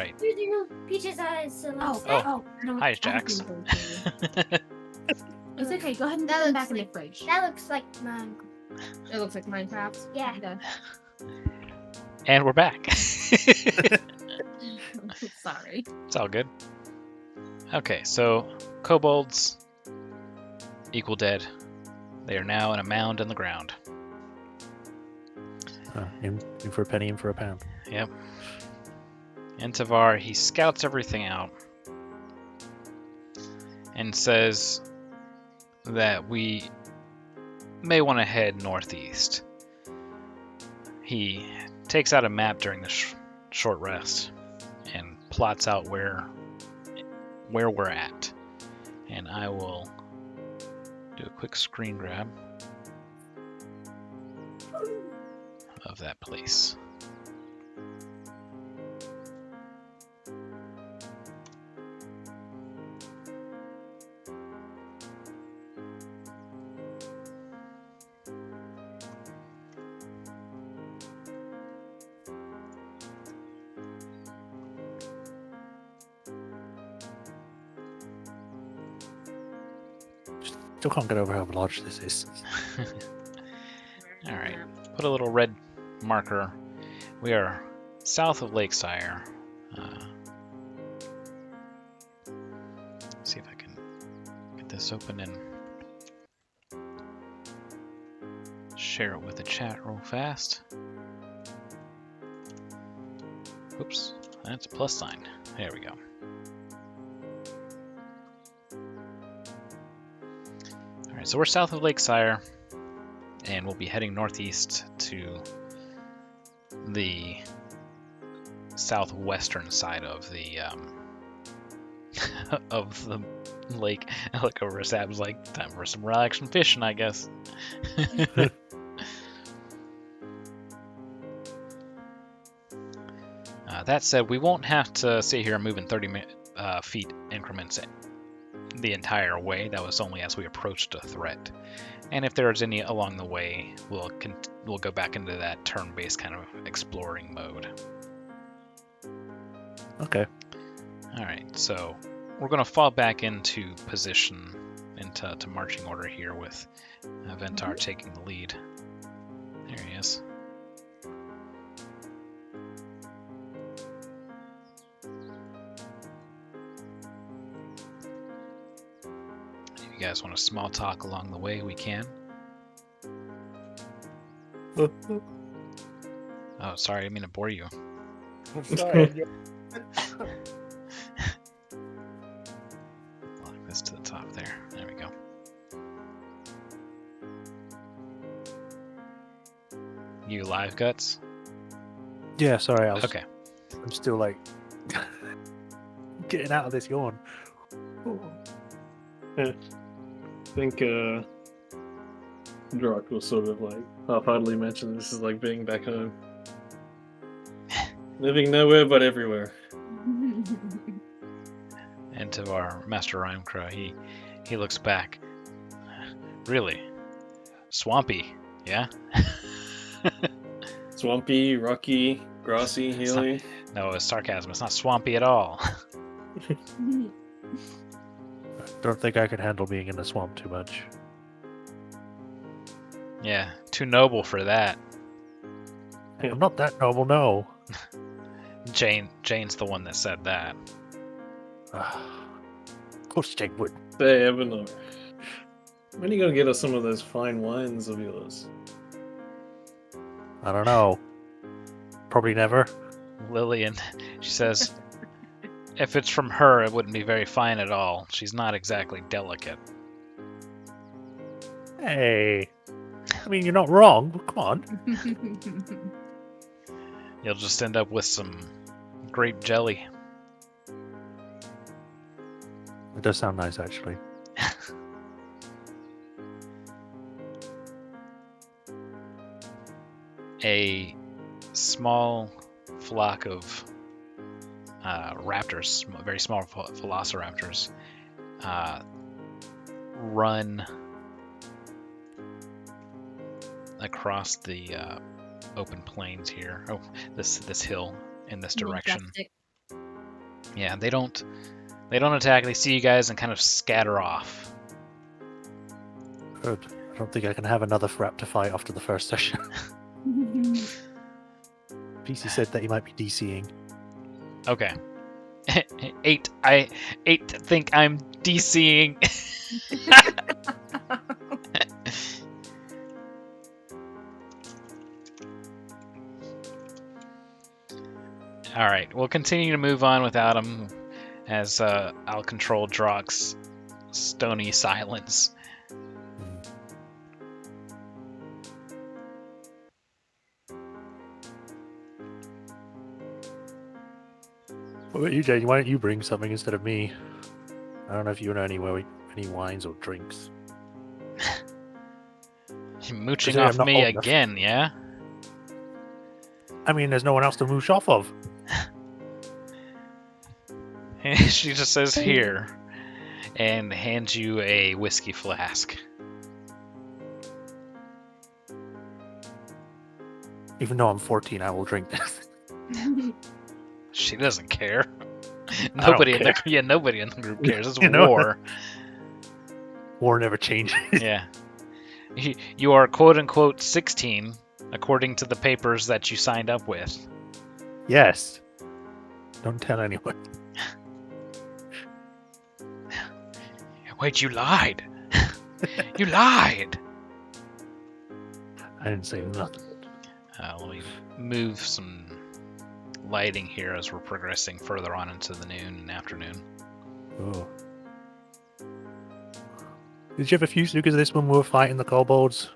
right. Here's your Peach's eyes. Oh, hi, Jax. It's okay. Go ahead and put them back in the fridge. That looks like mine. It looks like Minecraft. Yeah. And we're back. Sorry. It's all good. Okay, so kobolds equal dead. They are now in a mound in the ground. In for a penny, in for a pound. Yep. And Tavar, he scouts everything out and says that we may want to head northeast. He takes out a map during the short rest and plots out where we're at. And I will do a quick screen grab of that place. Still can't get over how large this is. All right, put a little red marker. We are south of Lakesire. See if I can get this open and share it with the chat real fast. Oops, that's a plus sign. There we go. Alright, so we're south of Lakesire, and we'll be heading northeast to the southwestern side of the of the lake. I look over at Sab's like, time for some relaxing fishing, I guess. That said, we won't have to sit here and move in 30 feet increments the entire way. That was only as we approached a threat. And if there's any along the way, we'll go back into that turn-based kind of exploring mode. Okay. Alright, so we're going to fall back into position, into marching order here with Ventar taking the lead. There he is. If you guys want to small talk along the way, we can. Oh, sorry, I didn't mean to bore you. I'm sorry. Lock this to the top there. There we go. You live, Guts? Yeah, sorry. Okay. I'm still like getting out of this yawn. I think Drock was sort of like half-heartedly mentioned this is like being back home. Living nowhere but everywhere. And to our Master Rhymecrow, he looks back. Really? Swampy, yeah? Swampy, rocky, grassy, hilly. No, it's sarcasm. It's not swampy at all. Don't think I could handle being in the swamp too much. Yeah, too noble for that. I'm not that noble, no. Jane's the one that said that. Of course Jake would. Say ever know. When are you gonna get us some of those fine wines of yours? I don't know. Probably never. Lillian, she says, if it's from her, it wouldn't be very fine at all. She's not exactly delicate. Hey. I mean, you're not wrong. Come on. You'll just end up with some grape jelly. It does sound nice, actually. A small flock of raptors, very small velociraptors, run across the open plains here. Oh, this hill in this direction. Majestic. Yeah, they don't attack. They see you guys and kind of scatter off. Good. I don't think I can have another threat to fight after the first session. PC said that he might be DCing. Okay. I think I'm DCing. All right, we'll continue to move on without him, as I'll control Drock's stony silence. What about you, Jane? Why don't you bring something instead of me? I don't know if you know any wines or drinks. You're mooching Today I'm off not me old enough. again, yeah? I mean, there's no one else to mooch off of. She just says here and hands you a whiskey flask. Even though I'm 14, I will drink this. She doesn't care. I don't Nobody care. nobody in the group cares. It's You know? war. War never changes. Yeah. You are quote unquote 16 according to the papers that you signed up with. Yes. Don't tell anyone. Wait, you lied. You lied. I didn't say nothing. Let me move some lighting here as we're progressing further on into the noon and afternoon. Oh. Did you have a few snookers this when we were fighting the kobolds?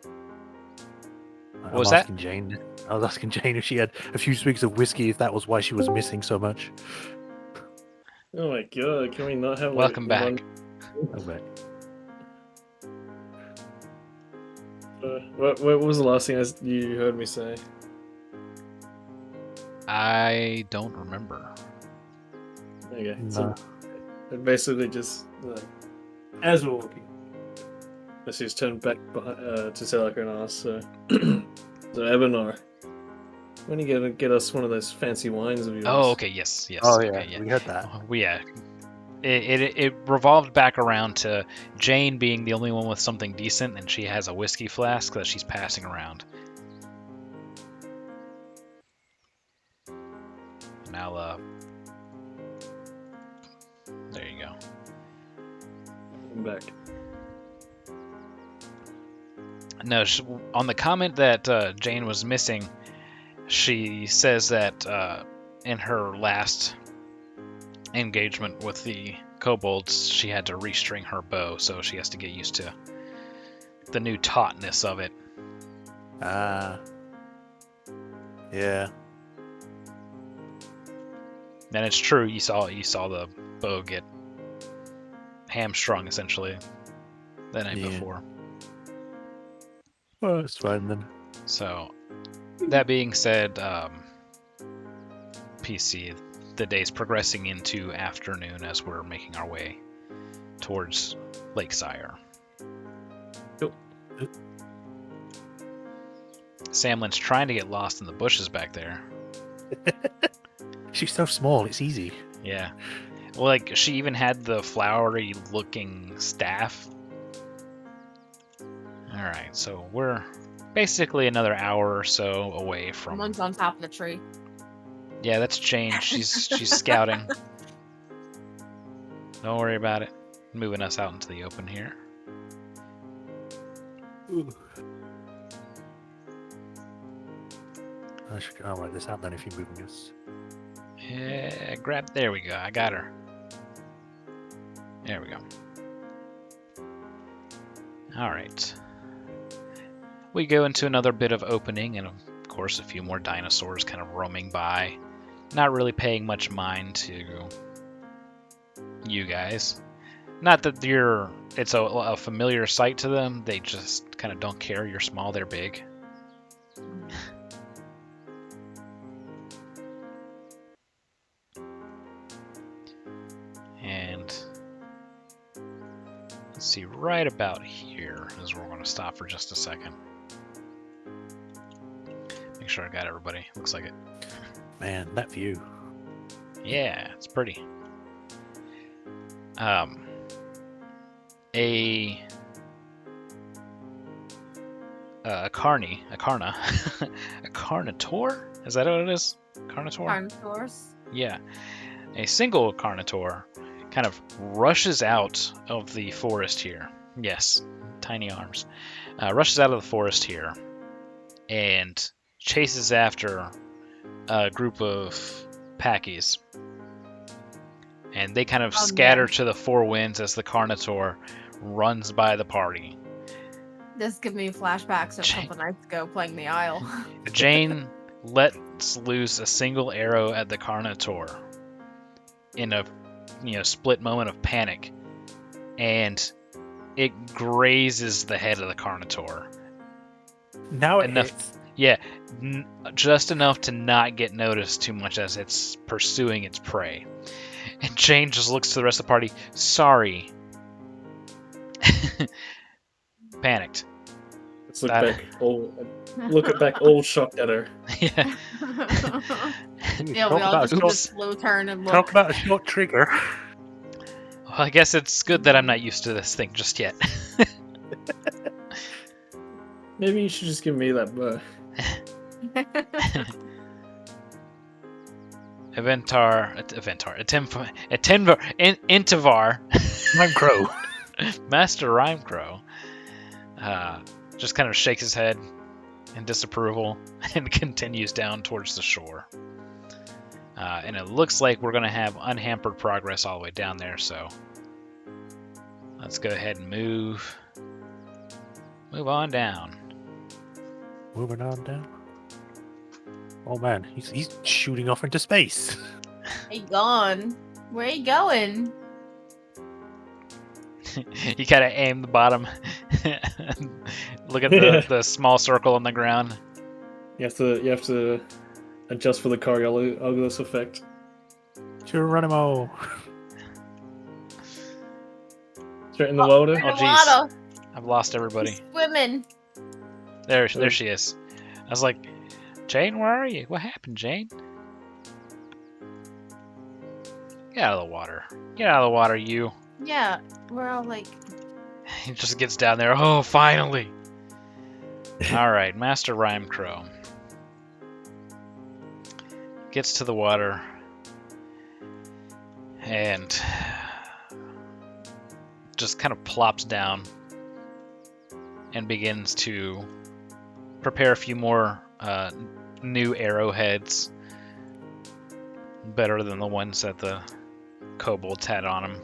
What was that? Jane. I was asking Jane if she had a few swigs of whiskey, if that was why she was missing so much. Oh my god, can we not have Welcome back. Okay. What was the last thing you heard me say? I don't remember. Okay, No. so it basically just like as we're walking, she's turned back behind, to Selaka and us. So, so Ebenor, when are you gonna get us one of those fancy wines of yours? Oh, okay, yes. Oh, Okay, yeah, we heard that. Yeah. It revolved back around to Jane being the only one with something decent, and she has a whiskey flask that she's passing around. Now, there you go. I'm back. No, on the comment that Jane was missing, she says that in her last engagement with the kobolds, she had to restring her bow, so she has to get used to the new tautness of it. Yeah. And it's true, you saw the bow get hamstrung essentially the night Yeah. before. Well, it's fine then. So, that being said, PC, the day's progressing into afternoon as we're making our way towards Lake Sire. Cool. Samlin's trying to get lost in the bushes back there. She's so small, it's easy. Yeah. Well, like, she even had the flowery looking staff. Alright, so we're basically another hour or so away from... Someone's on top of the tree. Yeah, that's Jane. She's scouting. Don't worry about it. Moving us out into the open here. Ooh. I'll write this out then if you're moving us. Yeah, there we go. I got her. There we go. Alright. We go into another bit of opening, and of course a few more dinosaurs kind of roaming by. Not really paying much mind to you guys. Not that it's a familiar sight to them, they just kind of don't care. You're small, they're big. And let's see, right about here is where we're going to stop for just a second. Make sure I got everybody. Looks like it. Man, that view. Yeah, it's pretty. a carny, a carna, a carnotaur? Is that what it is? Carnotaur? Carnosaurs. Yeah. A single carnotaur kind of rushes out of the forest here. Yes, tiny arms. Rushes out of the forest here and chases after a group of packies. And they kind of scatter to the four winds as the carnotaur runs by the party. This gives me flashbacks of a couple nights ago playing the Isle. Jane lets loose a single arrow at the carnotaur in a split moment of panic, and it grazes the head of the carnotaur. Now it Enough- hits. Yeah, just enough to not get noticed too much as it's pursuing its prey. And Jane just looks to the rest of the party. Sorry. Panicked. Let's look back. Look back, all shocked at her. Yeah. Yeah, Talk we all about just a do a short- slow turn and look. Talk about a short trigger. Well, I guess it's good that I'm not used to this thing just yet. Maybe you should just give me that bow. Intivar, I'm Crow. Master Rhymecrow, just kind of shakes his head in disapproval and continues down towards the shore. And it looks like we're going to have unhampered progress all the way down there, so let's go ahead and move on down. Moving on down. Oh man, he's shooting off into space. He gone. Where you going? You kind of aim the bottom. Look at the small circle on the ground. You have to adjust for the Coriolis effect. Geronimo. Straight in the water. Oh, In the jeez. water. I've lost everybody. He's swimming. There she is. I was like, Jane, where are you? What happened, Jane? Get out of the water. Get out of the water, you. Yeah, we're all like, He just gets down there. Oh, finally. All right, Master Rhymecrow gets to the water and just kind of plops down and begins to prepare a few more new arrowheads, better than the ones that the kobolds had on them.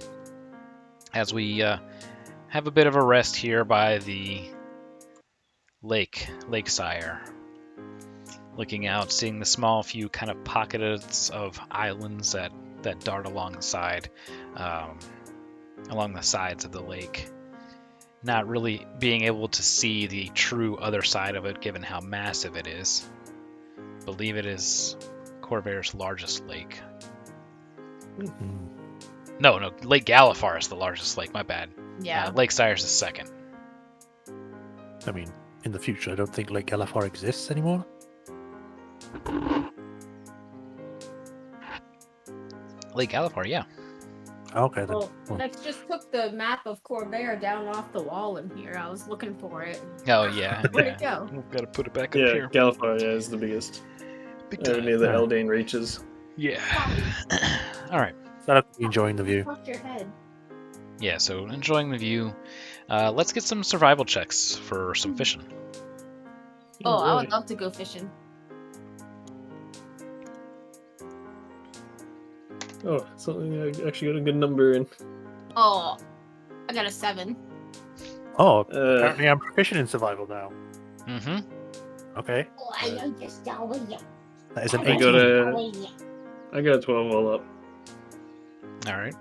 As we have a bit of a rest here by the Lake Sire. Looking out, seeing the small few kind of pockets of islands that dart along the sides of the lake. Not really being able to see the true other side of it, given how massive it is. Believe it is Corvair's largest lake. No, Lake Galifar is the largest lake. My bad. yeah. Lake Sire's the second. I mean, in the future, I don't think Lake Galifar exists anymore. Lake Galifar, yeah. Okay, then. Well, Well, Lex just took the map of Corvair down off the wall in here. I was looking for it. Oh yeah. Where'd yeah. it go? We've got to put it back up Yeah, here. Galifar is the biggest. Big Near time. the Yeah. Eldane reaches. Yeah. All right. so I'll be enjoying the view. Fucked your head. Yeah. So enjoying the view. Let's get some survival checks for some fishing. Oh, I boy. would love to go fishing. Oh, something I actually got a good number in. Oh, I got a 7. Oh, Uh, apparently I'm proficient in survival now. Mm-hmm. Okay, Oh, I know just tell you. that is an I 18. got I got 12 all up. All right.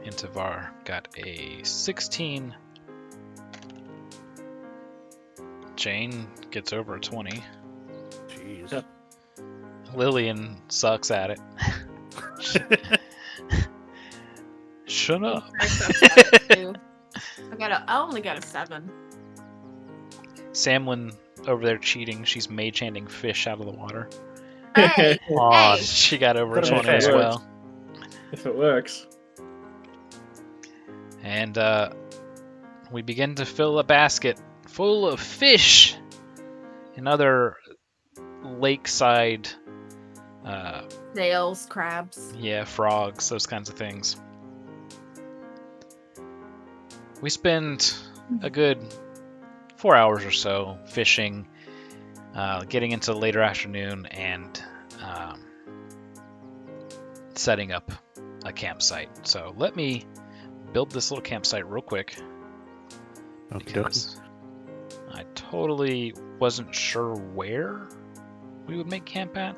Intivar got a 16. Jane gets over a 20. Jeez. Yeah. Lillian sucks at it. Shut up. I only got a 7. Samlin over there cheating. She's mage handing fish out of the water. Hey, Aw, hey. She got over a Good 20 idea. as well. If it works. And we begin to fill a basket full of fish and other lakeside, Snails, crabs. frogs, those kinds of things. We spend a good 4 hours or so fishing, getting into later afternoon, and setting up a campsite. So let me build this little campsite real quick, Okay, because I totally wasn't sure where we would make camp at.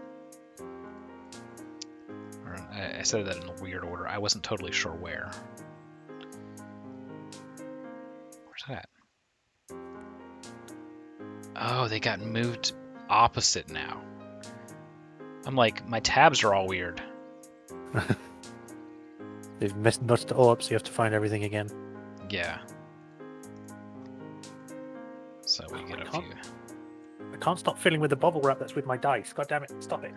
Or I said that in a weird order. I wasn't totally sure where. Where's that? Oh, they got moved opposite now. I'm like, my tabs are all weird. They've messed it all up, so you have to find everything again. Yeah. So we get a few. I can't stop fiddling with the bubble wrap that's with my dice. God damn it! Stop it.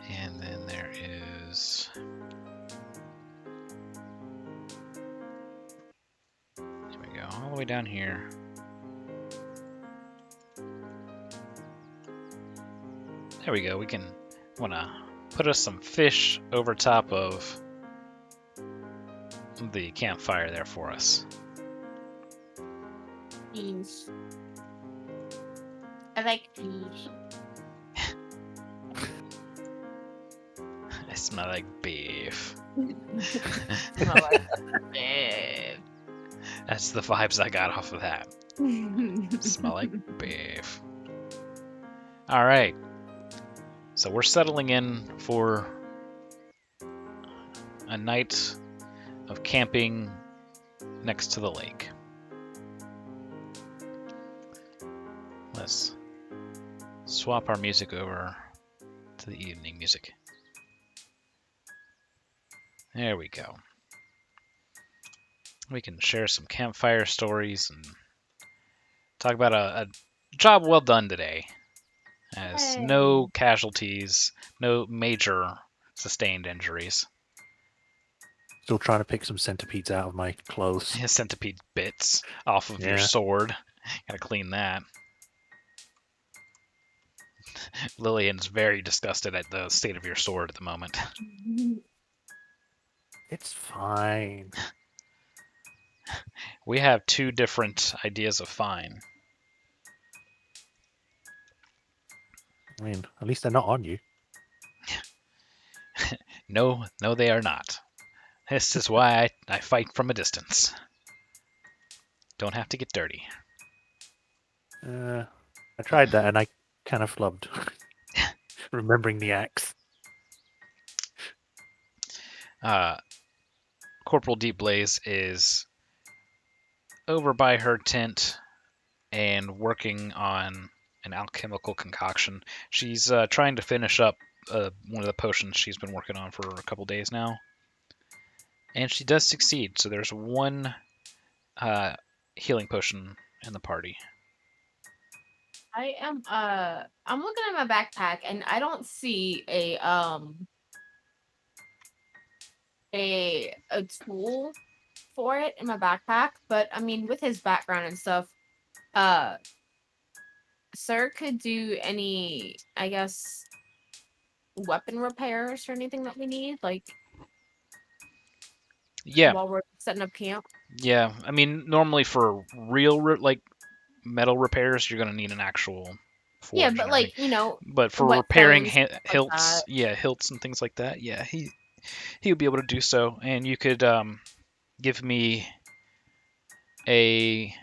And then there is... There we go, all the way down here. There we go, we can want to put us some fish over top of the campfire there for us. Fish. I like fish. I smell like beef. Smell like beef. That's the vibes I got off of that. Smell like beef. All right. So we're settling in for a night of camping next to the lake. Let's swap our music over to the evening music. There we go. We can share some campfire stories and talk about a job well done today. As no casualties, no major sustained injuries. Still trying to pick some centipedes out of my clothes. Centipede bits off of your Yeah. sword. Gotta clean that. Lillian's very disgusted at the state of your sword at the moment. It's fine. We have two different ideas of fine. I mean, at least they're not on you. No, they are not. This is why I fight from a distance. Don't have to get dirty. I tried that and I kind of flubbed. Remembering the axe. Corporal Deep Blaze is over by her tent and working on an alchemical concoction. She's trying to finish up one of the potions she's been working on for a couple days now. And she does succeed, so there's one healing potion in the party. I am I'm looking at my backpack and I don't see a tool for it in my backpack, but I mean with his background and stuff, Sir could do any, I guess, weapon repairs or anything that we need, like Yeah, while we're setting up camp. yeah. I mean, normally for real like metal repairs, you're gonna need an actual forge. Yeah, and but everything. like, you know, But for wet repairing stones, stuff like hilts, that. yeah, hilts and things like that, yeah, he would be able to do so. And you could give me a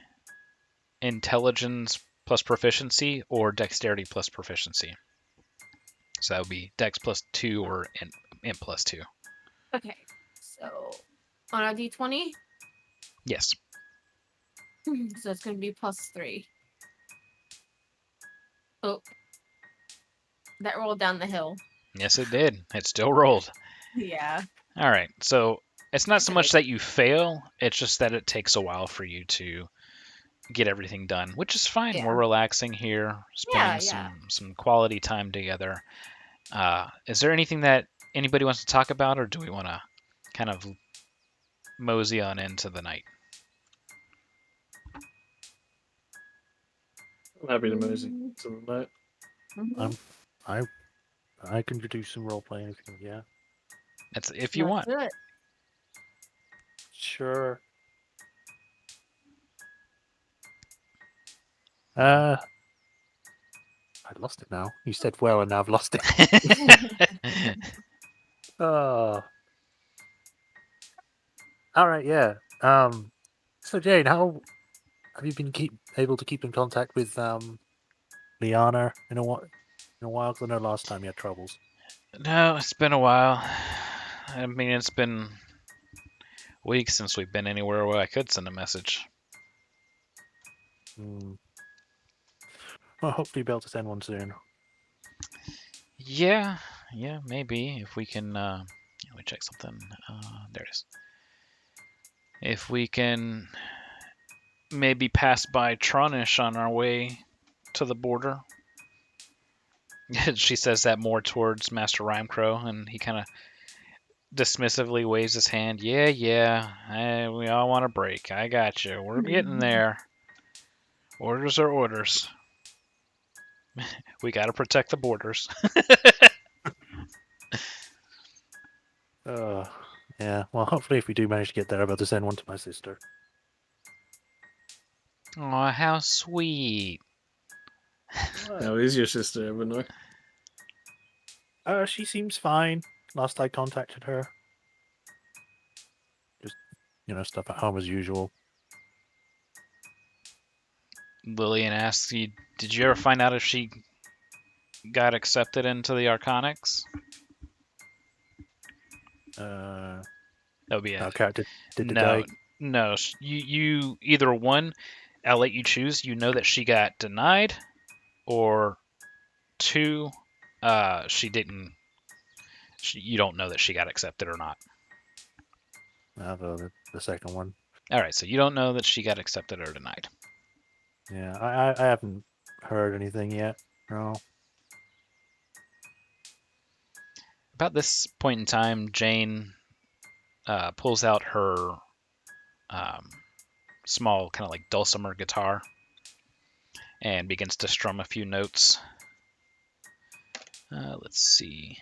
intelligence plus proficiency or dexterity plus proficiency. So that would be dex plus 2 or int plus 2. Okay, so on a d20, Yes. so it's gonna be +3. Oh, that rolled down the hill. Yes, it did. It still rolled. Yeah. All right. So it's not so Okay. much that you fail, it's just that it takes a while for you to get everything done, which is fine. Yeah. We're relaxing here, spending Yeah. some quality time together. Is there anything that anybody wants to talk about, or do we want to kind of mosey on into the night? I'm happy to mosey to the night. Mhm. I can do some role playing if you yeah. That's if you Let's want. do it. Sure. I lost it now. You said well, and now I've lost it. Oh. All right. Yeah. So Jane, how have you been able to keep in contact with Liana in a while? In a while, 'cause I know last time you had troubles. No, it's been a while. I mean, it's been weeks since we've been anywhere where I could send a message. Hmm. Well, hopefully, you'll be able to send one soon. Yeah, maybe if we can. Let me check something. There it is. If we can maybe pass by Tronish on our way to the border. She says that more towards Master Rhymecrow, and he kind of dismissively waves his hand. Yeah, we all want a break. I got you. We're getting there. Orders are orders. We got to protect the borders. Uh, yeah. Well, hopefully, if we do manage to get there, I'll be able to send one to my sister. Aw, how sweet. How is your sister, Ebenor? She seems fine. Last I contacted her, just stuff at home as usual. Lillian asks you, did you ever find out if she got accepted into the Arconics? Uh, That would be a okay. Did no. today? No, you either one. I'll let you choose. You know that she got denied, or two, she didn't. You don't know that she got accepted or not. The second one. All right, so you don't know that she got accepted or denied. Yeah, I haven't heard anything yet. No. About this point in time, Jane pulls out her small, kind of like dulcimer guitar and begins to strum a few notes. Let's see.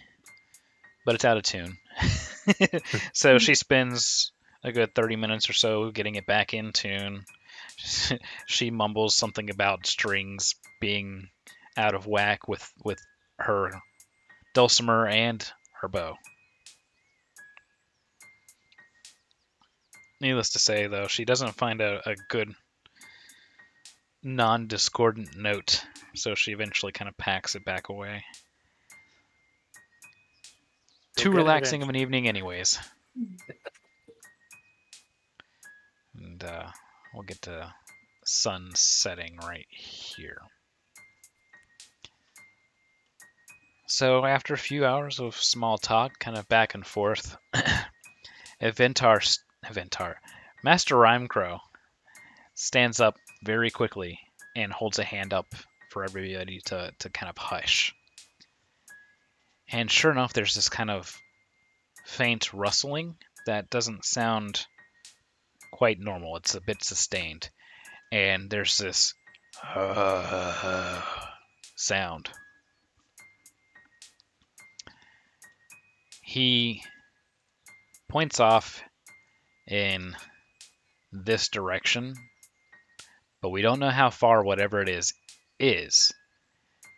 But it's out of tune. So she spends a good 30 minutes or so getting it back in tune. She mumbles something about strings being out of whack with her dulcimer and her bow. Needless to say, though, she doesn't find a good non-discordant note, so she eventually kind of packs it back away. Too You'll get it relaxing of an eventually. evening, anyways. And we'll get to sun setting right here. So after a few hours of small talk, kind of back and forth, Master Rhymecrow stands up very quickly and holds a hand up for everybody to kind of hush. And sure enough, there's this kind of faint rustling that doesn't sound quite normal. It's a bit sustained. And there's this sound. He points off in this direction, but we don't know how far whatever it is.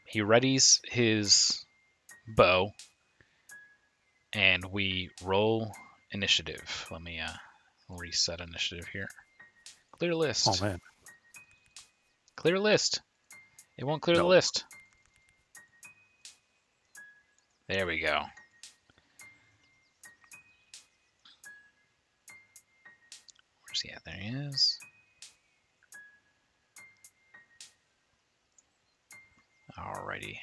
He readies his bow, and we roll initiative. Let me reset initiative here. Clear list. Oh man. Clear list. It won't clear the No. list. There we go. Where's he at? There he is. Alrighty.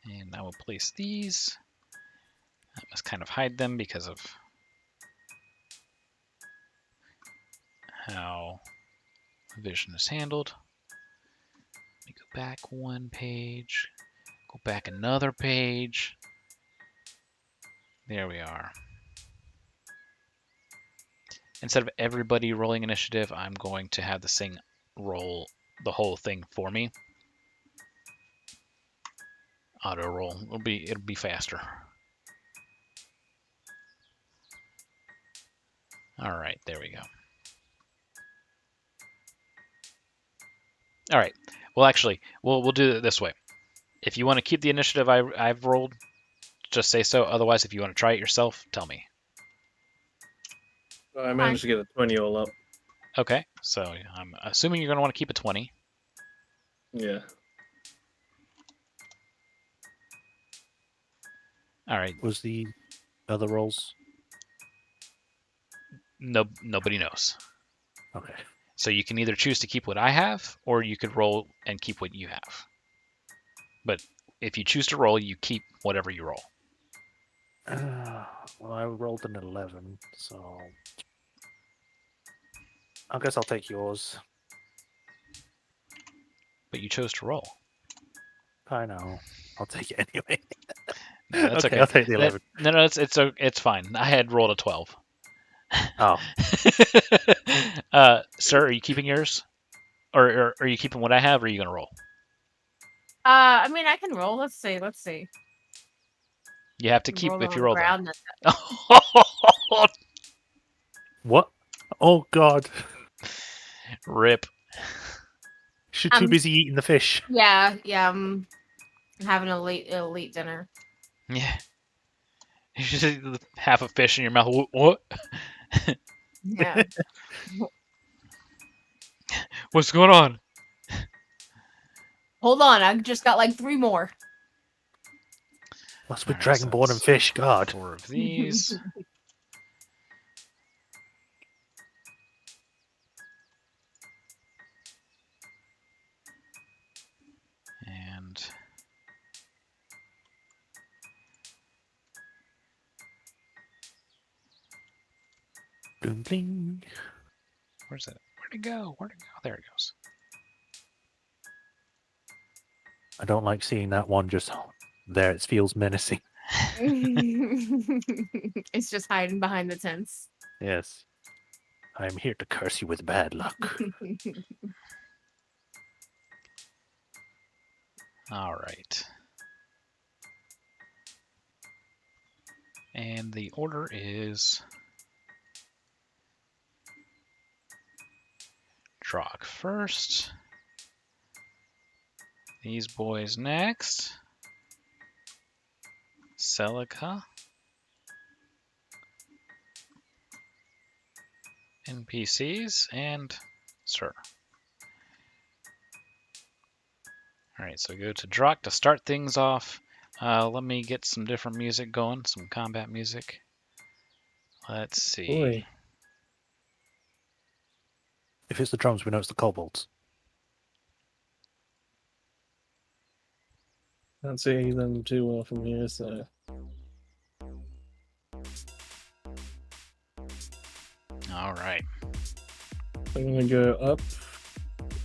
And I will place these. I must kind of hide them because of how vision is handled. Let me go back one page, go back another page. There we are. Instead of everybody rolling initiative, I'm going to have this thing roll the whole thing for me. Auto roll. It'll be faster. All right, there we go. All right. Well, actually, we'll do it this way. If you want to keep the initiative I've rolled, just say so. Otherwise, if you want to try it yourself, tell me. I managed to get a 20 all up. Okay. So I'm assuming you're going to want to keep a 20. Yeah. All right. Was the other rolls? Nobody knows. Okay. So you can either choose to keep what I have, or you could roll and keep what you have. But if you choose to roll, you keep whatever you roll. Well, I rolled an 11, so I guess I'll take yours. But you chose to roll. I know. I'll take it anyway. No, that's okay. I'll take the 11. No, it's fine. I had rolled a 12. Oh, Sir, are you keeping yours, or are you keeping what I have, or are you gonna roll? I mean, I can roll. Let's see. Let's see. You have to keep Roll if you on roll the them. ground. what? Oh, God. Rip. She's too busy eating the fish. Yeah. I'm having a late dinner. Yeah. You just eat half a fish in your mouth. What? Yeah. What's going on? Hold on, I just got like 3 more. What's with Alright, so Dragonborn and that's fish? God. 4 of these. And Bling, bling. where's it? Where'd it go? Where'd it go? There it goes. I don't like seeing that one just there. It feels menacing. It's just hiding behind the tents. Yes. I am here to curse you with bad luck. All right. And the order is Drock first. These boys next. Celica. NPCs and Sir. Alright, so go to Drock to start things off. Let me get some different music going, some combat music. Let's see. Boy. If it's the drums, we know it's the kobolds. Can't see them too well from here, so. Alright. I'm gonna go up.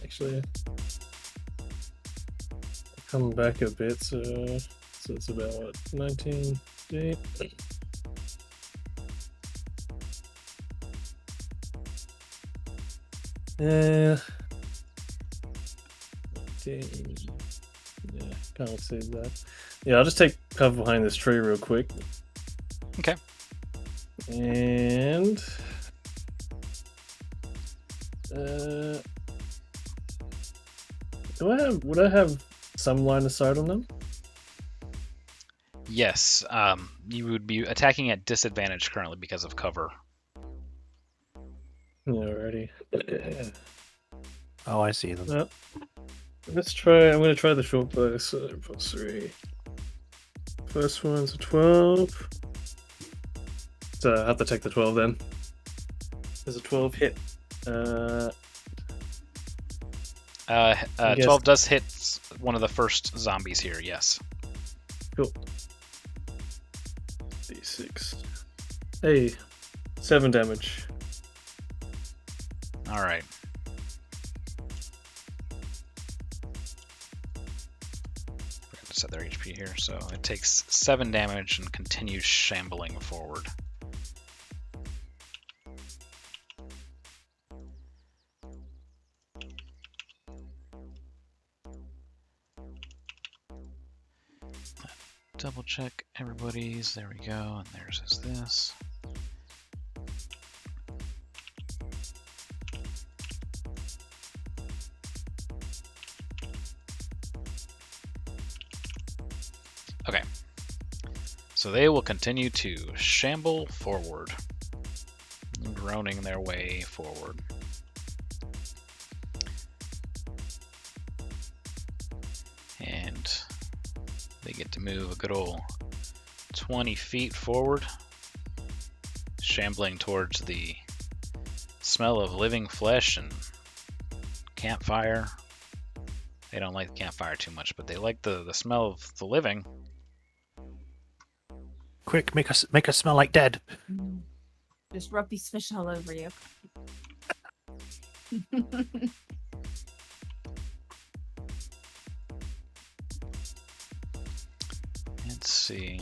Actually, come back a bit, so it's about what, 19 feet. Yeah. 19. Yeah, can't see that. Yeah, I'll just take cover behind this tree real quick. Okay. And would I have some line of sight on them? Yes, you would be attacking at disadvantage currently because of cover. Yeah, already. Oh, I see them. Let's try. I'm gonna try the short bow. So +3. First one's a 12. So I have to take the 12 then. There's a 12 hit. I guess- 12 does hit one of the first zombies here, yes. Cool. D6. Hey, 7 damage. All right. Forgot to set their HP here, so it takes 7 damage and continues shambling forward. Double check everybody's. There we go. And theirs is this. Okay. So they will continue to shamble forward, groaning their way forward. And they get to move a good old 20 feet forward, shambling towards the smell of living flesh and campfire. They don't like the campfire too much, but they like the smell of the living. Quick, make us smell like dead. Just rub these fish all over you. Let's see.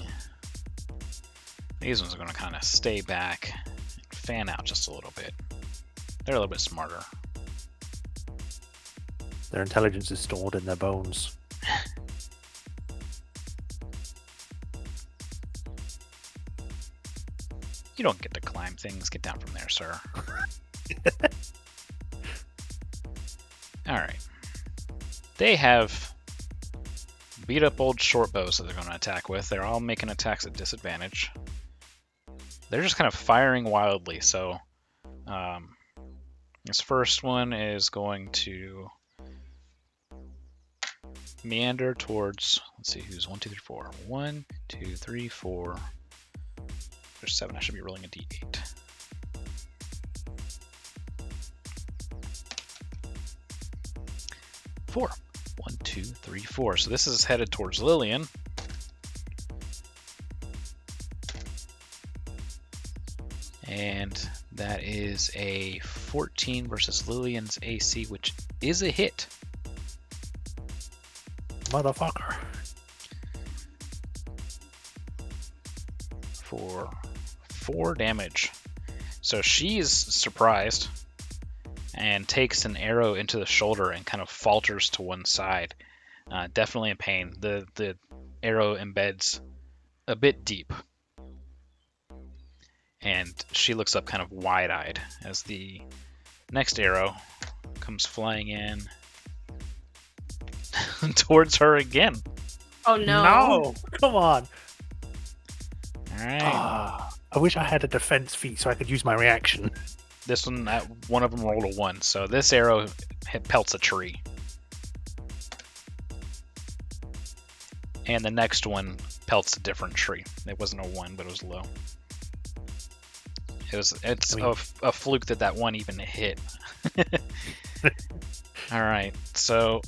These ones are going to kind of stay back and fan out just a little bit. They're a little bit smarter. Their intelligence is stored in their bones. You don't get to climb things. Get down from there, sir. Alright. They have beat up old short bows that they're going to attack with. They're all making attacks at disadvantage. They're just kind of firing wildly, so this first one is going to meander towards, let's see, who's 1, 2, 3, 4. 1, 2, 3, 4. There's 7. I should be rolling a d8. Four. 1, 2, 3, 4. So this is headed towards Lillian. And that is a 14 versus Lillian's AC, which is a hit. Motherfucker. For 4 damage. So she's surprised and takes an arrow into the shoulder and kind of falters to one side. Definitely in pain. The arrow embeds a bit deep. And she looks up kind of wide-eyed as the next arrow comes flying in towards her again. Oh no. No! Come on! Alright. I wish I had a defense feat so I could use my reaction. This one, one of them rolled a 1, so this arrow pelts a tree. And the next one pelts a different tree. It wasn't a 1, but it was low. It's a fluke that one even hit. Alright, so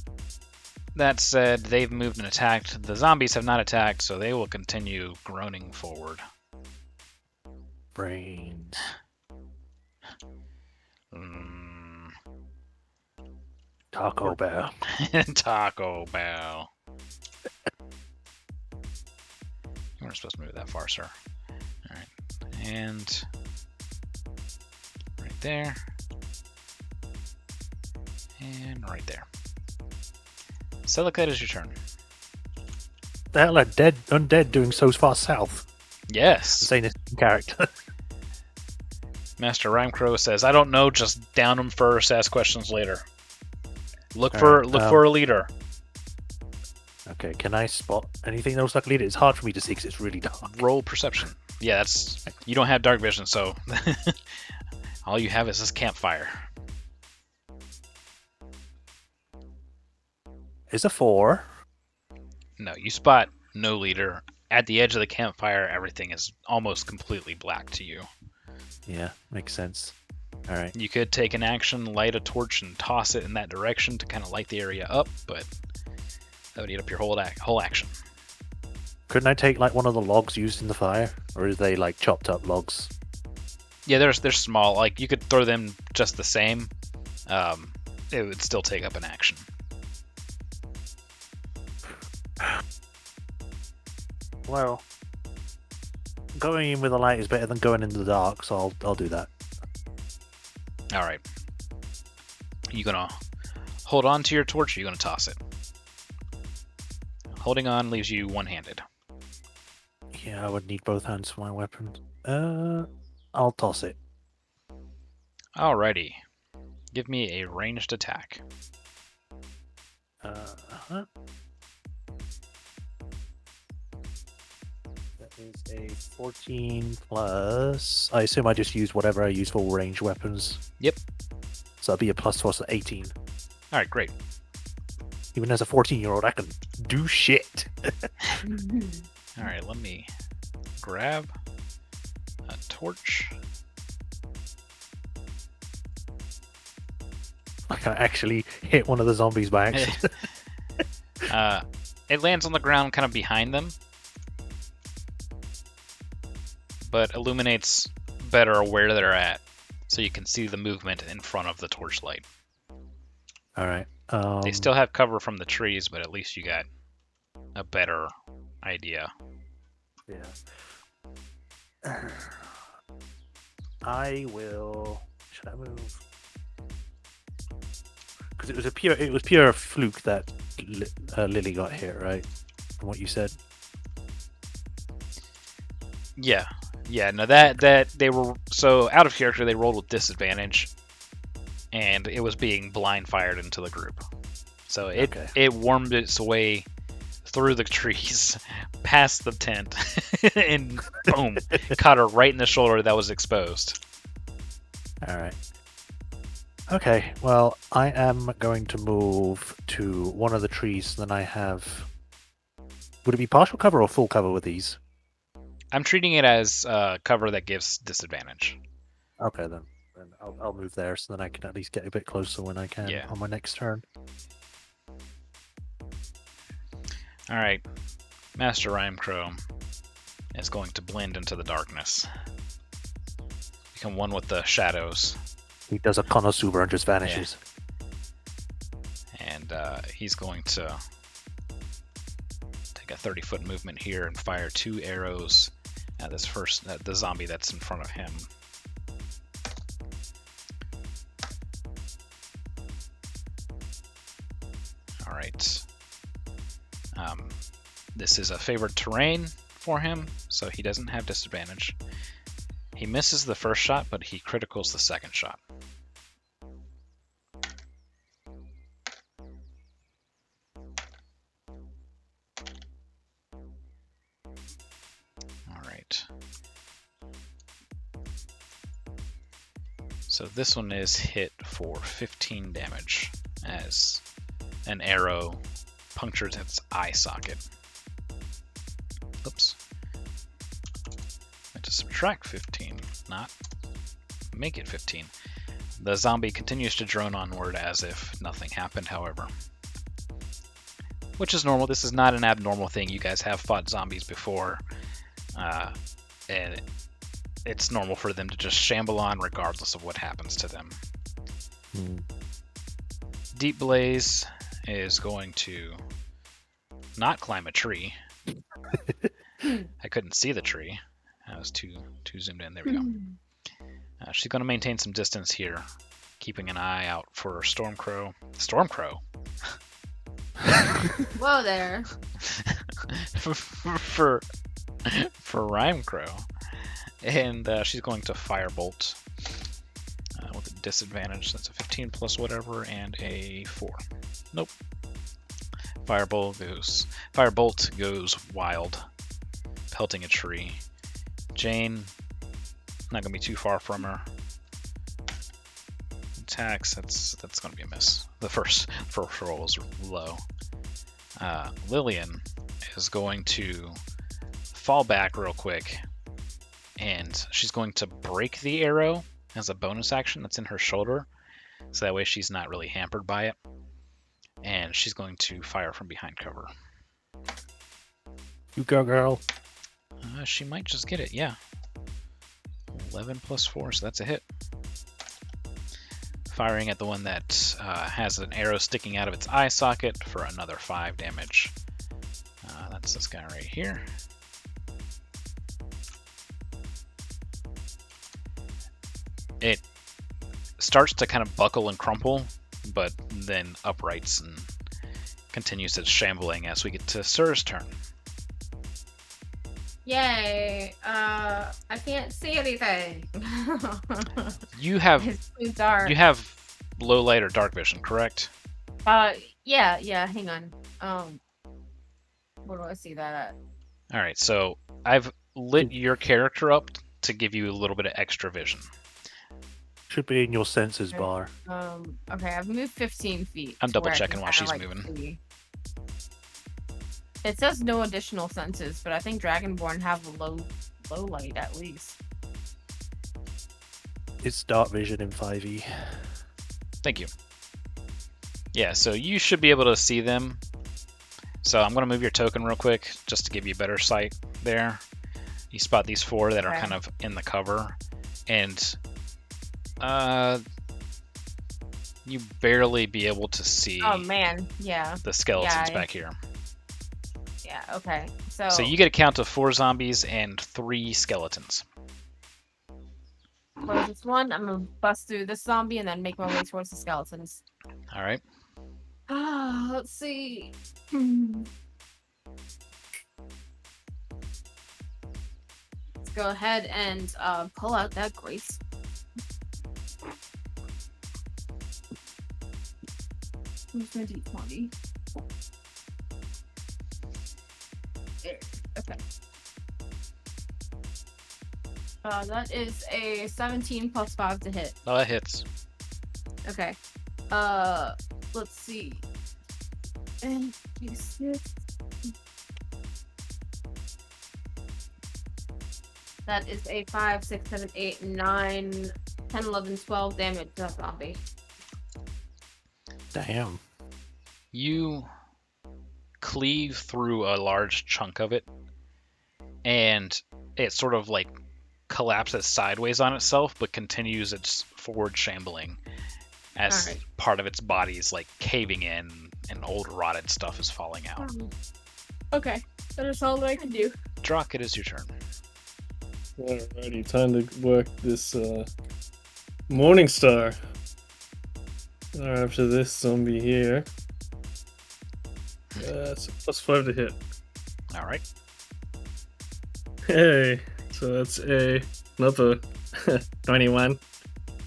that said, they've moved and attacked. The zombies have not attacked, so they will continue groaning forward. Brains. Taco Bell. Taco Bell. You weren't supposed to move that far, sir. Alright. And right there. And right there. Celica, it is your turn. The hell are undead doing so far south? Yes. Saying this character. Master Rhymecrow says, I don't know, just down them first, ask questions later. Look All for right, for a leader. Okay, can I spot anything that looks like a leader? It's hard for me to see because it's really dark. Roll perception. Yeah, that's you don't have dark vision, so all you have is this campfire. It's a 4. No, you spot no leader. At the edge of the campfire, everything is almost completely black to you. Yeah, makes sense. All right. You could take an action, light a torch, and toss it in that direction to kind of light the area up, but that would eat up your whole action. Couldn't I take like one of the logs used in the fire, or are they like chopped up logs? Yeah, they're small. Like you could throw them just the same, it would still take up an action. Well, going in with the light is better than going in the dark, so I'll do that. All right. You gonna hold on to your torch, or you gonna toss it? Holding on leaves you one-handed. Yeah, I would need both hands for my weapon. I'll toss it. Alrighty. Give me a ranged attack. That is a 14 plus. I assume I just use whatever I use for ranged weapons. Yep. So that'll be a plus 4, so 18. All right, great. Even as a 14-year-old, I can do shit. All right, let me grab a torch. I can actually hit one of the zombies by accident. It lands on the ground kind of behind them, but illuminates better where they're at, so you can see the movement in front of the torchlight. All right. They still have cover from the trees, but at least you got a better idea. Yeah. I will. Should I move? Because it was pure fluke that Lily got hit, right? From what you said. Yeah, no, that they were so out of character. They rolled with disadvantage, and it was being blind fired into the group. So it wormed its way through the trees, past the tent, and boom, caught her right in the shoulder that was exposed. All right. Okay, well, I am going to move to one of the trees. Then I have. Would it be partial cover or full cover with these? I'm treating it as cover that gives disadvantage. Okay, then I'll move there, so then I can at least get a bit closer when I can on my next turn. All right, Master Rhymecrow is going to blend into the darkness, become one with the shadows. He does a Konosuba and just vanishes. Yeah. And he's going to take a 30-foot movement here and fire 2 arrows at the zombie that's in front of him. All right. This is a favored terrain for him, so he doesn't have disadvantage. He misses the first shot, but he criticals the second shot. All right. So this one is hit for 15 damage as an arrow punctures its eye socket. Oops. I have to subtract 15, not make it 15. The zombie continues to drone onward as if nothing happened, however. Which is normal. This is not an abnormal thing. You guys have fought zombies before. And it's normal for them to just shamble on regardless of what happens to them. Deep Blaze is going to not climb a tree. I couldn't see the tree. I was too zoomed in. There we go. She's going to maintain some distance here, keeping an eye out for Stormcrow. Stormcrow? Whoa there. for Rhymecrow. And she's going to Firebolt with a disadvantage. That's a 15 plus whatever and a 4. Nope. Firebolt goes wild, pelting a tree. Jane, not gonna be too far from her. Attacks, that's gonna be a miss. The first roll was low. Lillian is going to fall back real quick, and she's going to break the arrow as a bonus action that's in her shoulder, so that way she's not really hampered by it. And she's going to fire from behind cover. You go, girl. She might just get it, yeah. 11 plus 4, so that's a hit. firing at the one that has an arrow sticking out of its eye socket for another 5 damage. That's this guy right here. It starts to kind of buckle and crumple, but then uprights and continues its shambling as we get to Sir's turn. Yay! I can't see anything. You have It's too dark. low light or dark vision, correct? Yeah. Hang on. Where do I see that at? All right, so I've lit your character up to give you a little bit of extra vision. Should be in your senses Okay. bar. Okay, I've moved 15 feet. I'm to where I double-checking can while kinda, she's like, moving. see. It says no additional senses, but I think Dragonborn have low light at least. It's dark vision in 5e. Thank you. Yeah, so you should be able to see them. So I'm going to move your token real quick just to give you better sight there. You spot these 4 that are Okay. kind of in the cover, and you barely be able to see Oh man, yeah, the skeletons Yeah, back here. yeah. Okay, so So you get a count of 4 zombies and 3 skeletons. close this one. I'm gonna bust through this zombie and then make my way towards the skeletons. All right. Let's see. Let's go ahead and pull out that grace. Where's my D20? There. Okay. That is a 17 plus 5 to hit. Oh, that hits. Okay. Let's see. And D6. That is a 5, 6, 7, 8, 9, 10, 11, 12 damage to that zombie. Damn. You cleave through a large chunk of it, and it sort of like collapses sideways on itself, but continues its forward shambling as Alright. part of its body is like caving in, and old rotted stuff is falling out. Okay. That is all that I can do. Drock, it is your turn. Alrighty, time to work this Morning Star. After this zombie here. It's plus 5 to hit. All right. Hey, so that's another 21.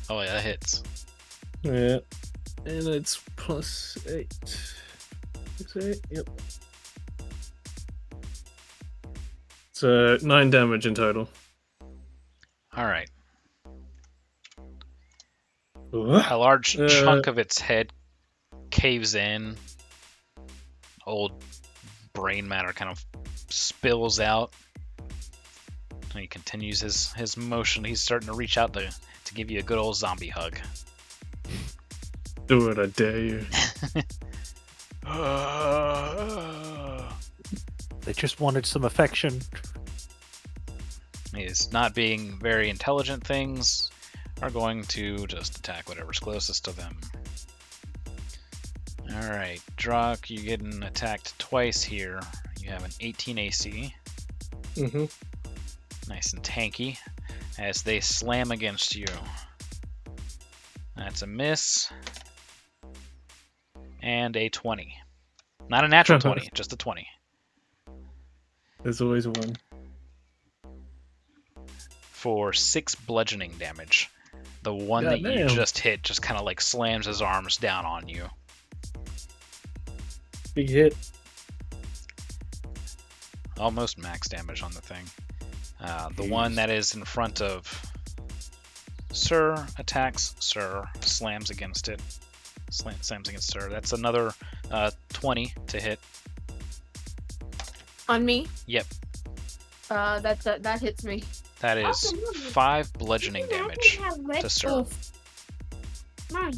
Oh yeah, that hits. Yeah, and it's plus 8. It's 8, yep. So 9 damage in total. All right. A large chunk of its head caves in. Old brain matter kind of spills out. And he continues his motion. He's starting to reach out to give you a good old zombie hug. Do it, I dare you. They just wanted some affection. He's not being very intelligent things. Are going to just attack whatever's closest to them. Alright, Drock, you're getting attacked twice here. You have an 18 AC. Mm-hmm. Nice and tanky. As they slam against you. That's a miss. And a 20. Not a natural 20, just a 20. There's always one. For 6 bludgeoning damage. The one God that you damn. just hit just kind of like slams his arms down on you. Big hit. Almost max damage on the thing. The one that is in front of Sir attacks Sir, slams against it. Slams against Sir. That's another 20 to hit. On me? Yep. That hits me. That is 5 bludgeoning damage to Sir. Mom,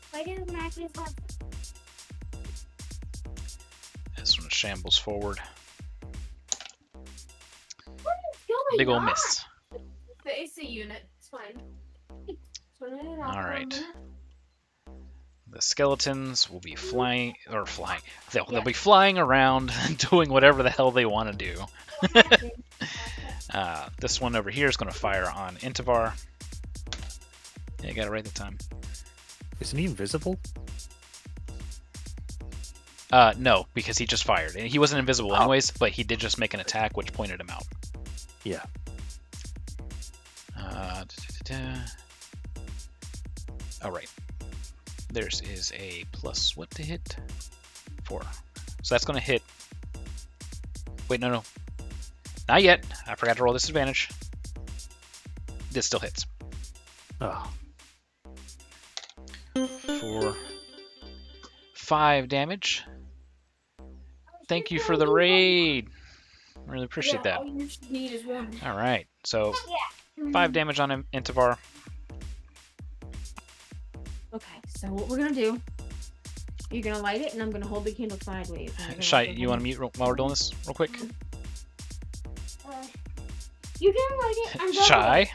why does Max have This one shambles forward. going Big ol' on? miss. The AC unit. It's fine. All right. The skeletons will be flying. They'll be flying around, doing whatever the hell they want to do. This one over here is going to fire on Intivar. Yeah, you got it right the time. Isn't he invisible? No, because he just fired. He wasn't invisible anyways, but he did just make an attack, which pointed him out. Yeah. All right. Theirs is a plus what to hit? 4. So that's going to hit. Wait, no. Not yet. I forgot to roll disadvantage. This still hits. Oh. For 5 damage. Thank you for the raid. Really appreciate that. All you should need is one. All right. So 5 damage on him, Intivar. Okay, so what we're gonna do? You're gonna light it, and I'm gonna hold the candle sideways. Shai, you want to mute while we're doing this real quick? You can light it. I'm going. Shai?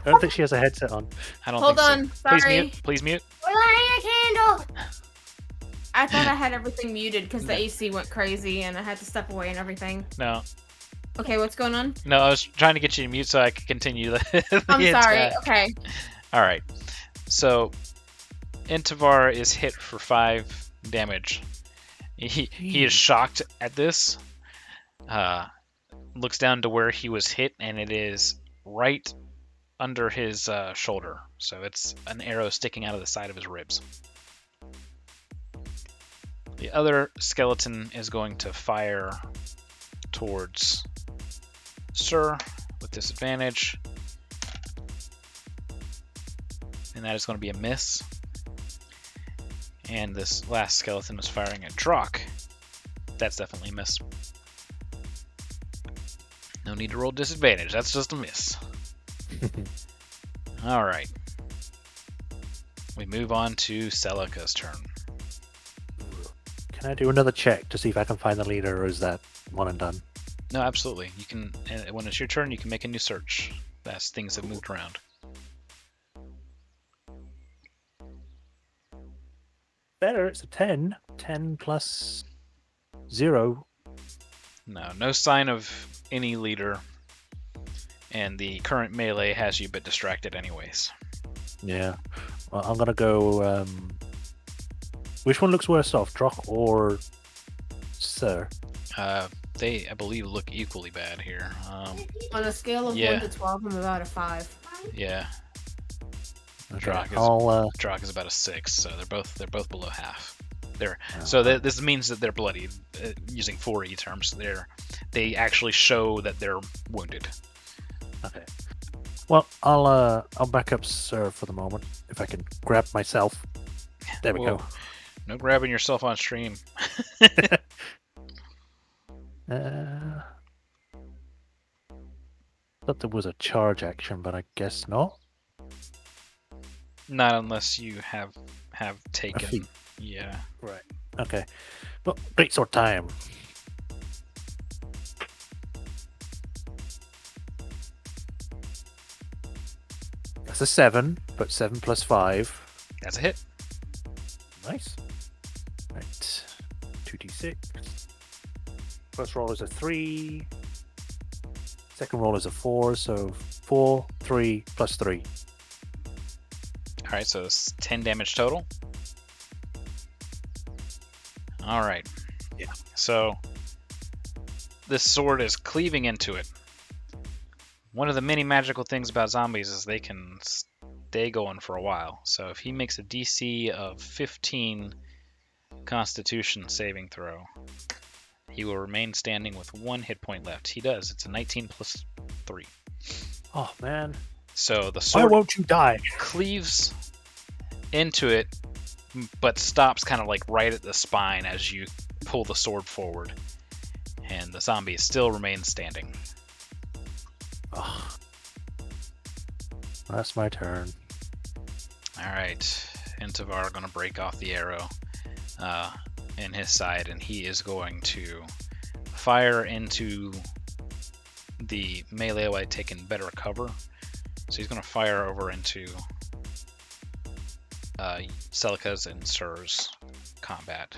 I don't think she has a headset on. I don't Hold think on, so. Please sorry. mute. Please mute. We're lighting a candle. I thought I had everything muted because the AC went crazy and I had to step away and everything. No. Okay, what's going on? No, I was trying to get you to mute so I could continue the I'm sorry. attack. Okay. All right. So Intivar is hit for 5 damage. He is shocked at this. Looks down to where he was hit, and it is right under his shoulder. So it's an arrow sticking out of the side of his ribs. The other skeleton is going to fire towards Sir with disadvantage. And that is going to be a miss. And this last skeleton was firing at Drock. That's definitely a miss. No need to roll disadvantage. That's just a miss. Alright. We move on to Celica's turn. Can I do another check to see if I can find the leader, or is that one and done? No, absolutely. You can, when it's your turn, you can make a new search. That's things that moved around. Better, it's a 10. 10 plus 0. No sign of any leader. And the current melee has you a bit distracted anyways. Yeah. Well, I'm gonna go. Which one looks worse off, Drock or Sir? They, I believe, look equally bad here. On a scale of Yeah. 1 to 12, I'm about a 5. Yeah, Okay, Drock is about a 6, so they're both below half. This means that they're bloodied. Using 4E terms, they actually show that they're wounded. Okay. Well, I'll back up Sir for the moment if I can grab myself. There we Whoa. go. No grabbing yourself on stream. Thought there was a charge action, but I guess not. Not unless you have taken. feat. Yeah. Right. Okay. Well, great sword time. That's a 7, but 7 plus 5. That's a hit. Nice. Right. 2d6. First roll is a 3. Second roll is a 4, so 4, 3, plus 3. All right, so it's 10 damage total. All right. Yeah. So this sword is cleaving into it. One of the many magical things about zombies is they can stay going for a while. So if he makes a DC of 15 Constitution saving throw, he will remain standing with 1 hit point left. He does. It's a 19 plus 3. Oh, man. So the Why sword won't you die? cleaves into it, but stops kind of like right at the spine as you pull the sword forward. And the zombie still remains standing. Oh. That's my turn. Alright, Intivar going to break off the arrow in his side, and he is going to fire into the melee while taking better cover. So he's going to fire over into Celica's and Sir's combat.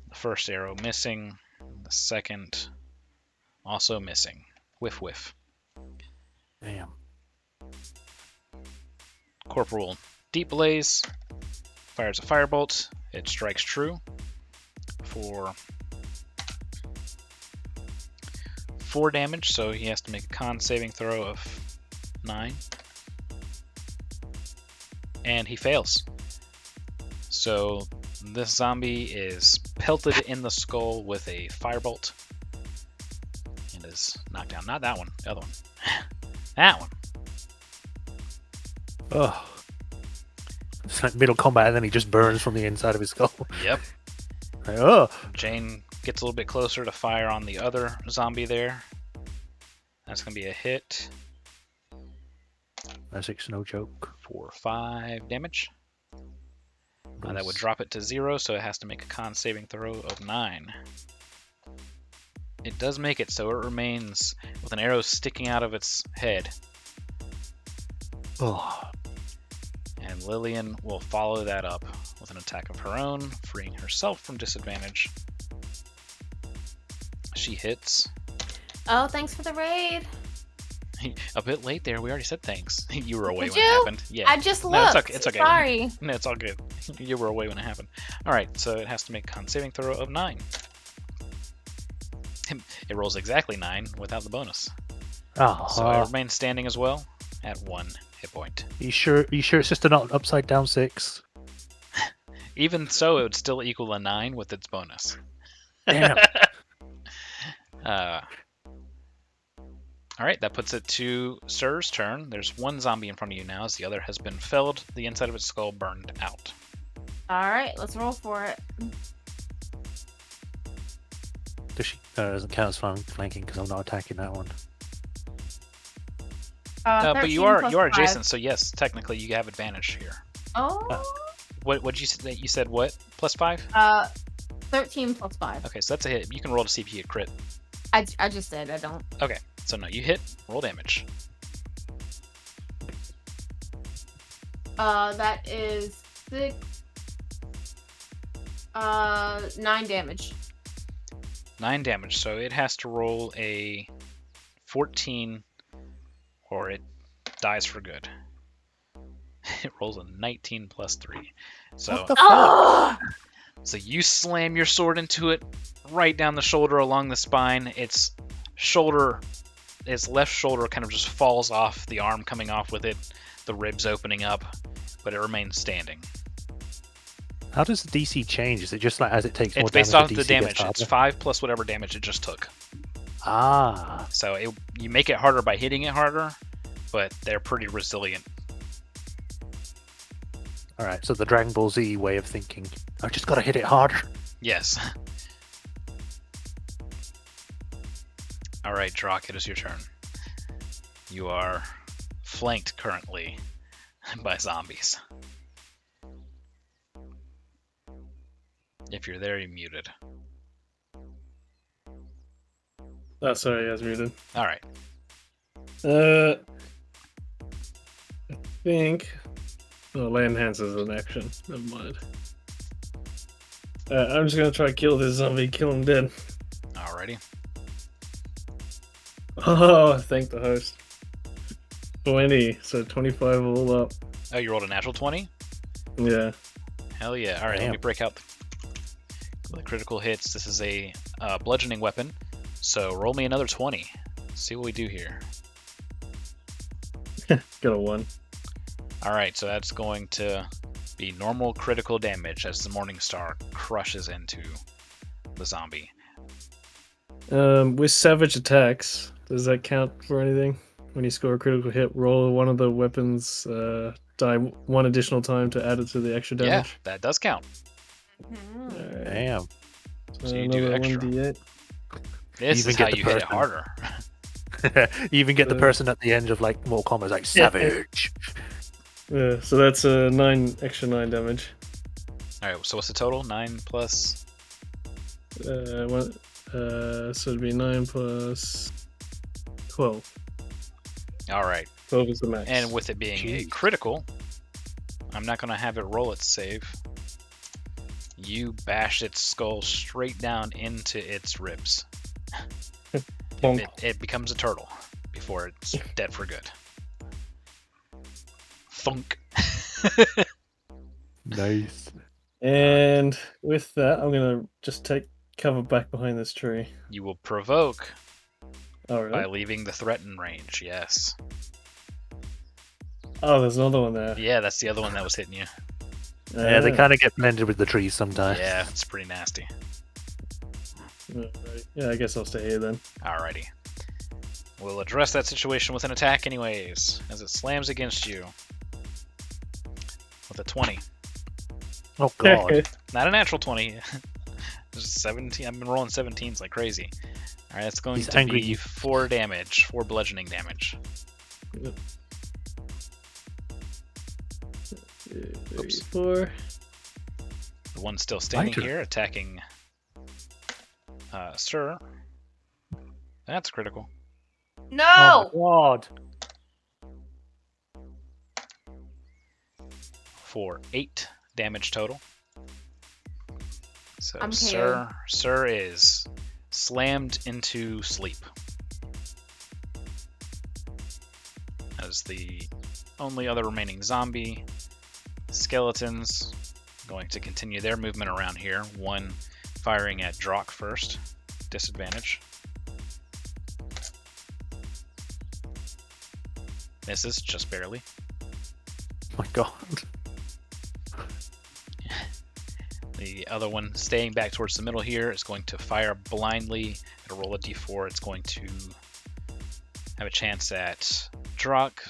The first arrow missing, the second also missing. Whiff whiff. Damn. Corporal Deep Blaze fires a firebolt. It strikes true for 4 damage, so he has to make a con saving throw of 9. And he fails. So this zombie is pelted in the skull with a firebolt and is knocked down. Not that one, the other one. That one. Oh. It's like middle combat, and then he just burns from the inside of his skull. Yep. Like, oh. Jane gets a little bit closer to fire on the other zombie there. That's going to be a hit That's 6, no joke. for 5 damage. That would Nice. drop it to 0, so it has to make a con saving throw of 9. It does make it, so it remains with an arrow sticking out of its head. Oh. And Lillian will follow that up with an attack of her own, freeing herself from disadvantage. She hits. Oh, thanks for the raid. A bit late there. We already said thanks. You were away Did when it you? happened. Yeah. I just looked. No, it's okay. It's okay. Sorry. No, it's all good. You were away when it happened. All right, so it has to make a con saving throw of 9. It rolls exactly 9 without the bonus. Oh. So it remains standing as well at 1 hit point. You sure it's just an upside down 6? Even so, it would still equal a 9 with its bonus. Damn. All right, that puts it to Sir's turn. There's one zombie in front of you now, as the other has been felled. The inside of its skull burned out. All right, let's roll for it. Does she? Doesn't count as flanking because I'm not attacking that one. But you 13 are plus you are 5. adjacent, so yes, technically you have advantage here. Oh. What would you say? You said what? Plus 5? 13 plus 5. Okay, so that's a hit. You can roll to see if you get crit. I just did. I don't. Okay, so no, you hit. Roll damage. That is 6. 9 damage. 9 damage. So it has to roll a 14, or it dies for good. It rolls a 19 plus 3. So What the fuck? Oh! So you slam your sword into it, right down the shoulder along the spine. Its left shoulder kind of just falls off, the arm coming off with it, the ribs opening up, but it remains standing. How does the DC change? Is it just like as it takes more It's based damage, off the DC gets damage. It's harder? 5 plus whatever damage it just took. Ah. So you make it harder by hitting it harder, but they're pretty resilient. All right. So the Dragon Ball Z way of thinking. I just gotta hit it harder. Yes. All right, Drock, it is your turn. You are flanked currently by zombies. If you're there, you're muted. Oh, sorry, I was muted. All right. I think. Oh, land hands is an action. Never mind. I'm just gonna try to kill this zombie, kill him dead. Alrighty. Oh, thank the host. 20, so 25 all up. Oh, you rolled a natural 20? Yeah. Hell yeah. All right, let me Damn. break out the critical hits. This is a bludgeoning weapon, so roll me another 20. See what we do here. Got a 1. All right, so that's going to be normal critical damage as the Morning Star crushes into the zombie. With savage attacks, does that count for anything? When you score a critical hit, roll one of the weapons, die 1 additional time to add it to the extra Yeah, damage. that does count. Mhm. Alright, Damn. So you do another extra. 1d8. This Even is get how the you hit it person. harder. You even get the person at the end of like Mortal Kombat like savage. Yeah, so that's extra 9 damage. All right, so what's the total? 9 plus. So it'd be 9 plus 12. All right, 12 is the max. and with it being a Jeez. critical, I'm not going to have it roll its save. You bash its skull straight down into its ribs. Bonk. It becomes a turtle before it's dead for good. Thunk. Nice. And with that, I'm gonna just take cover back behind this tree. You will provoke Oh, really? by leaving the threaten range, yes. Oh, there's another one there. Yeah, that's the other one that was hitting you. Yeah, they kind of get blended with the trees sometimes. Yeah, it's pretty nasty. Right. Yeah, I guess I'll stay here then. Alrighty. We'll address that situation with an attack anyways, as it slams against you. With a 20. Oh god. Not a natural 20. Just 17. I've been rolling 17s like crazy. Alright, that's going He's to angry. be 4 damage. 4 bludgeoning damage. Oops. 4. The one still standing turn. here, attacking Sir. That's critical. No! Oh my god. For 8 damage total. So I'm Sir is slammed into sleep. As the only other remaining zombie, skeletons going to continue their movement around here. One firing at Drock first, disadvantage. Misses just barely. Oh my god. The other one staying back towards the middle here is going to fire blindly. It'll roll a d4. It's going to have a chance at Drock,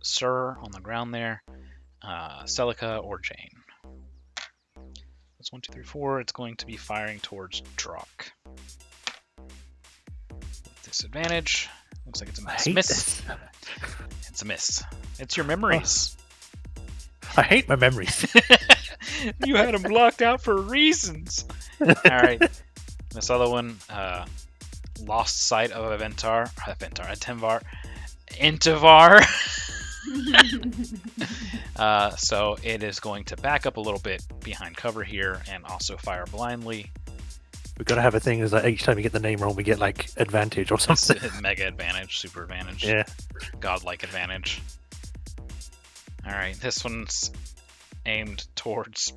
Sir on the ground there, Celica, or Jane. That's 1, 2, 3, 4. It's going to be firing towards Drock. With disadvantage. Looks like it's a I miss. hate Miss. this. It's a miss. It's your memories. I hate my memories. You had them blocked out for reasons. All right. This other one lost sight of Intivar. So it is going to back up a little bit behind cover here and also fire blindly. We've got to have a thing is like each time you get the name wrong, we get like advantage or something. Mega advantage, super advantage, Yeah. godlike advantage. All right, this one's aimed towards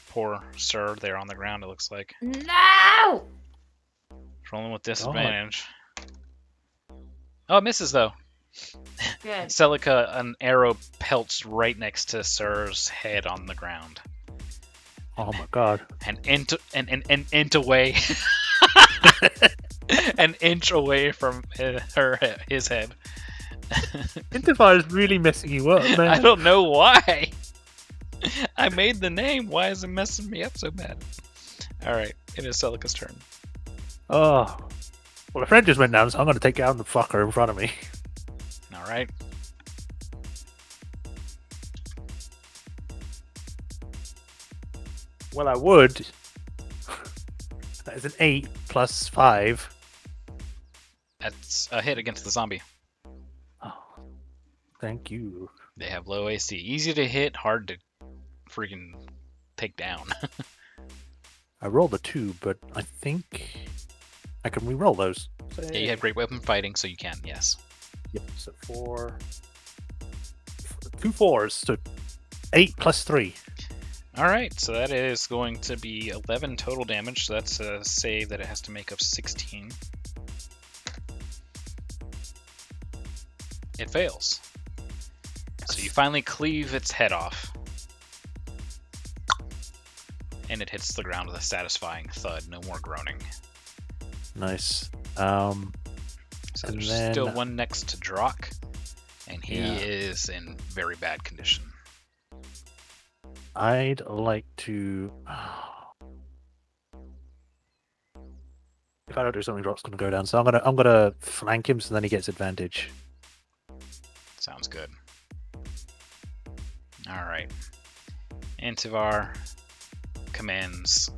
poor Sir there on the ground, it looks like. No! Rolling with disadvantage. Oh, it misses though. Good. Celica, an arrow pelts right next to Sir's head on the ground. Oh my god. An inch away. An inch away from his head. Intivar is really messing you up, man. I don't know why. I made the name. Why is it messing me up so bad? Alright, it is Celica's turn. Oh. Well, a friend just went down, so I'm going to take down the fucker in front of me. Alright. Well, I would. That is an 8 plus 5. That's a hit against the zombie. Oh, thank you. They have low AC. Easy to hit, hard to freaking take down. I rolled a 2, but I think I can re-roll those. So, Yeah, you have great weapon fighting, so you can, yes. Yep, so 2 4s, so 8 plus 3. Alright, so that is going to be 11 total damage, so that's a save that it has to make of 16. It fails. So you finally cleave its head off. And it hits the ground with a satisfying thud, no more groaning. Nice. So And there's then- still one next to Drock, and he Yeah. is in very bad condition. I'd like to. If I don't do something, Drock's going to go down. So I'm gonna flank him, so then he gets advantage. Sounds good. Alright. Antivar commands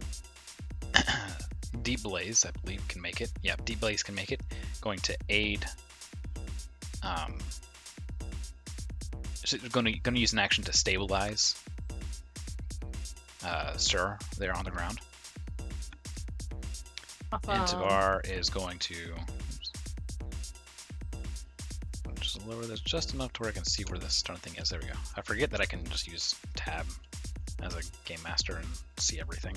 Deep Blaze, I believe, can make it. Yeah, Deep Blaze can make it. Going to aid going to use an action to stabilize Sir there on the ground. Intivar is going to just lower this just enough to where I can see where this darn thing is. There we go. I forget that I can just use tab as a game master and see everything.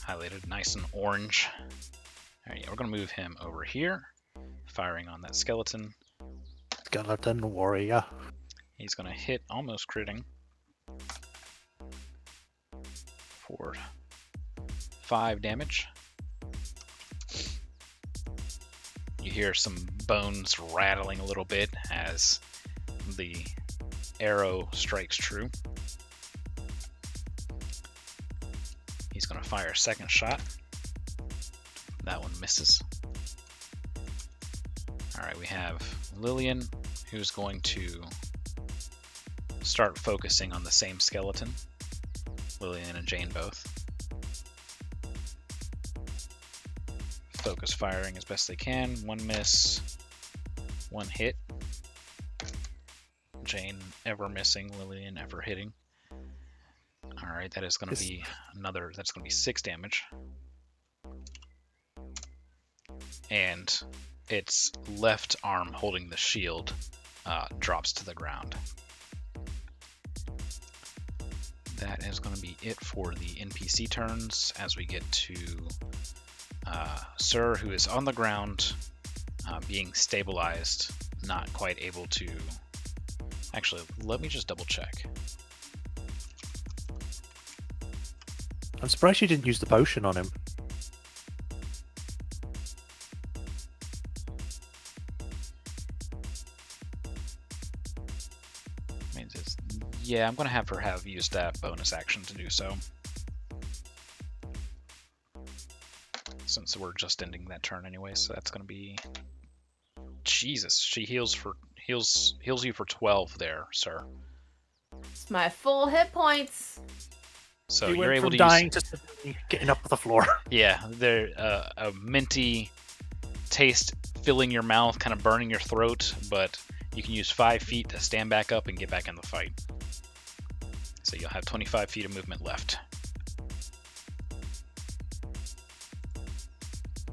Highlighted nice and orange. Alright, yeah, we're going to move him over here, firing on that skeleton. Skeleton warrior. He's going to hit, almost critting, for 5 damage. You hear some bones rattling a little bit as the arrow strikes true. He's going to fire a second shot. That one misses. Alright, we have Lillian, who's going to start focusing on the same skeleton. Lillian and Jane both. Focus firing as best they can. 1 miss, 1 hit. Jane ever missing, Lillian ever hitting. Alright, that is going to be that's going to be 6 damage. And its left arm holding the shield drops to the ground. That is going to be it for the NPC turns as we get to Sir, who is on the ground, being stabilized, not quite able to... Actually, let me just double check. I'm surprised you didn't use the potion on him. Yeah, I'm going to have her have used that bonus action to do so. Since we're just ending that turn anyway, so that's going to be... Jesus, she heals you for 12 there, Sir. It's my full hit points. So You you're went able from to dying use... to suddenly getting up to the floor. Yeah, there a minty taste filling your mouth, kind of burning your throat, but you can use 5 feet to stand back up and get back in the fight. So you'll have 25 feet of movement left.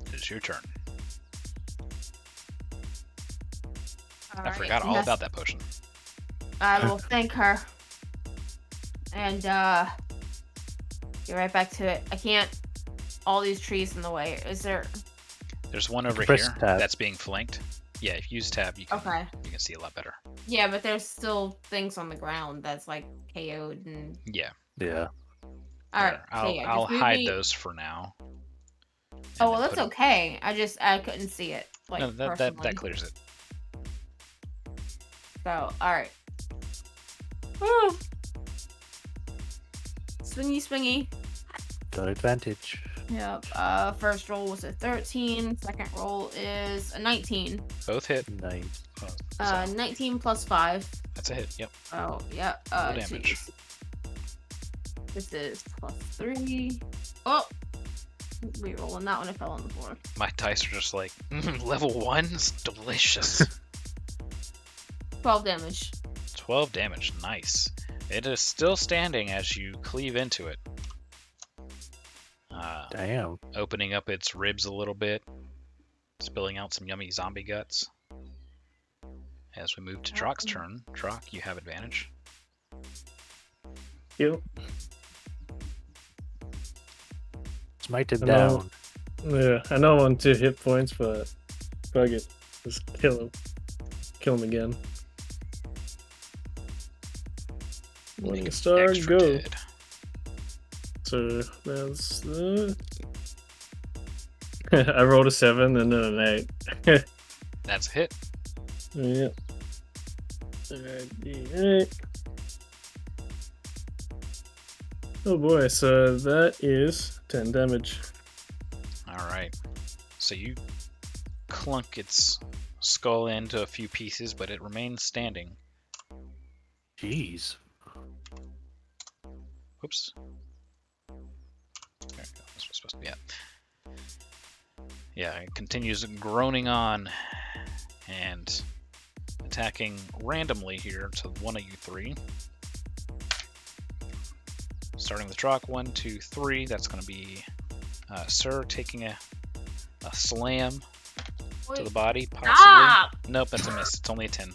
It is your turn. I forgot all about that potion. I will thank her. And get right back to it. I can't... All these trees in the way. Is there... There's one over press here tab. that's being flanked. Yeah, if you use tab, you can see a lot better. Yeah, but there's still things on the ground that's like KO'd and... Yeah. Yeah. Alright, I'll hide those for now. Oh, well, that's okay. I couldn't see it. Like, No, that personally. clears it. So, alright. Woo! Swingy, swingy. Got advantage. Yep. First roll was a 13. Second roll is a 19. Both hit. 9. So 19 plus 5. that's a hit. Yep. Oh, yeah. Roll damage. Geez. This is plus 3. Oh! Rerolling that one, it fell on the floor. My dice are just like, level 1? It's delicious. 12 damage. 12 damage. Nice. It is still standing as you cleave into it. Damn. Opening up its ribs a little bit. Spilling out some yummy zombie guts. As we move to Drock's turn. Drock, you have advantage. You. Smite him I know. down. Yeah, I know I'm on 2 hit points, but fuck it. Just kill him. Kill him again. Morning Make star, extra go. dead. So that's I rolled a 7 and then an 8. That's a hit. Yeah. Alright, D8. Oh boy, so that is 10 damage. Alright. So you clunk its skull into a few pieces, but it remains standing. Jeez. Whoops. There we go. That's what's supposed to be at. Yeah, it continues groaning on, and attacking randomly here to one of you three. Starting with Drock, 1, 2, 3. That's going to be Sir taking a slam to the body, possibly. Stop! Nope, that's a miss. It's only a 10.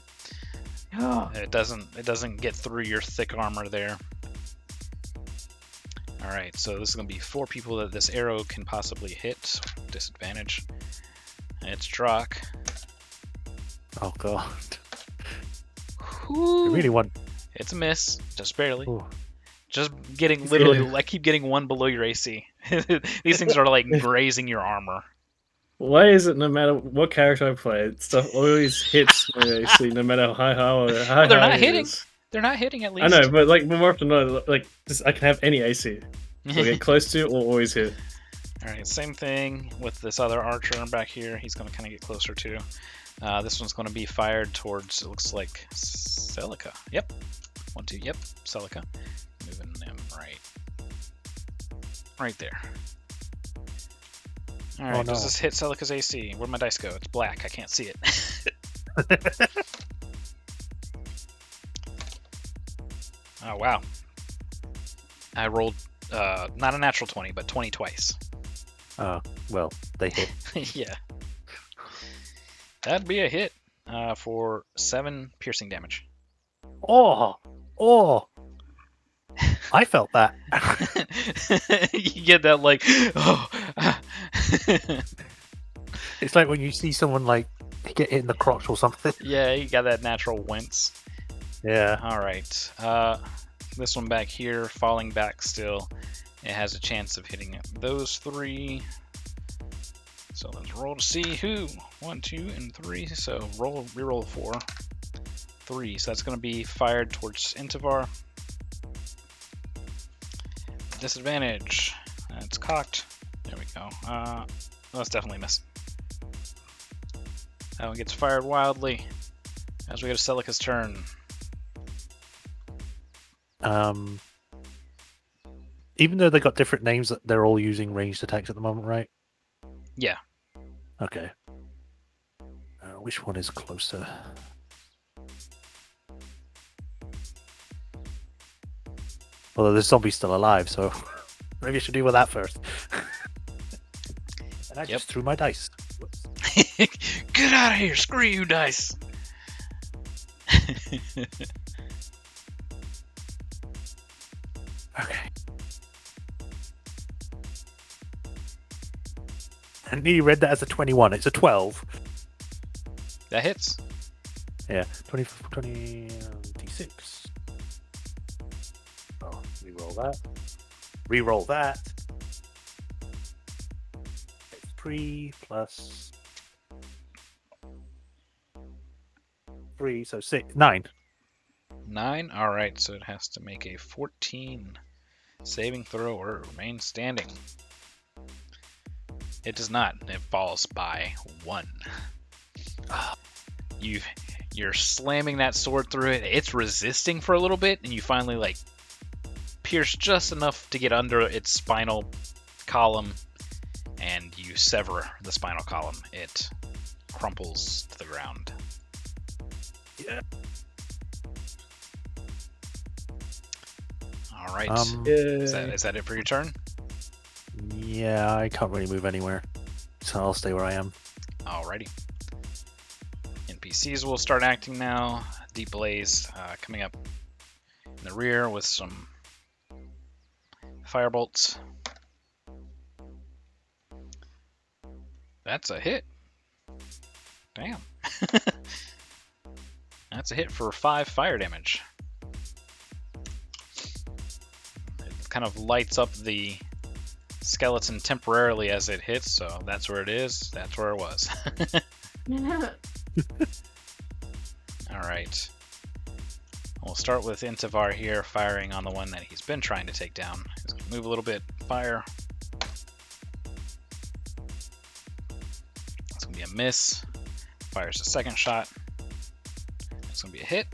It doesn't get through your thick armor there. All right, so this is going to be 4 people that this arrow can possibly hit. Disadvantage. It's Drock. Oh god. Ooh. I really want. It's a miss, just barely. Ooh. Just getting literally, I keep getting 1 below your AC. These things are like grazing your armor. Why is it no matter what character I play, stuff always hits my AC, no matter how high or how Well, they're high not it hitting. is? They're not hitting at least. I know, but like more often than not, like just, I can have any AC. So I get close to or always hit. Alright, same thing with this other archer back here. He's going to kind of get closer to. This one's going to be fired towards, it looks like, Celica. Yep. 1, 2, yep, Celica. Moving him right there. Alright, Oh, no. does this hit Celica's AC? Where'd my dice go? It's black, I can't see it. Oh, wow. I rolled, not a natural 20, but 20 twice. Well, they hit. Yeah. That'd be a hit for 7 piercing damage. Oh! I felt that. You get that, like, oh. It's like when you see someone like get hit in the crotch or something. Yeah, you got that natural wince. Yeah. Alright. This one back here, falling back still. It has a chance of hitting those 3. So let's roll to see who. 1, 2, and 3. So reroll 4. 3. So that's going to be fired towards Intivar. Disadvantage. It's cocked. There we go. That's definitely a miss. That one gets fired wildly as we go to Celica's turn. Even though they got different names, they're all using ranged attacks at the moment, right? Yeah. Okay. Which one is closer? Although this zombie's still alive, so maybe I should deal with that first. And I just threw my dice. Whoops. Get out of here! Screw you, dice! Okay. I nearly read that as a 21. It's a 12. That hits. Yeah, 26. Oh, reroll that. Reroll that. It's 3 plus 3, so 6, 9. 9? Alright, so it has to make a 14 saving throw or remain standing. It does not. It falls by 1. You're slamming that sword through it. It's resisting for a little bit, and you finally like pierce just enough to get under its spinal column, and you sever the spinal column. It crumples to the ground. Yeah. All right. Yeah. Is that it for your turn? Yeah, I can't really move anywhere, so I'll stay where I am. Alrighty. NPCs will start acting now. Deep Blaze coming up in the rear with some firebolts. That's a hit. Damn. That's a hit for 5 fire damage. It kind of lights up the skeleton temporarily as it hits, so that's where it is. That's where it was. Alright. We'll start with Intivar here, firing on the one that he's been trying to take down. He's going to move a little bit, fire. It's going to be a miss. Fires a second shot. It's going to be a hit.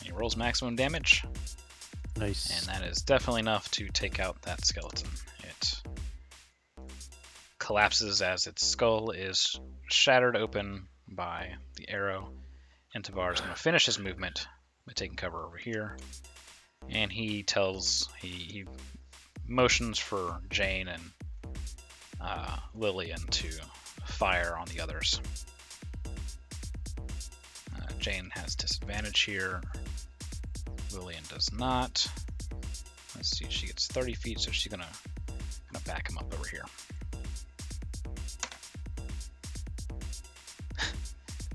He rolls maximum damage. Nice. And that is definitely enough to take out that skeleton. It collapses as its skull is shattered open by the arrow. Intivar is going to finish his movement by taking cover over here, and he motions for Jane and Lillian to fire on the others. Jane has disadvantage here. Lillian does not. Let's see, she gets 30 feet, so she's gonna back him up over here.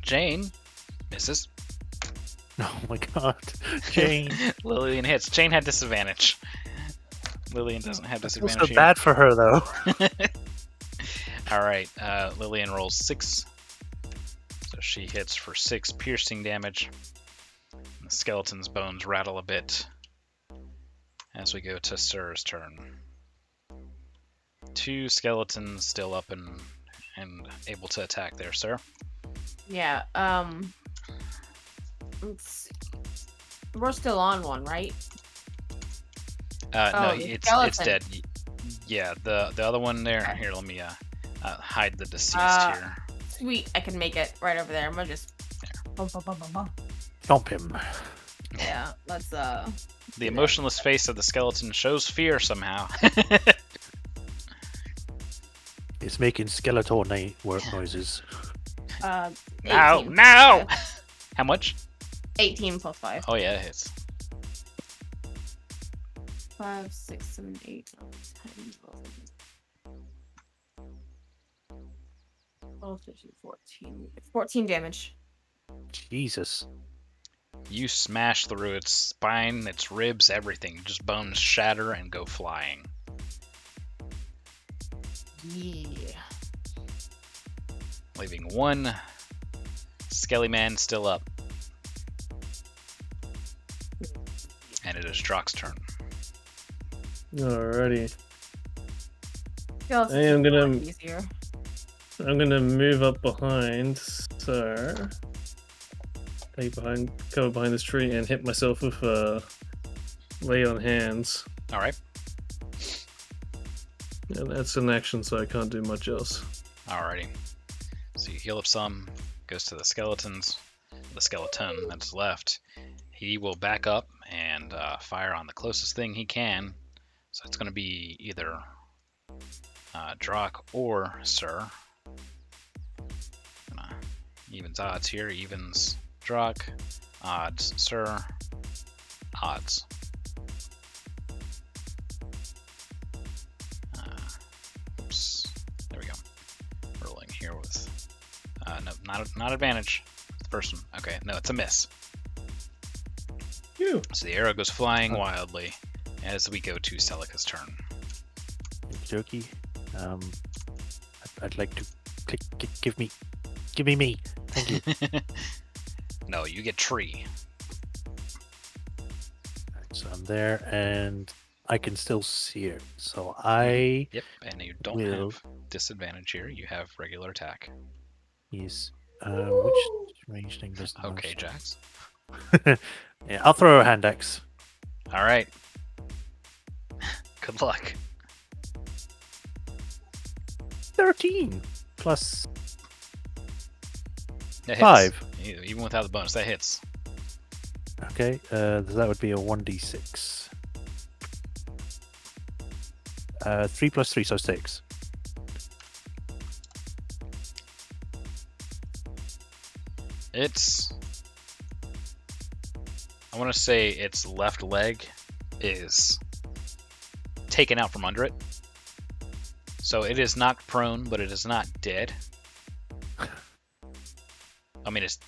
Jane misses. Oh my god. Jane. Lillian hits. Jane had disadvantage. Lillian doesn't have I feel disadvantage so here. bad for her though. Alright, Lillian rolls 6. So she hits for 6 piercing damage. The skeleton's bones rattle a bit as we go to Sir's turn. 2 skeletons still up and able to attack there, Sir. Yeah. Let's see. We're still on one, right? No, the it's skeleton. dead. Yeah, the other one there. Okay. Here, let me hide the deceased here. Sweet, I can make it right over there. I'm gonna just. Stomp him. Yeah, let's The emotionless face of the skeleton shows fear somehow. It's making Skeletor work noises. 18. No! How much? 18 plus 5. Oh yeah, it hits. 5, 6, 7, 8, 9, 10, 12, 13, 14. 14 damage. Jesus. You smash through its spine, its ribs, everything. Just bones shatter and go flying. Yeah. Leaving one Skelly Man still up. And it is Drock's turn. Alrighty. Feels I am gonna- easier. I'm gonna move up behind, so cover behind this tree and hit myself with lay on hands. Alright. And that's an action, so I can't do much else. Alrighty. So you heal up some, goes to the skeletons. The skeleton that's left. He will back up and fire on the closest thing he can. So it's going to be either Drock or Sir. Evens odds here. Evens Drock. Odds Sir. Odds. Oops. There we go. Rolling here with... no, not advantage. The first one. Okay, no, it's a miss. Phew. So the arrow goes flying wildly as we go to Celica's turn. Jokey. I'd like to give me me. Thank you. No, you get tree. So I'm there, and I can still see it. So I Yep, and you don't will have disadvantage here. You have regular attack. use which range thing does the Okay, most? Jax. Yeah, I'll throw a hand axe. All right. Good luck. 13 plus That hits. 5. Even without the bonus, that hits. Okay, that would be a 1d6. 3 plus 3, so 6. It's... I want to say its left leg is taken out from under it. So it is knocked prone, but it is not dead. I mean, it's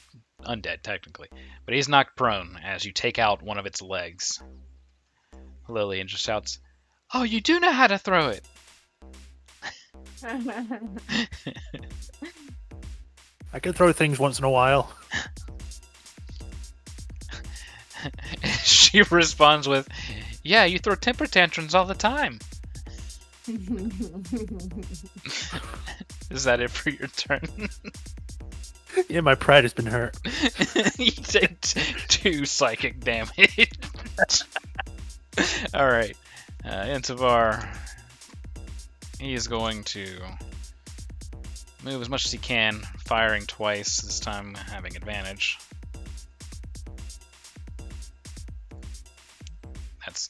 undead, technically. But he's knocked prone as you take out one of its legs. Lillian just shouts, "Oh, you do know how to throw it!" I can throw things once in a while. She responds with, "Yeah, you throw temper tantrums all the time." Is that it for your turn? Yeah, my pride has been hurt. You take 2 psychic damage. Alright. Intivar. He is going to move as much as he can, firing twice, this time having advantage.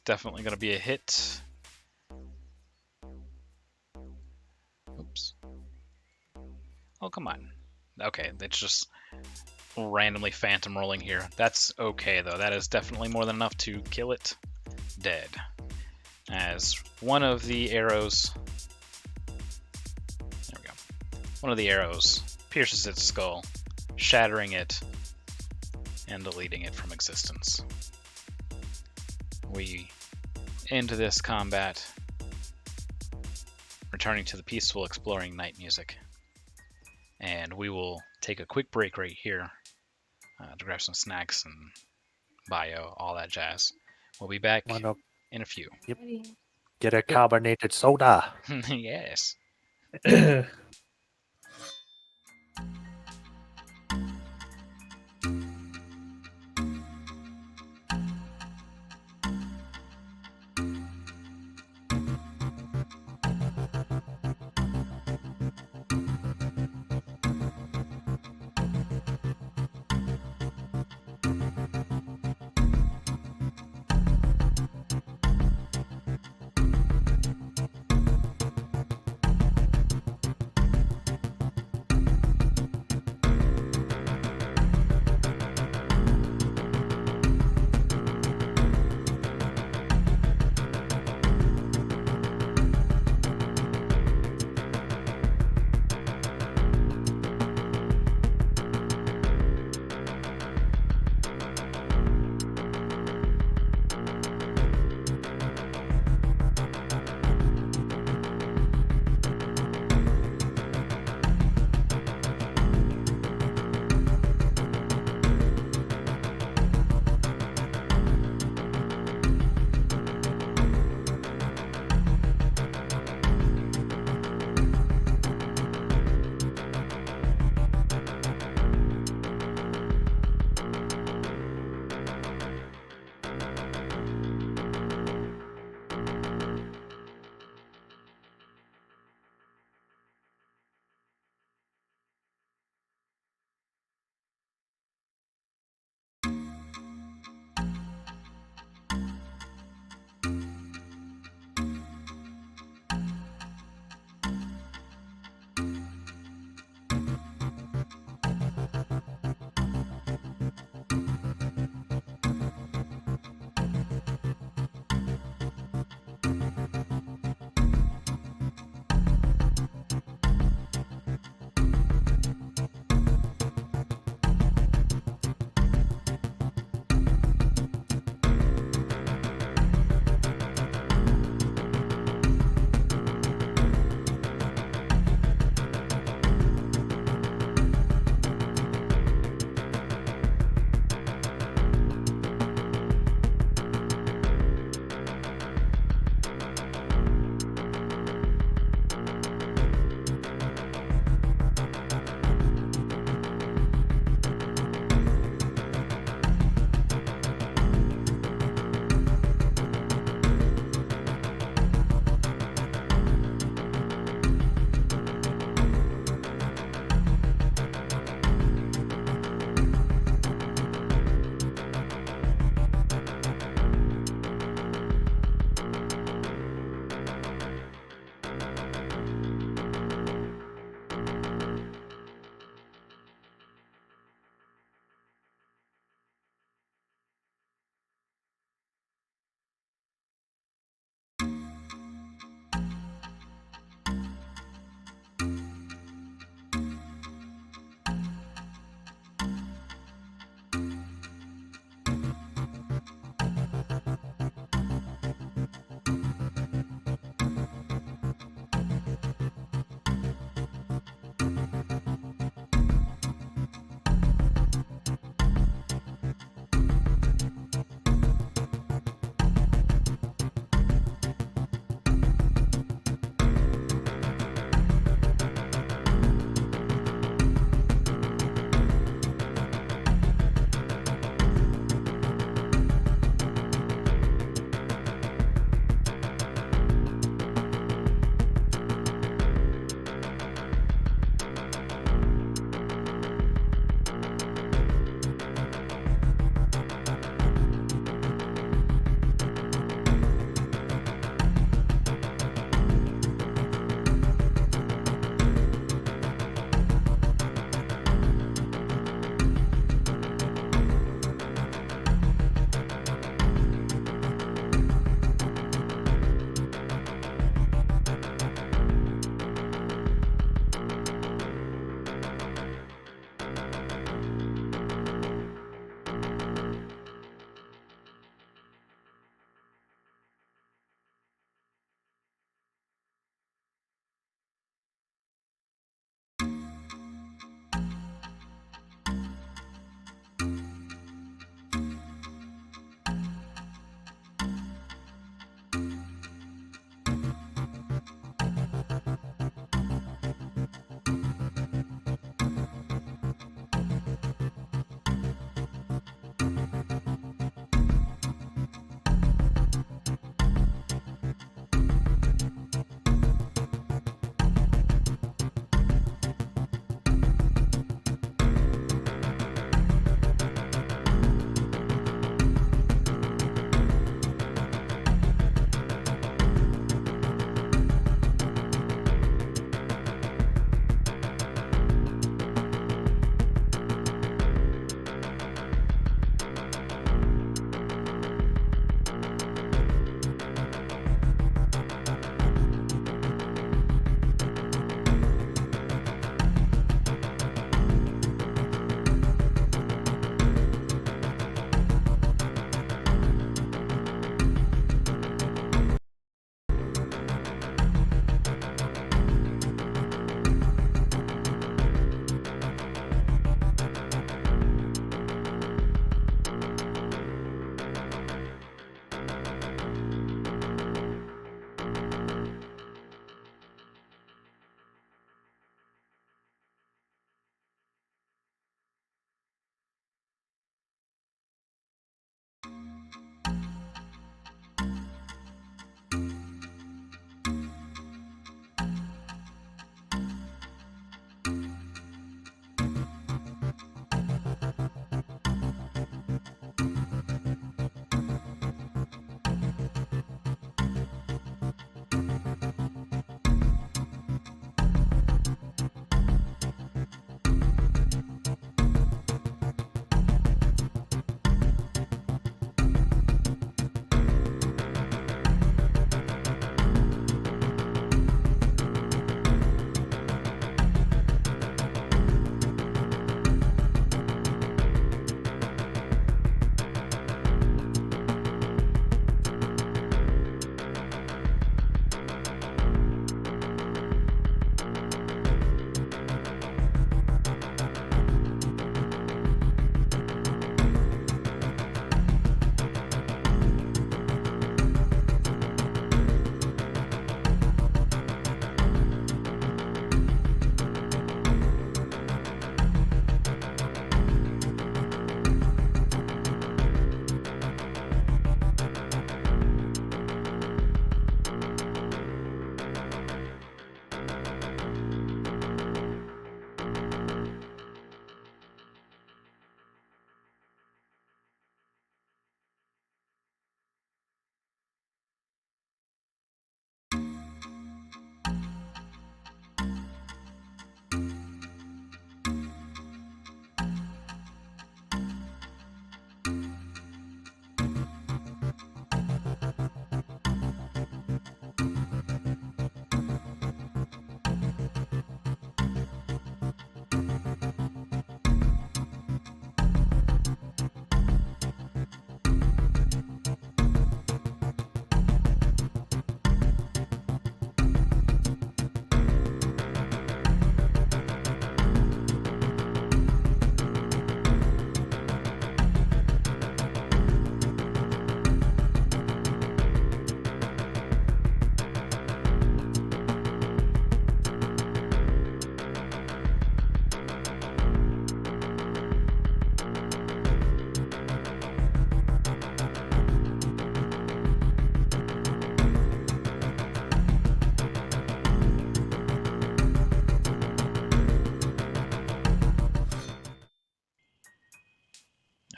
definitely going to be a hit. Oops. Oh, come on. Okay, it's just randomly phantom rolling here. That's okay, though. That is definitely more than enough to kill it dead. As one of the arrows... There we go. One of the arrows pierces its skull, shattering it and deleting it from existence. We end this combat, returning to the peaceful exploring night music. And we will take a quick break right here to grab some snacks and bio, all that jazz. We'll be back Why not in a few. get a carbonated soda? Yes.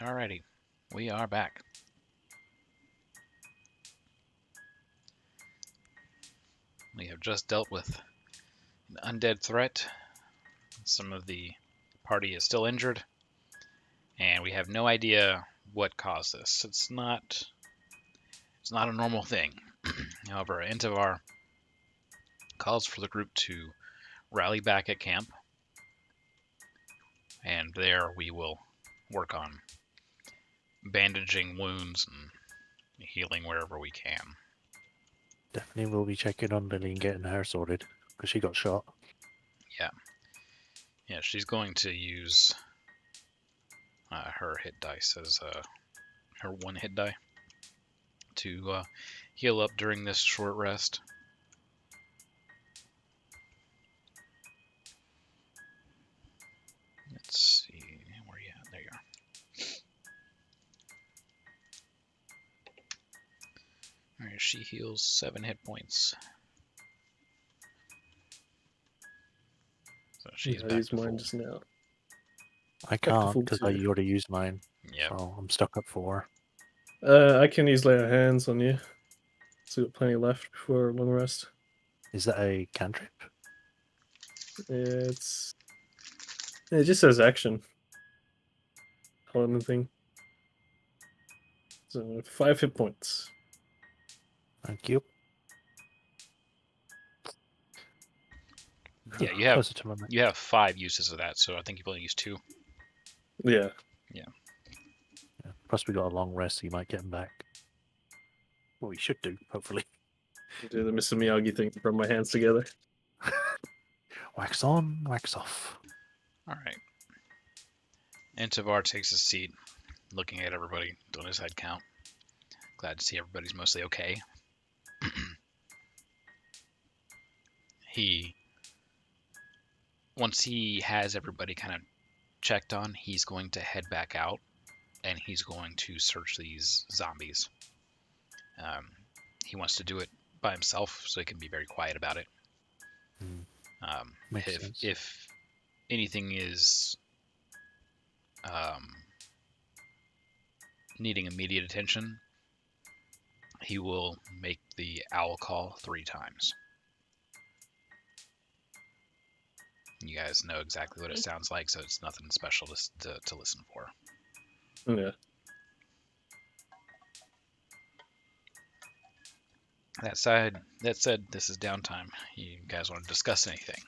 Alrighty, we are back. We have just dealt with an undead threat. Some of the party is still injured, and we have no idea what caused this. It's not a normal thing. However, Intivar calls for the group to rally back at camp, and there we will work on bandaging wounds and healing wherever we can. Definitely will be checking on Lily and getting her sorted because she got shot. Yeah, she's going to use her hit dice as her one hit die to heal up during this short rest. Let's see, where are you at? There you are. Alright, she heals 7 hit points. So she's I back used to mine full. just now. I to can't full because I two. already used mine, Yep. so I'm stuck at 4. I can use lay hands on you. So we've got plenty left before long rest. Is that a cantrip? It just says action on the thing. So 5 hit points. Thank you. Yeah, you have Closer to my mic. 5 uses of that, so I think you've only used 2. Yeah. Yeah. Plus we got a long rest, so you might get him back. Well, we should do, hopefully. Do the Mr. Miyagi thing, rub my hands together. Wax on, wax off. Alright. Intivar takes his seat, looking at everybody, doing his head count. Glad to see everybody's mostly okay. Once he has everybody kind of checked on, he's going to head back out, and he's going to search these zombies. He wants to do it by himself, so he can be very quiet about it. Makes sense. If anything is needing immediate attention, he will make the owl call 3 times. You guys know exactly what it sounds like, so it's nothing special to listen for. Yeah. That said, this is downtime. You guys want to discuss anything?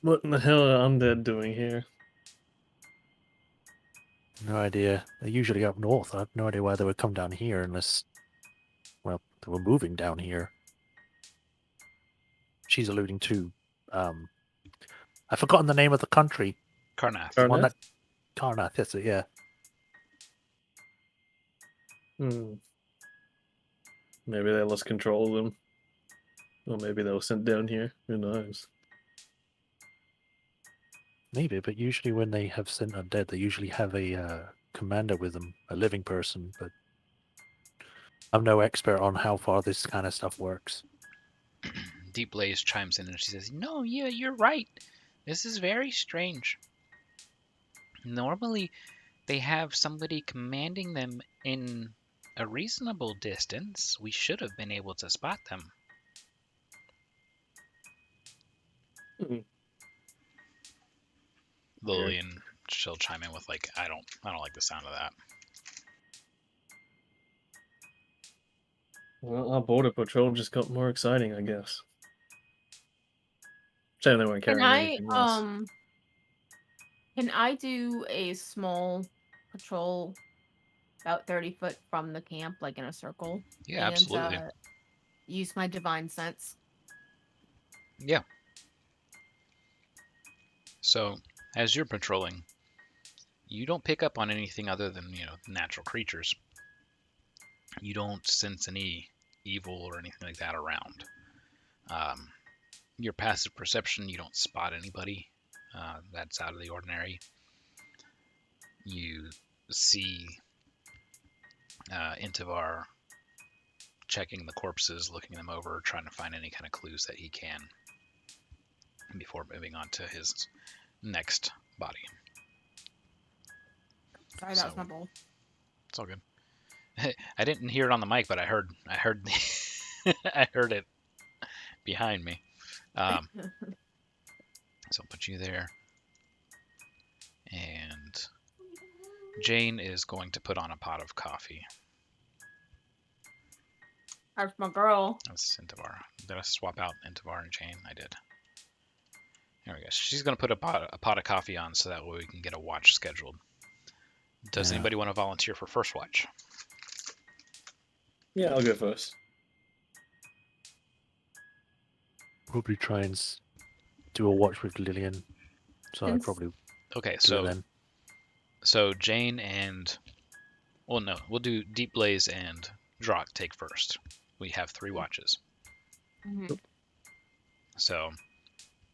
What in the hell are undead doing here? No idea. They're usually up north. I have no idea why they would come down here unless, well, they were moving down here. She's alluding to, I've forgotten the name of the country. Karnath. The one Karnath? that Karnath, that's it, yeah. Maybe they lost control of them. Or maybe they were sent down here. Who knows? Maybe, but usually when they have sent undead, they usually have a commander with them, a living person, but I'm no expert on how far this kind of stuff works. Deep Blaze chimes in and she says, "No, yeah, you're right. This is very strange. Normally, they have somebody commanding them in a reasonable distance. We should have been able to spot them." Lillian, she'll chime in with like, I don't like the sound of that. Well, our border patrol just got more exciting, I guess. Shame they weren't Can carrying I anything else. can I do a small patrol about 30 foot from the camp, like in a circle? Yeah, absolutely. And use my divine sense. Yeah. So, as you're patrolling, you don't pick up on anything other than, natural creatures. You don't sense any evil or anything like that around. Your passive perception, you don't spot anybody that's out of the ordinary. You see Intivar checking the corpses, looking them over, trying to find any kind of clues that he can before moving on to his next body. Sorry, that was So- my bowl. It's all good. I didn't hear it on the mic, but I heard I heard it behind me. So I'll put you there. And Jane is going to put on a pot of coffee. That's my girl. That's Intivar. Did I swap out Intivar and Jane? I did. There we go. She's going to put a pot of coffee on so that way we can get a watch scheduled. Does Yeah. anybody want to volunteer for first watch? Yeah, I'll go first. Probably try and do a watch with Lillian. So I'd Since- probably Okay, do it so then. so Jane and well, no, we'll do Deep Blaze and Drak take first. We have 3 watches. Mhm. So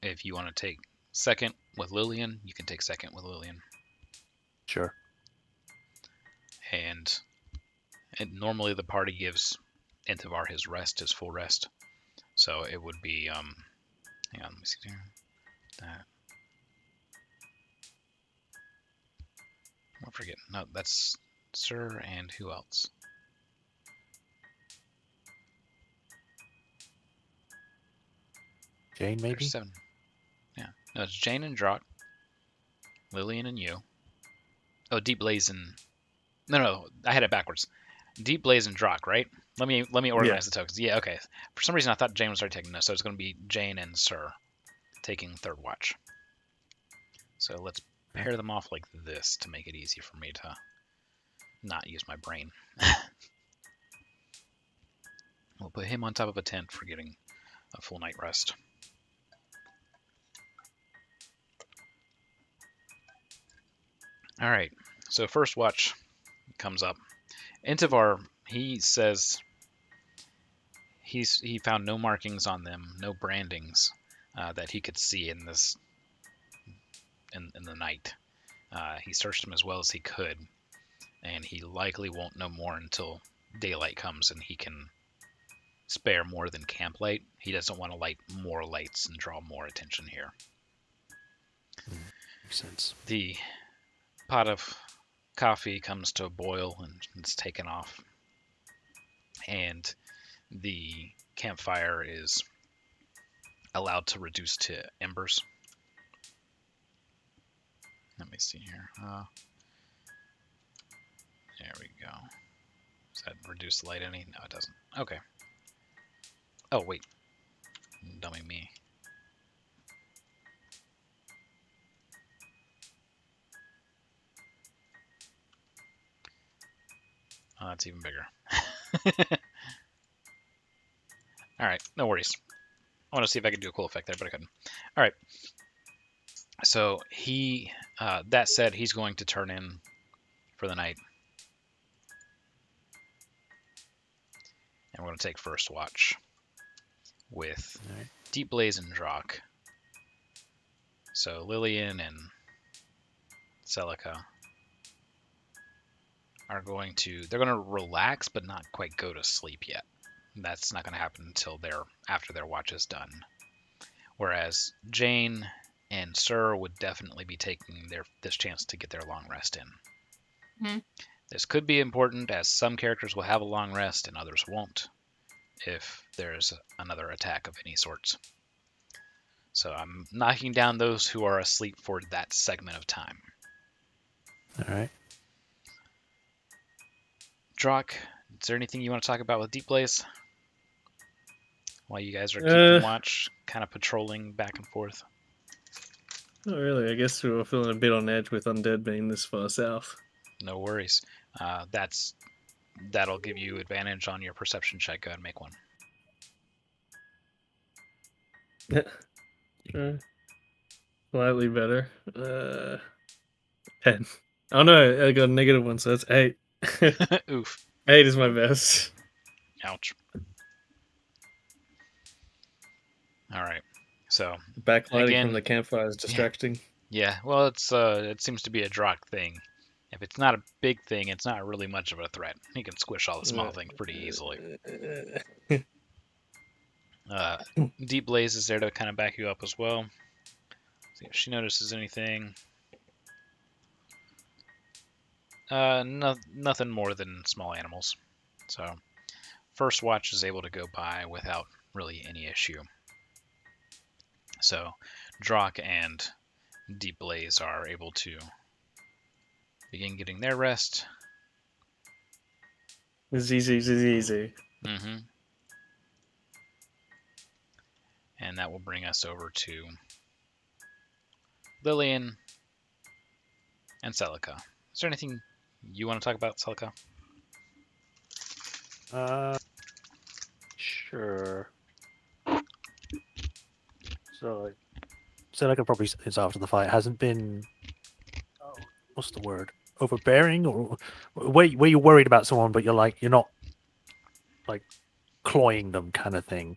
if you want to take second with Lillian, you can take second with Lillian. Sure. And normally the party gives Intivar his rest, his full rest. So it would be hang on, let me see here. That I'm forgetting. No, that's Sir and who else? Jane, maybe? There's 7. Yeah. No, it's Jane and Drak, Lillian and you. Oh, Deep Blaze and no, I had it backwards. Deep Blaze and Drak, right? Let me organize the tokens. Yeah, okay. For some reason I thought Jane was already taking this, so it's going to be Jane and Sir taking third watch. So let's pair them off like this to make it easy for me to not use my brain. We'll put him on top of a tent for getting a full night rest. All right, so first watch comes up. Intivar, he says he found no markings on them, no brandings that he could see in this in the night. He searched them as well as he could, and he likely won't know more until daylight comes and he can spare more than camp light. He doesn't want to light more lights and draw more attention here. Makes sense. The pot of coffee comes to a boil and it's taken off, and the campfire is allowed to reduce to embers. Let me see here. There we go. Does that reduce the light any? No, it doesn't. Okay. Oh, wait. Dummy me. Oh, that's even bigger. Alright, no worries. I want to see if I can do a cool effect there, but I couldn't. Alright. So he, that said, he's going to turn in for the night. And we're going to take first watch with Alright. Deep Blaze and Drak. So Lillian and Celica are going to, they're going to relax but not quite go to sleep yet. That's not going to happen until after their watch is done. Whereas Jane and Sir would definitely be taking this chance to get their long rest in. Mhm. This could be important, as some characters will have a long rest and others won't if there's another attack of any sorts. So I'm knocking down those who are asleep for that segment of time. Alright. Drak, is there anything you want to talk about with Deep Blaze? While you guys are keeping watch, kind of patrolling back and forth. Not really. I guess we were feeling a bit on edge with Undead being this far south. No worries. That'll give you advantage on your perception check. Go ahead and make one. Sure. Slightly better. 10. Oh no, I got a -1, so that's 8. Oof. 8 is my best. Ouch. All right. So Backlighting Again, from the campfire is distracting. yeah, well, it seems to be a Drak thing. If it's not a big thing, it's not really much of a threat. He can squish all the small things pretty easily. Deep Blaze is there to kind of back you up as well. So See if she notices anything. Nothing more than small animals. So, first watch is able to go by without really any issue. So, Drock and Deep Blaze are able to begin getting their rest. It's easy, it's easy. Mm-hmm. And that will bring us over to Lillian and Celica. Is there anything you want to talk about, Celica? Sure. So, like I probably is after the fight hasn't been. Oh, what's the word? Overbearing, or where you're worried about someone, but you're not like cloying them, kind of thing.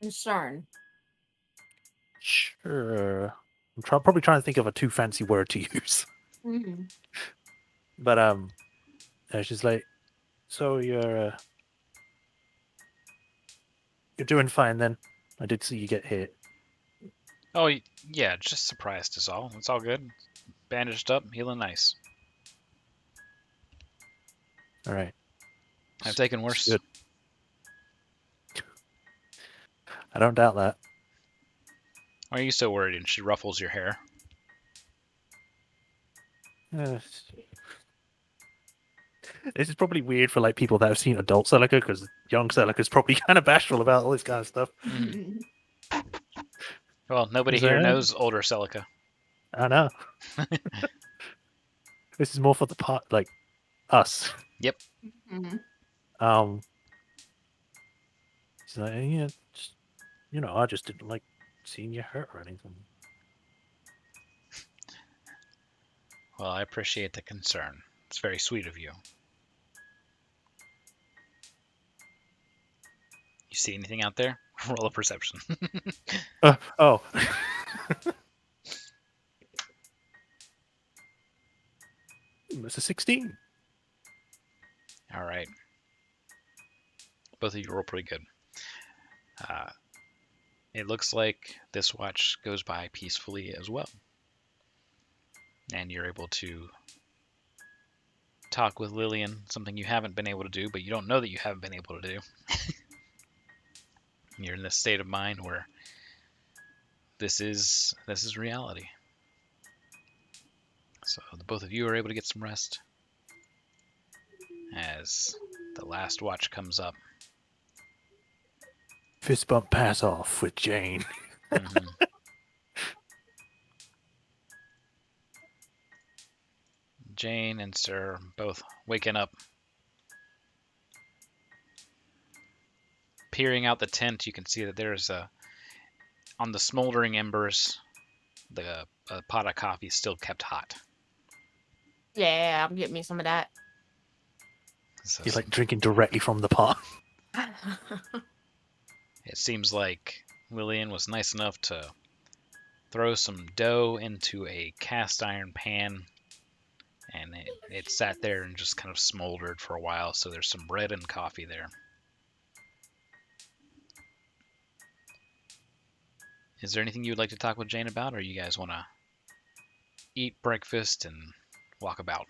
Concern. Sure. I'm probably trying to think of a too fancy word to use. Mm-hmm. But she's like, so you're doing fine then. I did see you get hit. Oh, yeah, just surprised is all. It's all good. Bandaged up, healing nice. All right. I've taken It's worse. good. I don't doubt that. Why are you so worried? And she ruffles your hair. Uh, this is probably weird for like people that have seen adult Celica, because young Celica's probably kind of bashful about all this kind of stuff. Mhm. Well, nobody Is that here it? knows older Celica. I know. This is more for the part like us. Yep. Mm-hmm. She's like, yeah, just, I just didn't like seeing you hurt or anything. Well, I appreciate the concern. It's very sweet of you. You see anything out there? Roll a perception. Oh. It's a 16. All right. Both of you roll pretty good. It looks like this watch goes by peacefully as well. And you're able to talk with Lillian, something you haven't been able to do, but you don't know that you haven't been able to do. You're in this state of mind where this is reality. So the both of you are able to get some rest as the last watch comes up. Fist bump pass off with Jane. Mhm. Jane and Sir both waking up. Peering out the tent, you can see that there's on the smoldering embers, the pot of coffee is still kept hot. Yeah, get me some of that. So You're like drinking directly from the pot. it seems like Lillian was nice enough to throw some dough into a cast iron pan, and it sat there and just kind of smoldered for a while, so there's some bread and coffee there. Is there anything you would like to talk with Jane about, or you guys want to eat breakfast and walk about?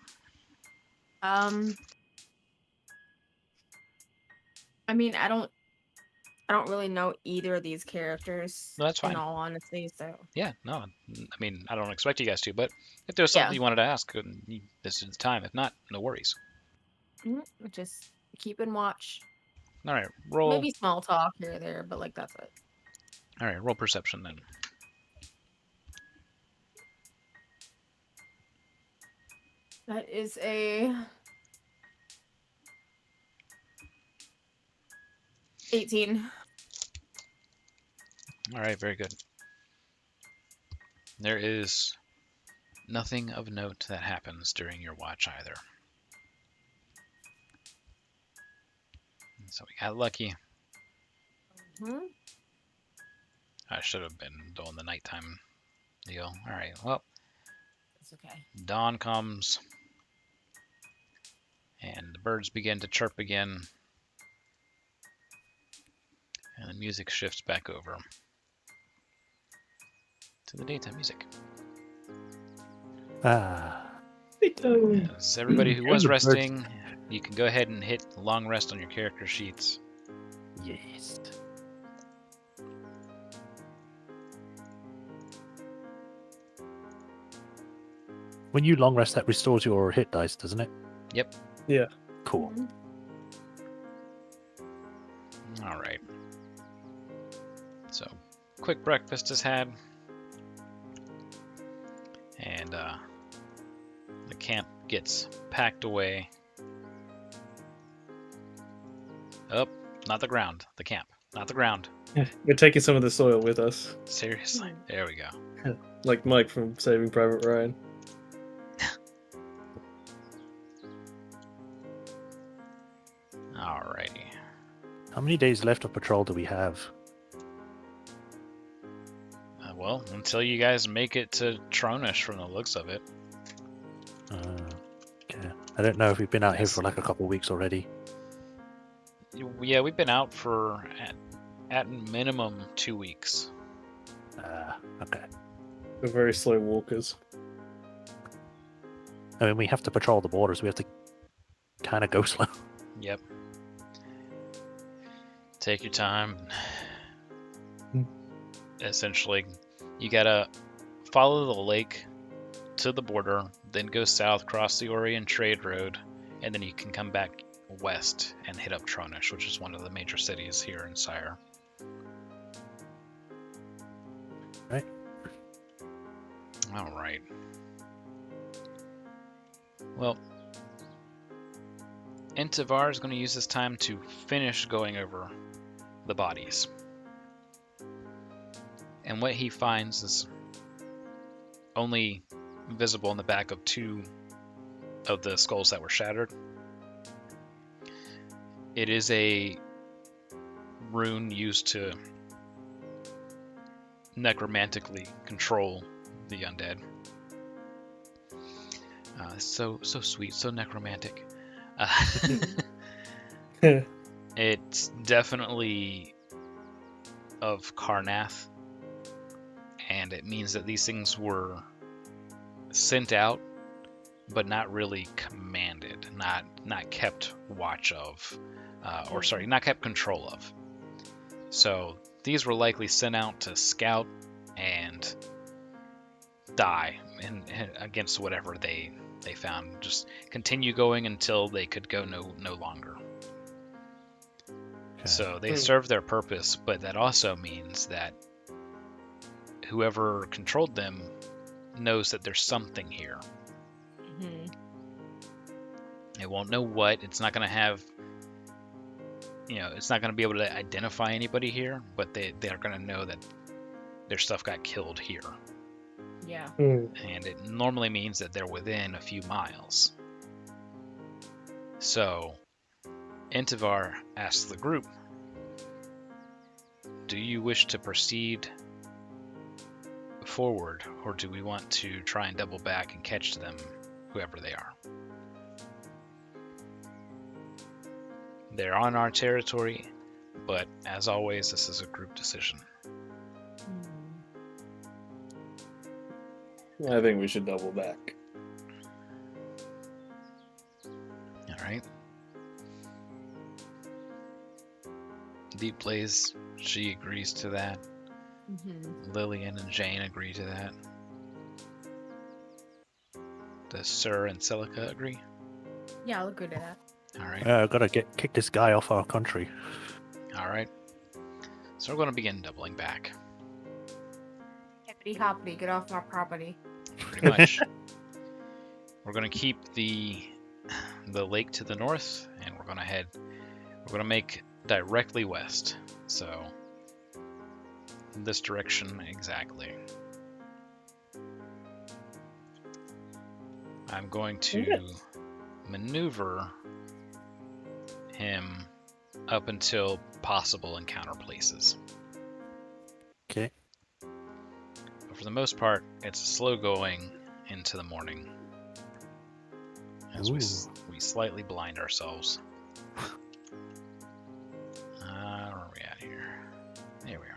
I mean, I don't really know either of these characters, No, that's in fine. all honesty, so Yeah, no, I mean, I don't expect you guys to, but if there's yeah. something you wanted to ask, this is the time. If not, no worries. Just keep and watch. All right, roll. Maybe small talk here or there, but like that's it. All right, roll perception then. That is a 18. All right, very good. There is nothing of note that happens during your watch either. So we got lucky. Hmm? I should have been doing the nighttime deal. All right, well, It's okay. dawn comes, and the birds begin to chirp again. And the music shifts back over to the daytime music. Yes, everybody who was the birds. resting, you can go ahead and hit long rest on your character sheets. Yes. When you long rest, that restores your hit dice, doesn't it? Yep. Yeah. Cool. All right. So, quick breakfast is had, and the camp gets packed away. Oh, not the ground. The camp, not the ground. We're taking some of the soil with us, Seriously. There we go. like Mike from Saving Private Ryan. Alrighty. How many days left of patrol do we have? Well, until you guys make it to Tronish from the looks of it. Okay. I don't know if we've been out here Yes. for like a couple of weeks already. Yeah, we've been out for at minimum 2 weeks. Okay. We're very slow walkers. I mean, we have to patrol the borders. We have to kind of go slow. Yep. Take your time. Essentially, you gotta follow the lake to the border, then go south, cross the Orient Trade Road, and then you can come back west and hit up Tronish, which is one of the major cities here in Sire. Right. All right. Well, Intivar is going to use this time to finish going over the bodies. And what he finds is only visible in the back of 2 of the skulls that were shattered. It is a rune used to necromantically control the undead. So sweet, so necromantic. It's definitely of Karnath, and it means that these things were sent out, but not really commanded, not kept watch of, not kept control of. So these were likely sent out to scout and die against whatever they found. Just continue going until they could go no longer. Okay. So they serve their purpose, but that also means that whoever controlled them knows that there's something here. Mhm. It won't know what. It's not going to have, it's not going to be able to identify anybody here, but they're going to know that their stuff got killed here. Yeah. And it normally means that they're within a few miles. So, Intivar asks the group, do you wish to proceed forward, or do we want to try and double back and catch them, whoever they are? They're on our territory, but as always, this is a group decision. I think we should double back. All right. Deep Blaze, she agrees to that. Lillian and Jane agree to that. Does Sir and Celica agree? Yeah, I'll agree to that. All right. I've got to kick this guy off our country. All right. So we're going to begin doubling back. Hippity hoppity, get off my property. Pretty much. We're going to keep the lake to the north, and we're going to make directly west. So this direction exactly. I'm going to maneuver him up until possible encounter places. Okay. But for the most part, it's slow going into the morning as we slightly blind ourselves. Where are we at here? Here we are.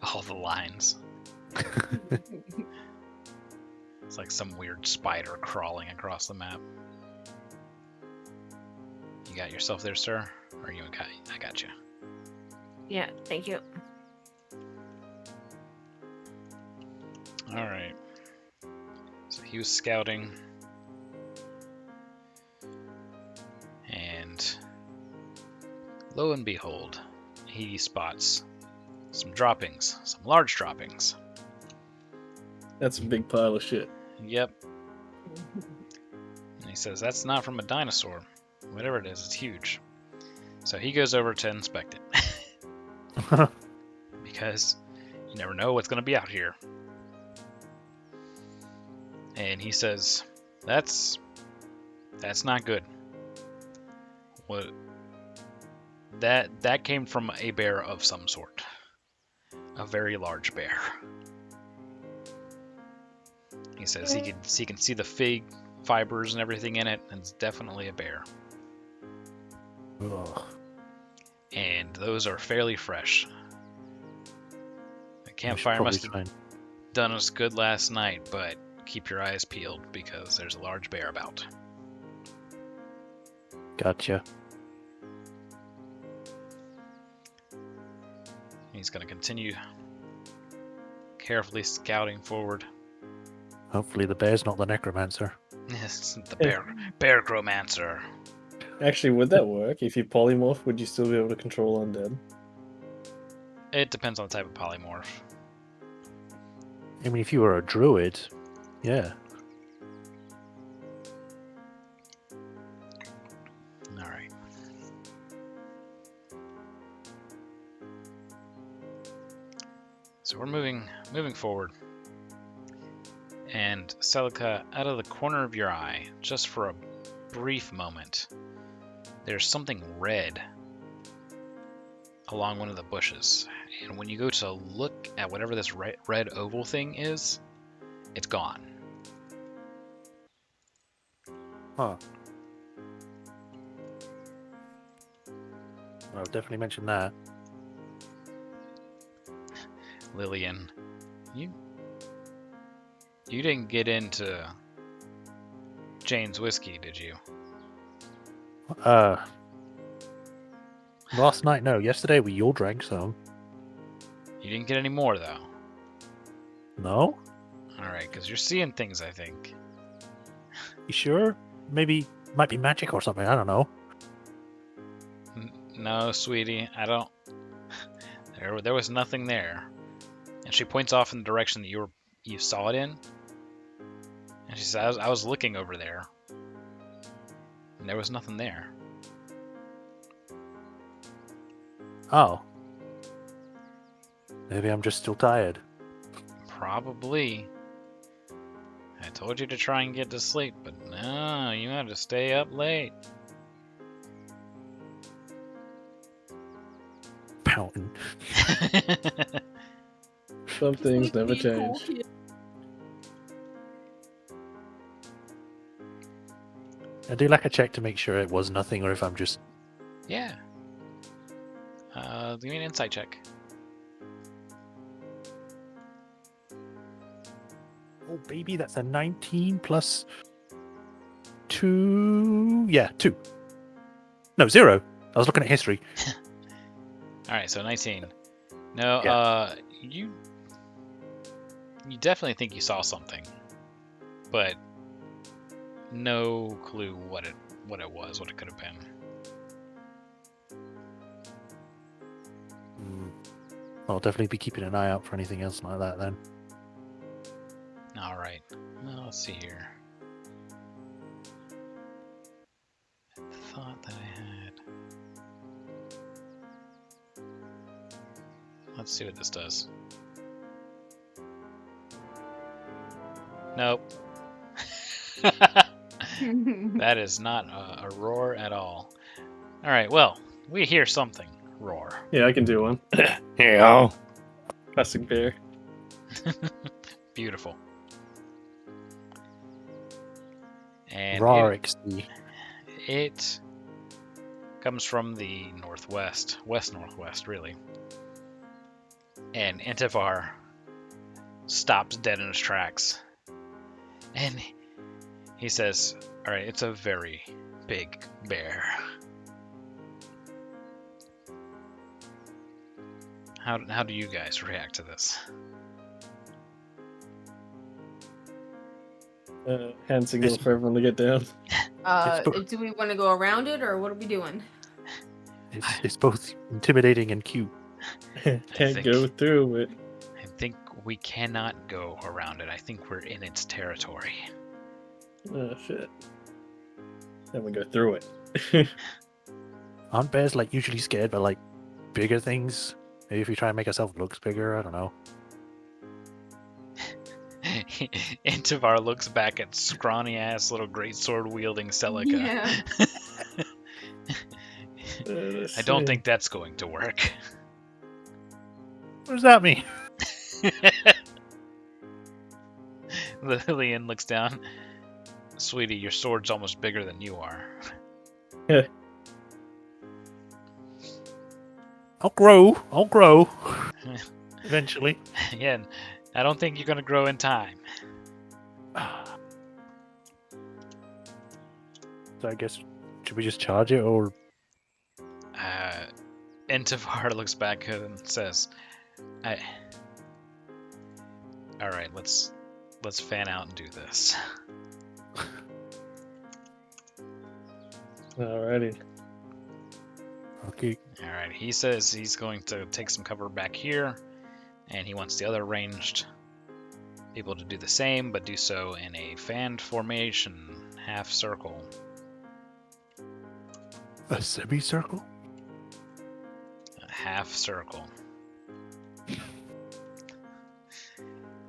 All the lines. It's like some weird spider crawling across the map. You got yourself there, sir? Or you okay? I got you. Yeah, thank you. Alright. So he was scouting. And lo and behold, he spots some droppings, some large droppings. That's a big pile of shit. Yep. And he says, that's not from a dinosaur. Whatever it is, it's huge. So he goes over to inspect it. Because you never know what's going to be out here. And he says, that's not good. What? That came from a bear of some sort. A very large bear. He says he can see the fig fibers and everything in it, and it's definitely a bear. Ugh. And those are fairly fresh. The I should campfire probably must have try and- done us good last night, but keep your eyes peeled because there's a large bear about. Gotcha. He's going to continue carefully scouting forward. Hopefully the bear's not the necromancer. Yes, the bear-gromancer. Actually, would that work? If you polymorph, would you still be able to control undead? It depends on the type of polymorph. I mean, if you were a druid, yeah. All right. So we're moving forward. And Celica, out of the corner of your eye, just for a brief moment, there's something red along one of the bushes. And when you go to look at whatever this red oval thing is, it's gone. Huh. I'll definitely mention that. Lillian, you didn't get into Jane's whiskey, did you? Last night, no. Yesterday we all drank some. You didn't get any more, though. No? Alright, because you're seeing things, I think. You sure? Maybe, might be magic or something. I don't know. No, sweetie, I don't... There was nothing there. And she points off in the direction that you saw it in. And she says, I was looking over there. And there was nothing there. Oh. Maybe I'm just still tired. Probably. I told you to try and get to sleep, but no, you had to stay up late. Pouting. Some things never change. I do like a check to make sure it was nothing, or if I'm just... Yeah. Give me an insight check. Oh, baby, that's a 19 plus 2... Yeah, 2. No, 0. I was looking at history. Alright, so 19. No, Yeah. you definitely think you saw something, but no clue what it was, what it could have been. I'll definitely be keeping an eye out for anything else like that then. Alright, well, let's see here. I thought that I had... Let's see what this does. Nope. That is not a roar at all. Alright, well, we hear something roar. Yeah, I can do one. Yeah. Classic bear. Beautiful. And Rarixy. it comes from the northwest, west-northwest, really. And Intivar stops dead in his tracks. And he says, all right, it's a very big bear. How do you guys react to this? Hand signal for everyone to get down. Do we want to go around it, or what are we doing? It's both intimidating and cute. Can't go through it. I think we cannot go around it. I think we're in its territory. Oh shit. Then we go through it. Aren't bears like usually scared by like bigger things? Maybe if we try and make ourselves look bigger, I don't know. Intivar looks back at scrawny ass little greatsword wielding Celica. Yeah. I don't think that's going to work. What does that mean? Lillian looks down. Sweetie, your sword's almost bigger than you are. I'll grow. Eventually. Yeah, I don't think you're gonna grow in time. So I guess, should we just charge it, or... Intivar looks back and says, Alright, let's fan out and do this. Alrighty. Okay. Alright, he says he's going to take some cover back here, and he wants the other ranged people to do the same, but do so in a fanned formation, half circle. A semicircle? A half circle.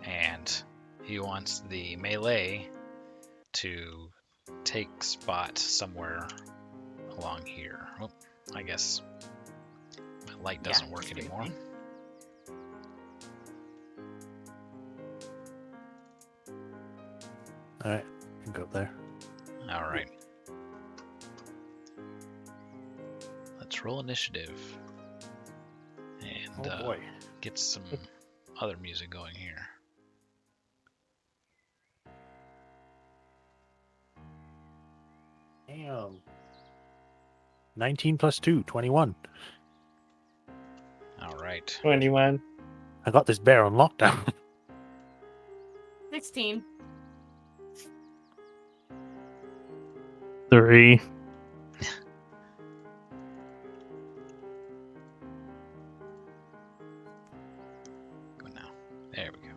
And he wants the melee to take spot somewhere along here. Oh, I guess my light doesn't work anymore. Alright, can go up there. Alright. Let's roll initiative. And Oh boy. get some other music going here. Damn. 19 plus 2, 21. Alright. 21. I got this bear on lockdown. 16. 3. Go now. There we go.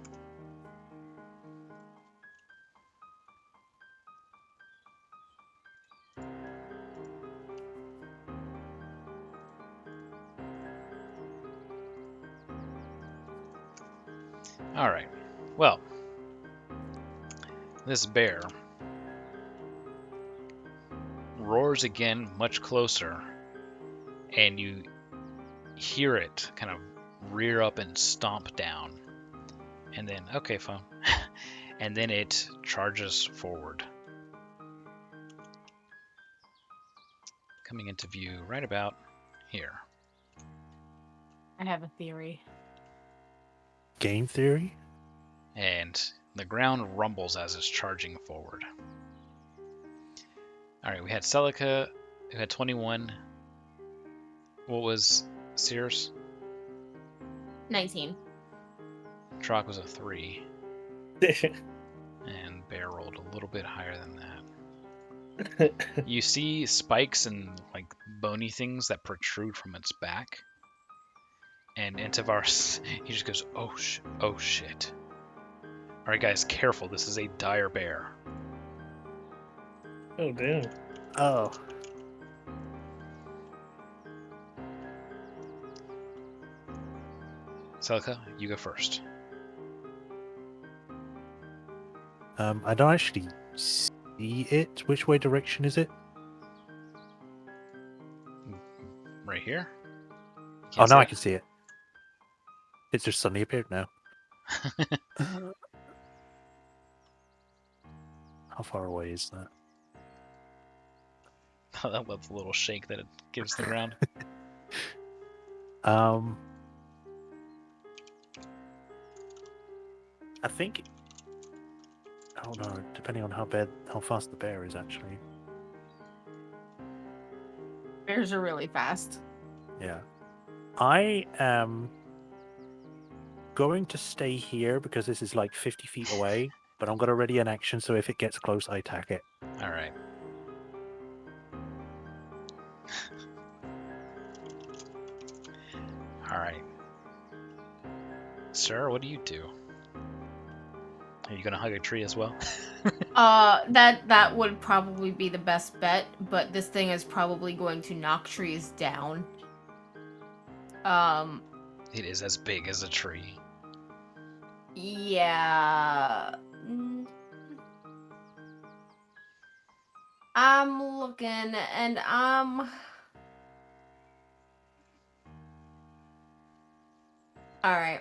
Alright. Well, this bear roars again, much closer, and you hear it kind of rear up and stomp down. And then, okay, fine. And then it charges forward. Coming into view right about here. I have a theory. Game theory? And the ground rumbles as it's charging forward. Alright, we had Celica, who had 21. What was Sears? 19. Troc was a 3. And Bear rolled a little bit higher than that. You see spikes and like bony things that protrude from its back. And Intivar, he just goes, oh shit. Alright guys, careful, this is a dire bear. Oh, damn. Oh. Celica, you go first. I don't actually see it. Which way direction is it? Right here? Oh, now I can see it. It's just suddenly appeared now. How far away is that? That love the little shake that it gives the ground. I think. Oh no, depending on how fast the bear is actually. Bears are really fast. Yeah. I am going to stay here because this is like 50 feet away, but I'm going to ready an action so if it gets close, I attack it. All right. All right. Sir, what do you do? Are you gonna hug a tree as well? That would probably be the best bet, but this thing is probably going to knock trees down. It is as big as a tree. Yeah. I'm looking and Alright.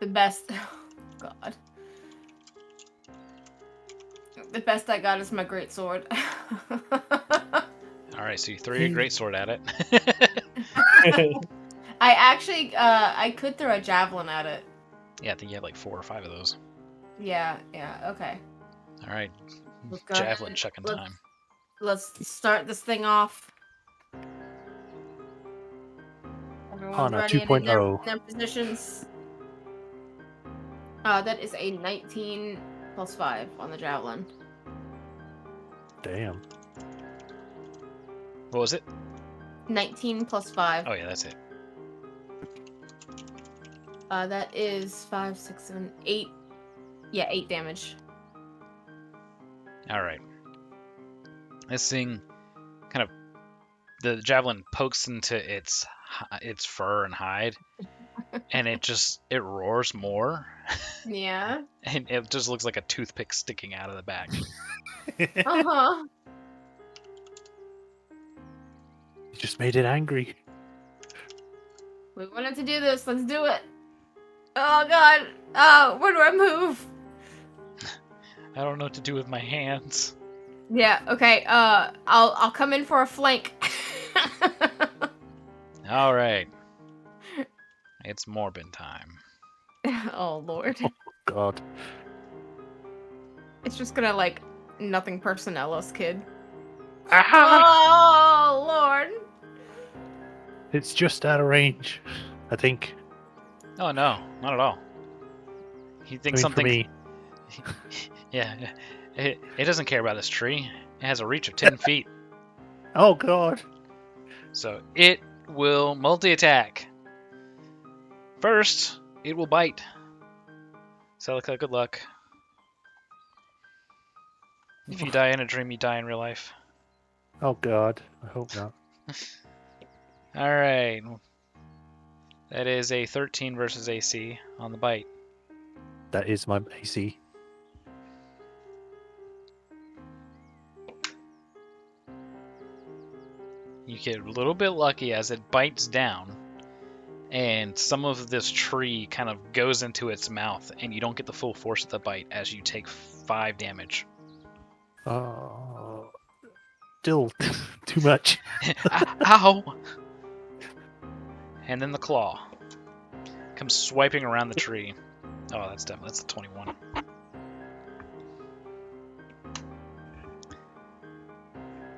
The best God. The best I got is my great sword. All right, so you throw your greatsword at it. I actually I could throw a javelin at it. Yeah, I think you have like 4 or 5 of those. Yeah, okay. All right, Let's go javelin ahead. chucking time. Let's start this thing off. Everyone's Hana ready and in 2.0. their positions. That is a 19 plus 5 on the javelin. Damn. What was it? 19 plus 5. Oh yeah, that's it. That is 5, 6, 7, 8. Yeah, 8 damage. All right. This thing kind of the javelin pokes into its fur and hide, and it roars more, Yeah. and it just looks like a toothpick sticking out of the back. Uh-huh. You just made it angry. We wanted to do this. Let's do it. Oh god. Oh, where do I move? I don't know what to do with my hands. Yeah, okay. I'll come in for a flank. All right. It's Morbin time. Oh lord. God. It's just gonna like nothing personnel us, kid. Aha! Oh lord. It's just out of range, I think. Oh no, not at all. He I thinks mean, something. for me. Yeah, it doesn't care about this tree. It has a reach of 10 feet, Oh God. so it will multi-attack. First, it will bite. Celica, good luck. If you die in a dream, you die in real life. Oh God. I hope not. All right. That is a 13 versus AC on the bite. That is my AC. You get a little bit lucky as it bites down, and some of this tree kind of goes into its mouth, and you don't get the full force of the bite as you take 5 damage. Still too much. Ow! And then the claw comes swiping around the tree. Oh, that's a 21.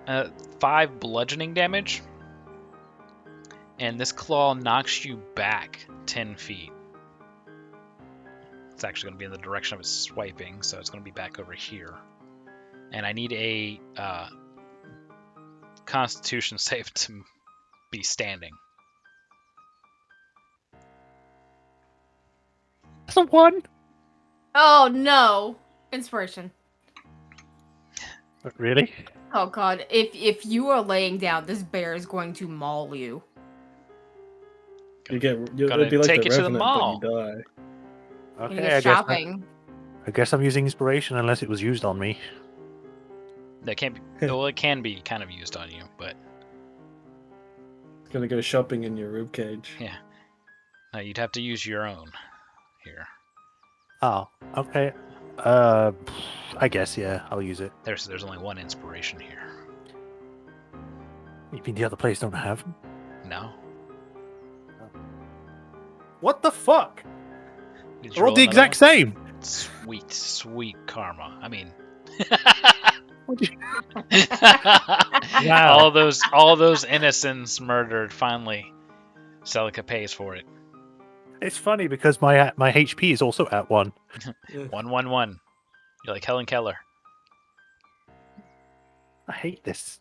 Uh, 5 bludgeoning damage, and this claw knocks you back 10 feet. It's actually going to be in the direction of its swiping, so it's going to be back over here. And I need a Constitution save to be standing. That's a 1. Oh no. Inspiration. Really? Oh god. If you are laying down, this bear is going to maul you. It'd Gotta be like take the it to the Revenant, mall. but you die. And Okay, you're shopping. I guess I'm using inspiration unless it was used on me. That can't be. Well, it can be kind of used on you, but It's gonna go shopping in your ribcage. yeah. No, you'd have to use your own here. Oh, okay. I guess, yeah, I'll use it. There's only one inspiration here. You mean the other players don't have them? No. What the fuck? Did you They're all roll the another exact same. one? Sweet, sweet karma. I mean, What do you- all those innocents murdered. Finally, Celica pays for it. It's funny because my HP is also at 1. 111. You're like Helen Keller. I hate this.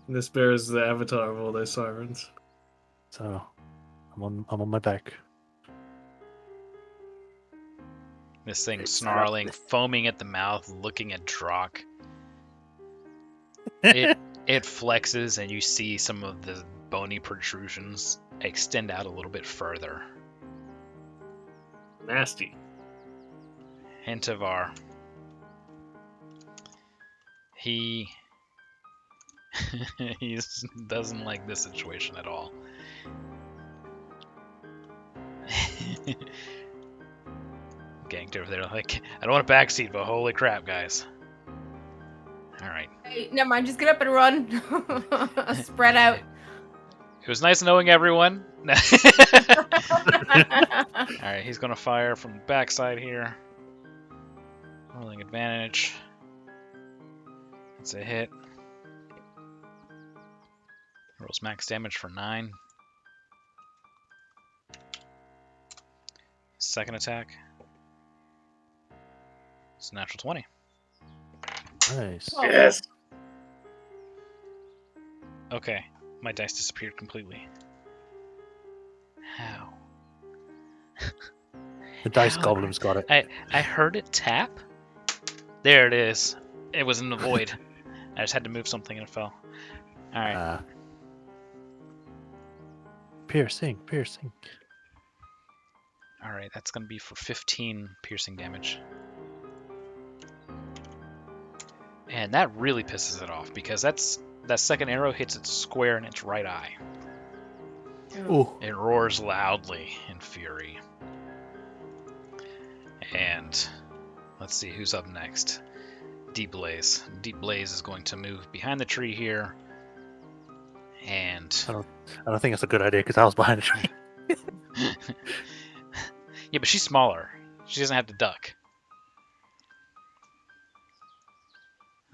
This bear is the avatar of all those sirens. So I'm on my back. This thing It's snarling, not- foaming at the mouth, looking at Drock. It flexes, and you see some of the bony protrusions extend out a little bit further. Nasty. Hintavar. He doesn't like this situation at all. Ganked over there like, I don't want a backseat, but holy crap, guys. Alright. Hey, never mind. Just get up and run. Spread out. It was nice knowing everyone. Alright, he's gonna fire from the backside here. Rolling advantage. That's a hit. Rolls max damage for 9. Second attack. It's a natural 20. Nice. Oh. Yes. Okay, my dice disappeared completely. How? The dice How? goblin's got it. I heard it tap. There it is. It was in the void. I just had to move something and it fell. Alright. Piercing. Alright, that's gonna be for 15 piercing damage. And that really pisses it off because that second arrow hits it square in its right eye. Ooh. It roars loudly in fury. And let's see who's up next. Deep Blaze. Deep Blaze is going to move behind the tree here. And I don't think that's a good idea because I was behind the tree. yeah, but she's smaller. She doesn't have to duck.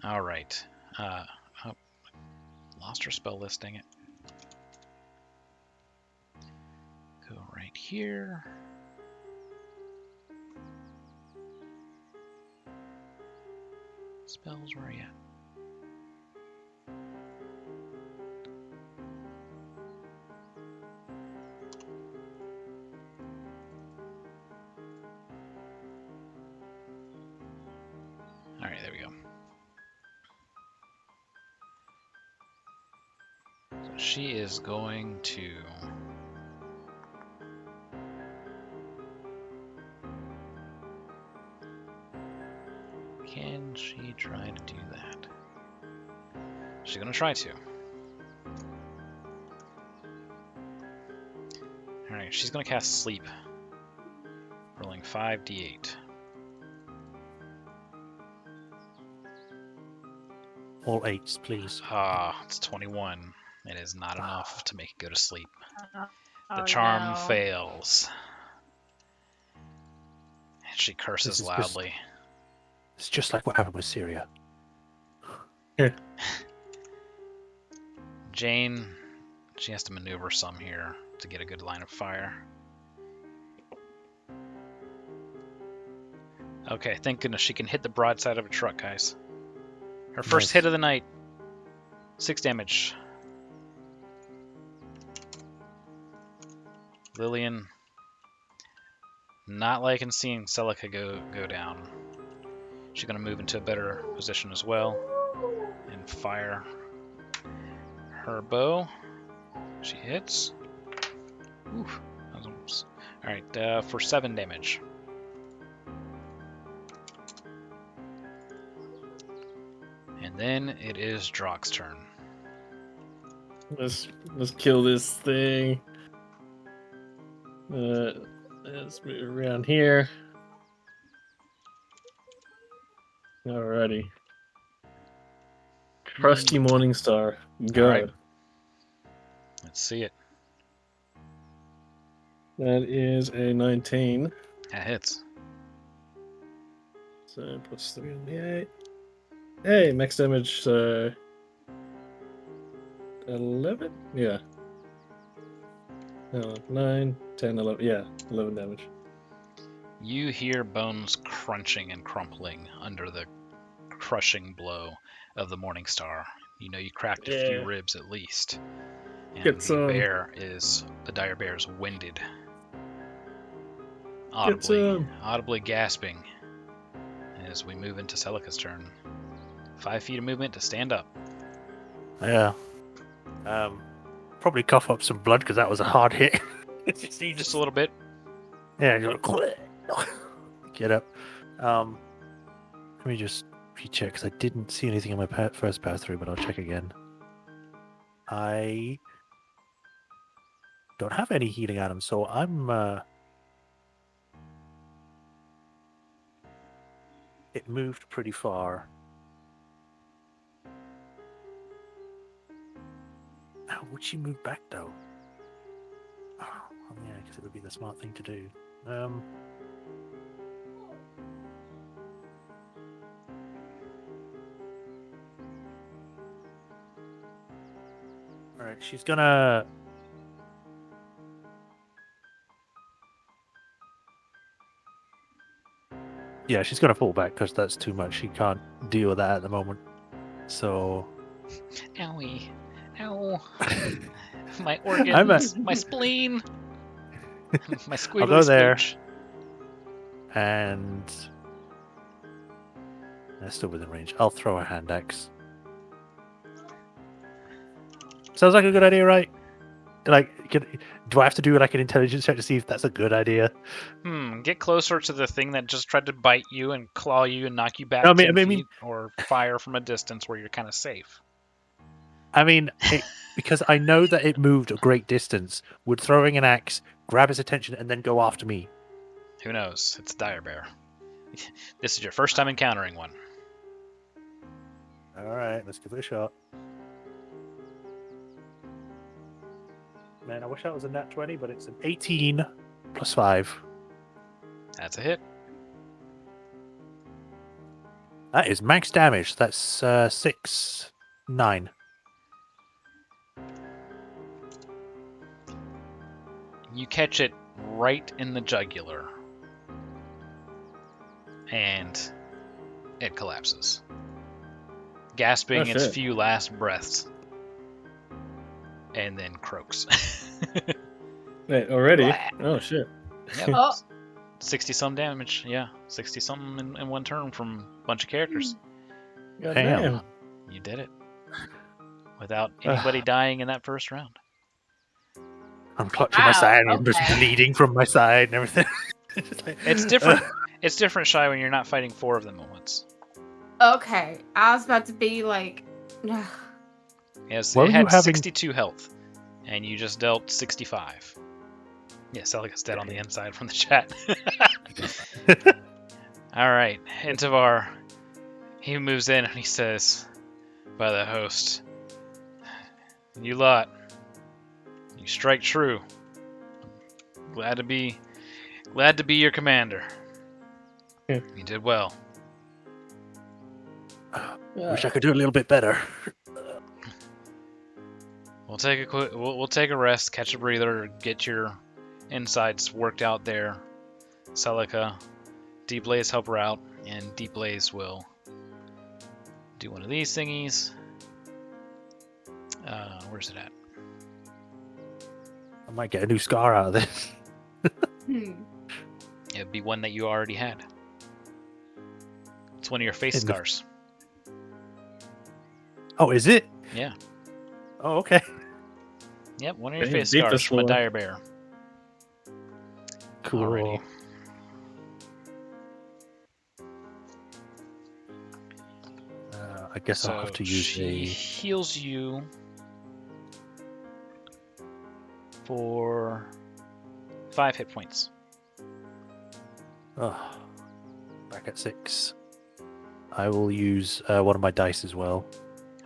All right. Oh, lost her spell list, dang it. Go right here. Spells, where are you at? Alright, there we go. So she is going to... Can she try to do that? She's gonna try to. Alright, she's gonna cast Sleep. Rolling 5d8. All 8s, please. Ah, it's 21. It is not enough to make it go to sleep. The Oh, charm no. fails. And she curses This is loudly. It's just like what happened with Syria. Jane, she has to maneuver some here to get a good line of fire. Okay, thank goodness she can hit the broadside of a truck, guys. Her first Nice. hit of the night. 6 damage. Lillian, not liking seeing Celica go down. She's going to move into a better position as well and fire her bow. She hits. Oof. Alright, for 7 damage. And then it is Drock's turn. Let's kill this thing. Let's move around here. Alrighty. Crusty Morning Star. Go. Alright. Let's see it. That is a 19. That hits. So plus 3 on the 8. Hey, max damage, so 11? Yeah. 9, 10, 11. Yeah, 11 damage. You hear bones crunching and crumpling under the crushing blow of the Morning Star. You know you cracked a few Yeah. ribs at least. And Get the some. dire bear is winded. Get some. Audibly gasping as we move into Celica's turn. 5 feet of movement to stand up. Yeah. Probably cough up some blood because that was a hard hit. Just a little bit. Yeah, you're like, get up. Let me just recheck because I didn't see anything in my first pass through, but I'll check again. I don't have any healing items, so I'm. It moved pretty far. How would she move back though? Oh, yeah, because it would be the smart thing to do. All right, she's gonna. Yeah, she's gonna fall back because that's too much. She can't deal with that at the moment. So. Owie. Ow. My organs. My spleen. My squealy I'll go there. splooch. And they're still within range. I'll throw a hand axe. Sounds like a good idea, right? Like, do I have to do like an intelligence check to see if that's a good idea? Get closer to the thing that just tried to bite you and claw you and knock you back No, 10 I mean- feet, or fire from a distance where you're kind of safe. I mean, because I know that it moved a great distance, would throwing an axe grab his attention and then go after me? Who knows? It's a dire bear. This is your first time encountering one. All right, let's give it a shot. Man, I wish that was a nat 20, but it's an 18 plus 5. That's a hit. That is max damage. That's 6, 9. You catch it right in the jugular. And it collapses. Gasping its shit. few last breaths. And then croaks. Wait, already? Blah. Oh, shit. Yep. Oh. 60 some damage. Yeah. 60 something in one turn from a bunch of characters. God Damn. damn. You did it. Without anybody dying in that first round. I'm clutching my Wow, side. I'm just okay. bleeding from my side and everything. It's different. It's different, Shy, when you're not fighting 4 of them at once. Okay, I was about to be like, Yes, What it were you had having- 62 health, and you just dealt 65. Yeah, Celica's dead on the inside from the chat. All right, Intavar. He moves in and he says, by the host, "You lot, you strike true. Glad to be your commander. Yeah. You did well. Wish I could do a little bit better. We'll take a rest, catch a breather, get your insides worked out there. Celica, Deep Blaze help her out, and Deep Blaze will do one of these thingies. Where's it at? I might get a new scar out of this. It'd be one that you already had. It's one of your face In the- scars. Oh, is it? Yeah. Oh, okay. Yep, one of your Hey, face beat scars this from a one. dire bear. Cool. Alrighty. I guess I'll have to use she heals you for 5 hit points. Oh, back at 6. I will use one of my dice as well.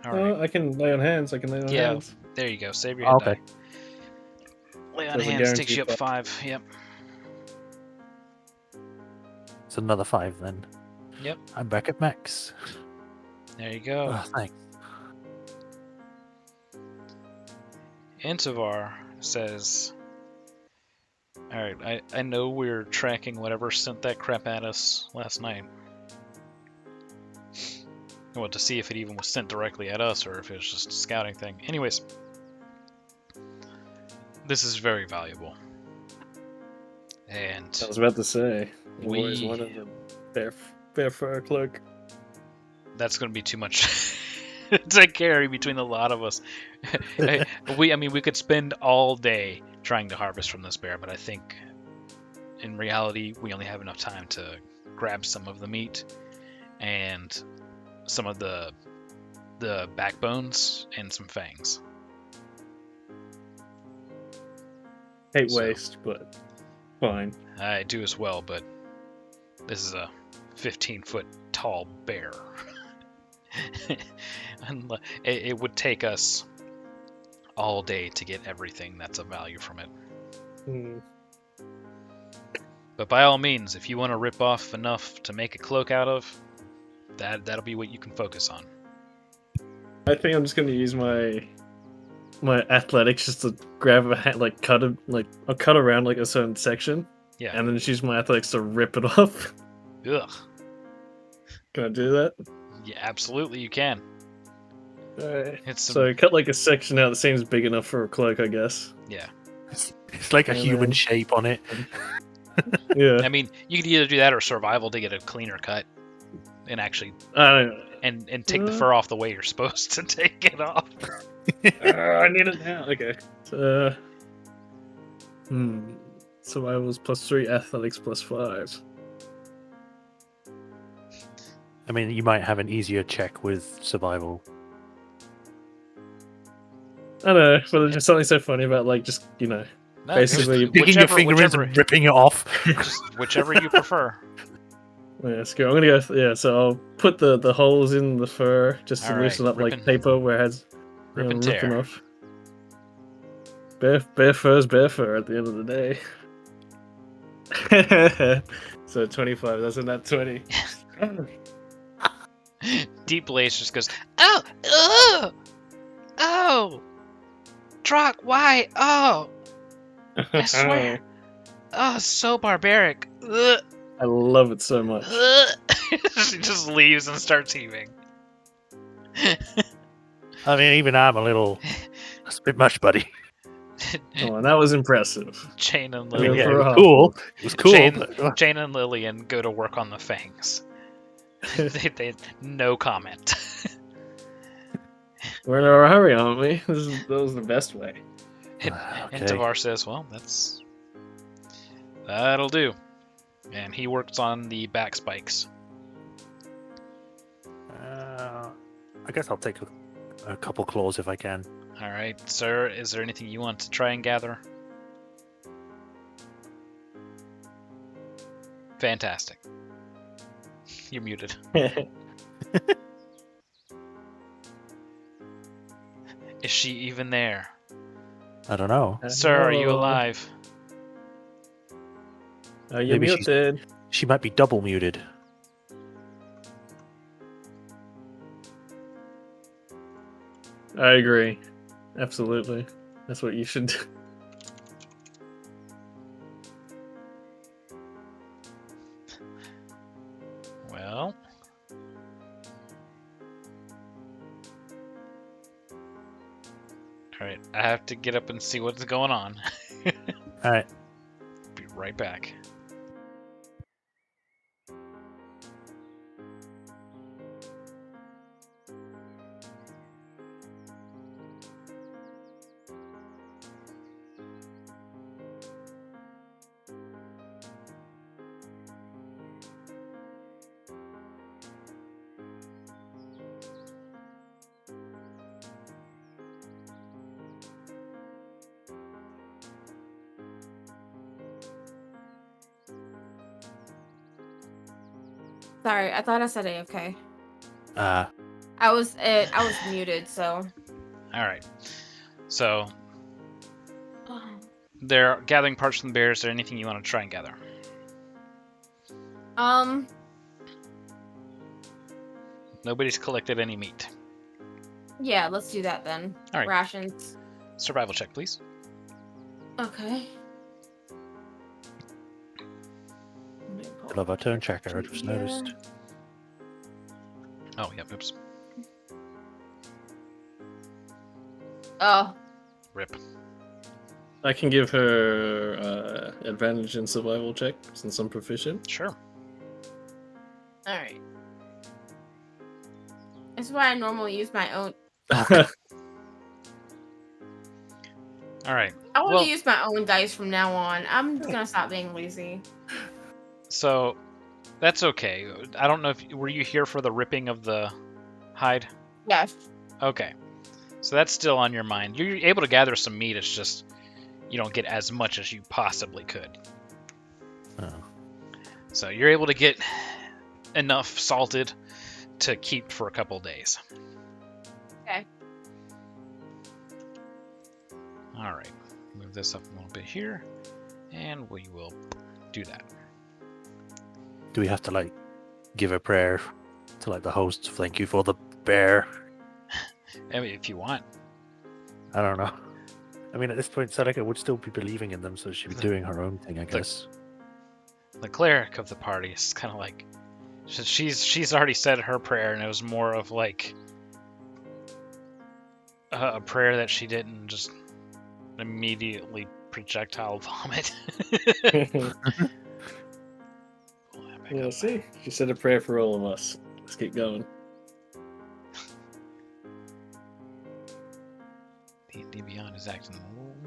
All right. I can lay on hands. I can lay on Yeah, hands. there you go. Save your hit Okay. die. Lay on There's a hands takes guaranteed you up five. 5. Yep. It's another 5 then. Yep. I'm back at max. There you go. Oh, thanks. Intivar says, Alright, I know we're tracking whatever sent that crap at us last night. Well, to see if it even was sent directly at us or if it was just a scouting thing. Anyways, this is very valuable. And I was about to say. Always We- one of them. Bear fur cloak. that's going to be too much to carry between the lot of us. We could spend all day trying to harvest from this bear, but I think in reality we only have enough time to grab some of the meat and some of the backbones and some fangs. Hate So- waste, but fine. I do as well, but this is a 15-foot tall bear. And it would take us all day to get everything that's of value from it. Hmm. But by all means, if you want to rip off enough to make a cloak out of, that'll be what you can focus on. I think I'm just gonna use my athletics just to grab a hat, like I'll cut around like a certain section, Yeah. and then just use my athletics to rip it off. Ugh. Can I do that? Yeah, absolutely you can. Alright. It's some, So cut like a section out that seems big enough for a cloak, I guess. yeah. It's like a And human then- shape on it. Yeah. I mean, you could either do that or survival to get a cleaner cut, and actually I don't know. and take the fur off the way you're supposed to take it off. I need it now. Okay. So, survival's +3, athletics +5. I mean, you might have an easier check with survival. I don't know, but there's just something so funny about like just No, Basically, just Digging your fingers and ripping it off. whichever you prefer. Yeah, let's go. I'm gonna go. Yeah, so I'll put the holes in the fur just to All right, loosen up rip like paper where it has Rip and rip them tear. off. Bare fur's bare fur at the end of the day. So 25. That's a nat 20. Deep Blaze just goes, oh, oh, oh, Troc, why? Oh, I swear. Oh, so barbaric. Ugh, I love it so much. ugh. She just leaves and starts heaving. I mean, even I'm a little. That's a bit much, buddy. Oh, and that was impressive. Jane and I mean, Lillian, Yeah, for it a was half. cool. It was cool. Jane, but- Jane and Lillian go to work on the fangs. they no comment. We're in a hurry, aren't we? That was the best way. And Okay. Tavar says, well, that'll do. And he works on the back spikes. I guess I'll take a couple claws if I can. All right, sir, is there anything you want to try and gather? Fantastic. You're muted. Is she even there? I don't know. Sir, are you Hello. alive? Are you Maybe she's- muted? She might be double muted. I agree. Absolutely. That's what you should do. Well. Alright, I have to get up and see what's going on. All right. Be right back. Sorry, I thought I said A. Okay. I was muted, so. All right. So they're gathering parts from the bear. Is there anything you want to try and gather? Nobody's collected any meat. Yeah, let's do that then. All right. Rations. Survival check, please. Okay. I love our turn checker, I just noticed. Oh, yep. Oops. Oh, Rip. I can give her advantage in survival check since I'm proficient. Sure. alright. This is why I normally use my own. All right. I want Well- to use my own dice from now on. I'm gonna stop being lazy. So that's okay. I don't know if were you here for the ripping of the hide? Yes. Okay. So that's still on your mind. You're able to gather some meat. It's just you don't get as much as you possibly could. Oh. So you're able to get enough salted to keep for a couple days. Okay. All right. Move this up a little bit here, and we will do that. Do we have to like give a prayer to like the host? Thank you for the bear. I mean, if you want. I don't know. I mean, at this point, Sadaka would still be believing in them, so she'd be doing her own thing, I guess. The cleric of the party is kind of like she's already said her prayer, and it was more of like a prayer that she didn't just immediately projectile vomit. Yeah, see? She said a prayer for all of us. Let's keep going. D&D Beyond is acting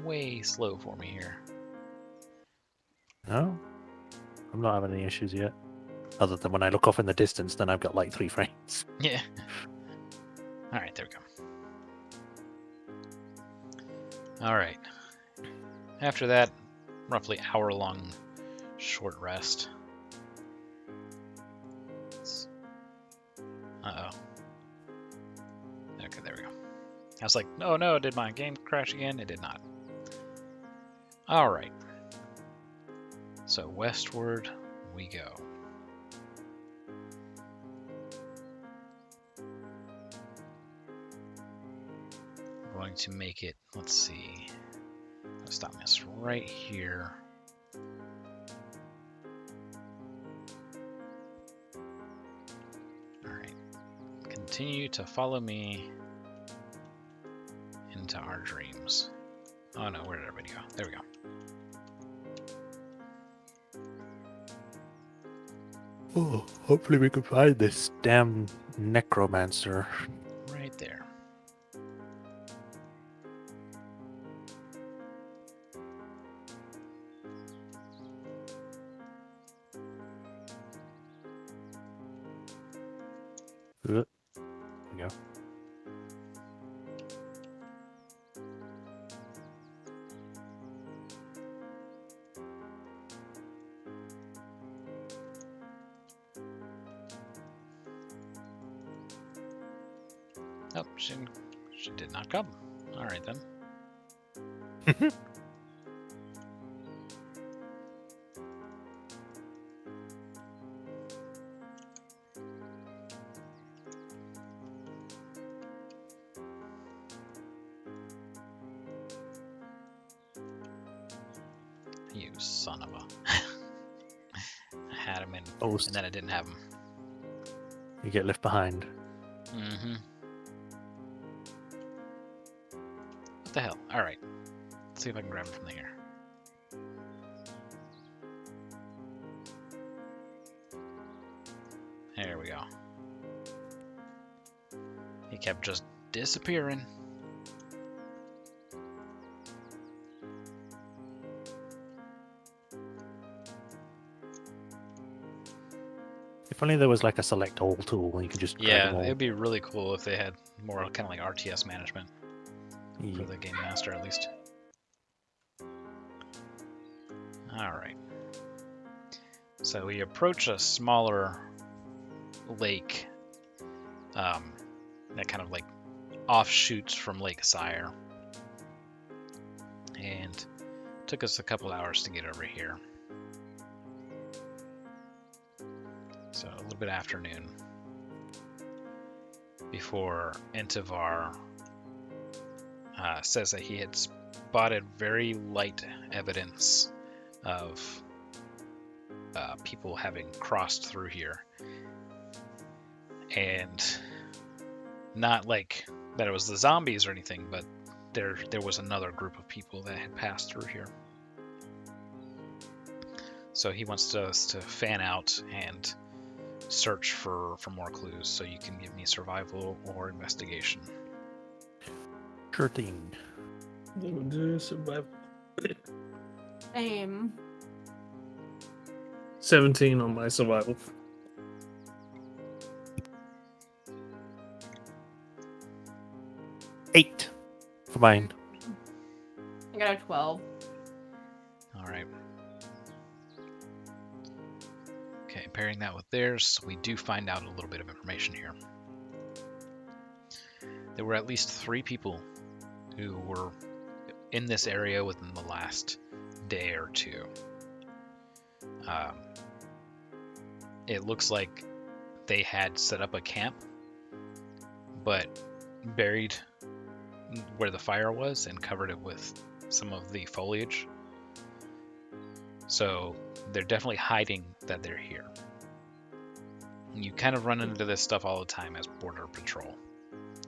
way slow for me here. No? I'm not having any issues yet. Other than when I look off in the distance, then I've got like 3 frames. Yeah. All right, there we go. All right. After that, roughly hour-long short rest. Uh-oh. Okay, there we go. I was like, oh no, did my game crash again? It did not. All right. So westward we go. I'm going to make it, let's see. Let's stop this right here. Alright. Continue to follow me into our dreams. Oh no, where did everybody go? There we go. Oh, hopefully we can find this damn necromancer. Right there. There we go. Oh, she did not come. Alright then. You son of a... I had him in, Host. and then I didn't have him. You get left behind. Mm-hmm. What the hell? Alright. Let's see if I can grab him from here. There we go. He kept just disappearing. If only there was like a select all tool and you could just grab them Yeah, all. it'd be really cool if they had more kind of like RTS management Yeah. for the game master at least. Alright. So we approach a smaller lake, that kind of like offshoots from Lake Sire. And took us a couple hours to get over here. So a little bit afternoon before Entivar says that he had spotted very light evidence of people having crossed through here. And not like that it was the zombies or anything, but there was another group of people that had passed through here. So he wants us to fan out and search for more clues. So you can give me survival or investigation. Sure thing. We'll do survival. Same. 17 on my survival. Eight for mine. I got a 12. All right. Okay, pairing that with theirs, we do find out a little bit of information here. There were at least 3 people who were in this area within the last day or 2. It looks like they had set up a camp, but buried where the fire was and covered it with some of the foliage. So they're definitely hiding that they're here. You kind of run into this stuff all the time as border patrol,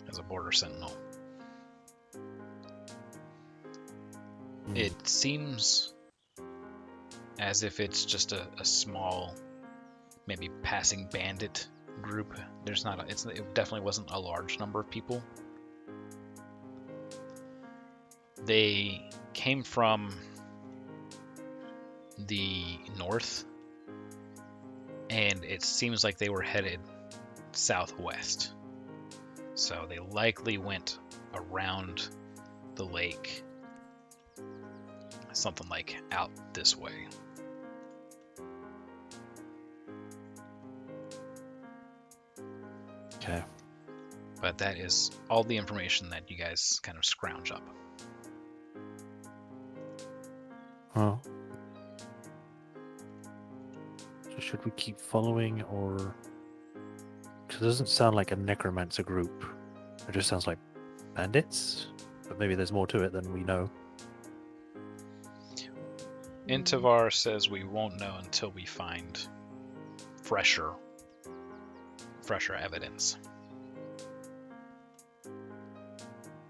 as a border sentinel. It seems as if it's just a small, maybe passing bandit group. There's not it definitely wasn't a large number of people. They came from the north, and it seems like they were headed southwest. So they likely went around the lake, something like out this way. Okay. But that is all the information that you guys kind of scrounge up. Oh. So should we keep following, or? Because it doesn't sound like a necromancer group. It just sounds like bandits. But maybe there's more to it than we know. Intivar says we won't know until we find fresher evidence.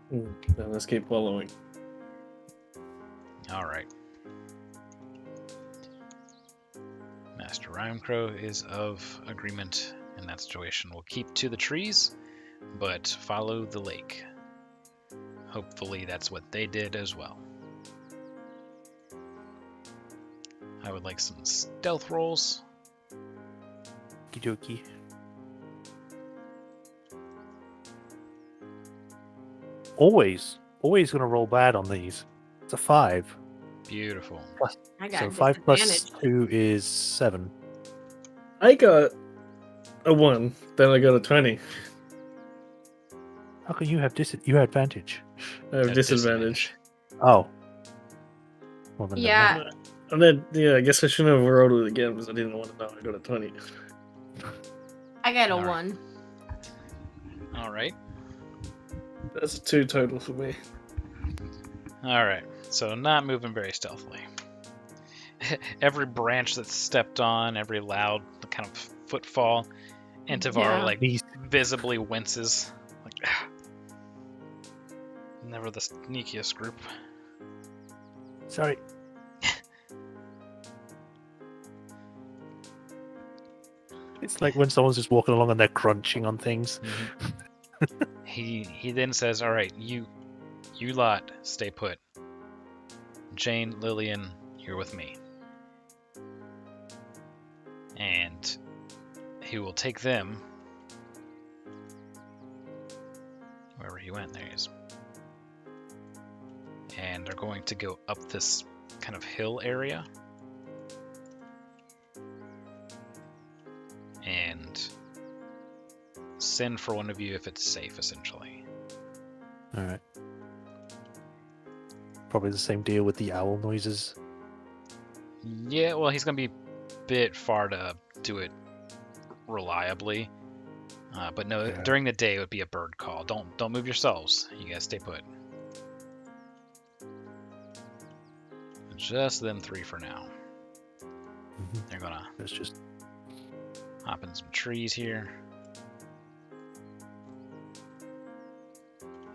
Then let's keep following. All right. Master Rhymecrow is of agreement in that situation. We'll keep to the trees, but follow the lake. Hopefully that's what they did as well. I would like some stealth rolls. Okie dokie. Always gonna roll bad on these. It's a 5. Beautiful. I got So a 5 plus disadvantage. 2 is 7. I got a 1, then I got a 20. How can you have you have advantage? I have At disadvantage. Oh. Well, then never Yeah. mind. And then, yeah, I guess I shouldn't have rolled it again because I didn't want to know I got a 20. I got a All right. 1. All right. That's a 2 total for me. All right. So not moving very stealthily. Every branch that's stepped on, every loud kind of footfall, Intivar Yeah. like These visibly winces. Like, never the sneakiest group. Sorry. It's like when someone's just walking along and they're crunching on things. He then says, "All right, you lot stay put. Jane, Lillian, you're with me." And he will take them wherever he went. There he is. And they're going to go up this kind of hill area. And send for one of you if it's safe, essentially. All right. Probably the same deal with the owl noises. Yeah, well, he's gonna be a bit far to do it reliably. But no, Yeah. during the day it would be a bird call. Don't move yourselves. You guys stay put. Just them three for now. Mhm. They're gonna It's just hop in some trees here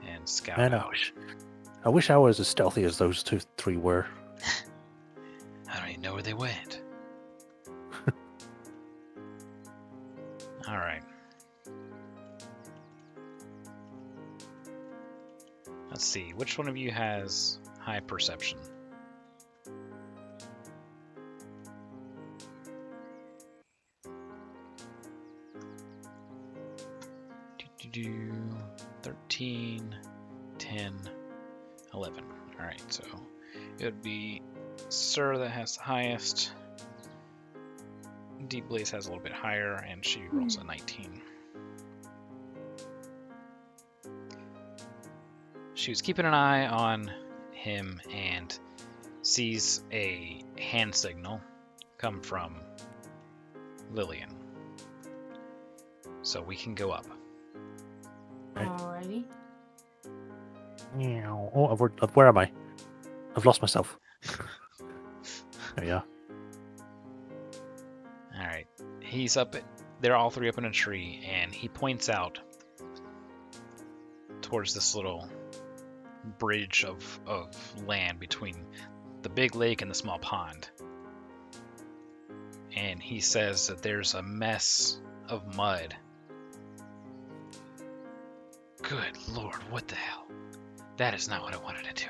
and scout man. out. I wish I was as stealthy as those three were. I don't even know where they went. All right. Let's see. Which one of you has high perception? Do 13, 10, 11. All right. So it would be Sir that has the highest. Deep Blaze has a little bit higher, and she rolls a 19. She was keeping an eye on him and sees a hand signal come from Lillian. So we can go up. Right. Alrighty. Meow. Oh, where am I? I've lost myself. There we are. All right. He's up. They're all three up in a tree, and he points out towards this little bridge of land between the big lake and the small pond. And he says that there's a mess of mud. Good Lord, what the hell? That is not what I wanted to do.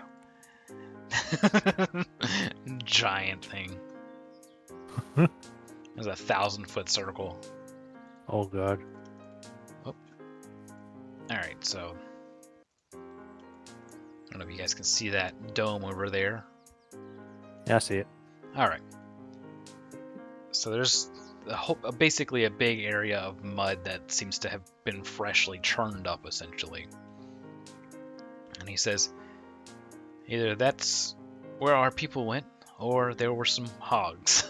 Giant thing. There's a 1,000-foot circle. Oh god. Alright, so I don't know if you guys can see that dome over there. Yeah, I see it. Alright. So there's basically a big area of mud that seems to have been freshly churned up, essentially. And he says, either that's where our people went, or there were some hogs.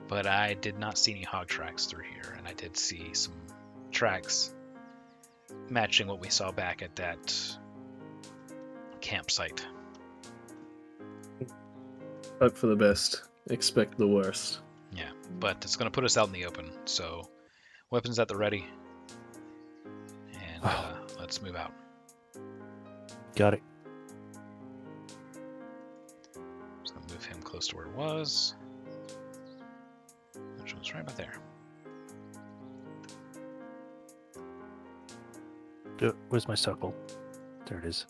But I did not see any hog tracks through here, and I did see some tracks matching what we saw back at that campsite. Hope for the best. Expect the worst. Yeah, but it's going to put us out in the open, so weapons at the ready. And let's move out. Got it. Just going to move him close to where it was. Which one's right about there. Where's my circle? There it is.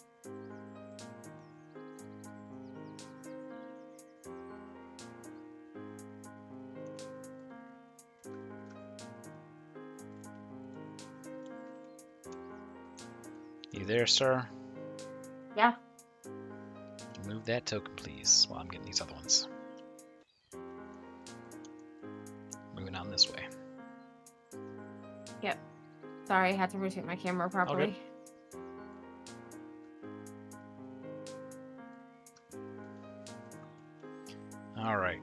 You there, sir? Yeah. Move that token, please, while I'm getting these other ones. Moving on this way. Sorry, I had to rotate my camera properly. Alright.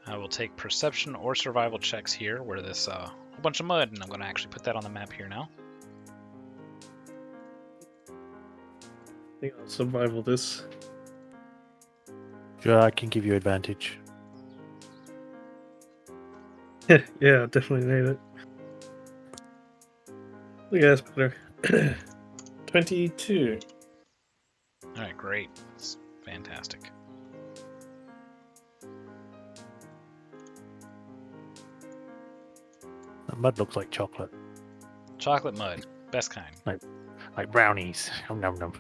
I will take perception or survival checks here, where this whole bunch of mud, and I'm going to actually put that on the map here now. I think I'll survival this. Sure, I can give you advantage. Yeah, definitely need it. Look at that's better. 22. Alright, great. That's fantastic. That mud looks like chocolate. Chocolate mud. Best kind. Like brownies. Nom nom nom.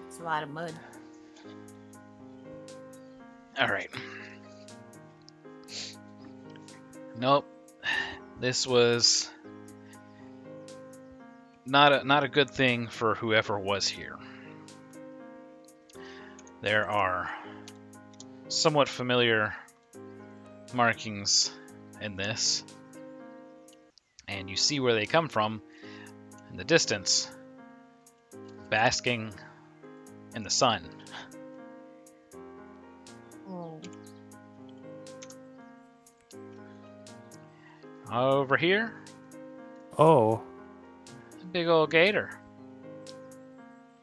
It's a lot of mud. Alright. Nope. This was not a good thing for whoever was here. There are somewhat familiar markings in this. and you see where they come from in the distance, basking in the sun. Oh. Over here, Oh. a big old gator.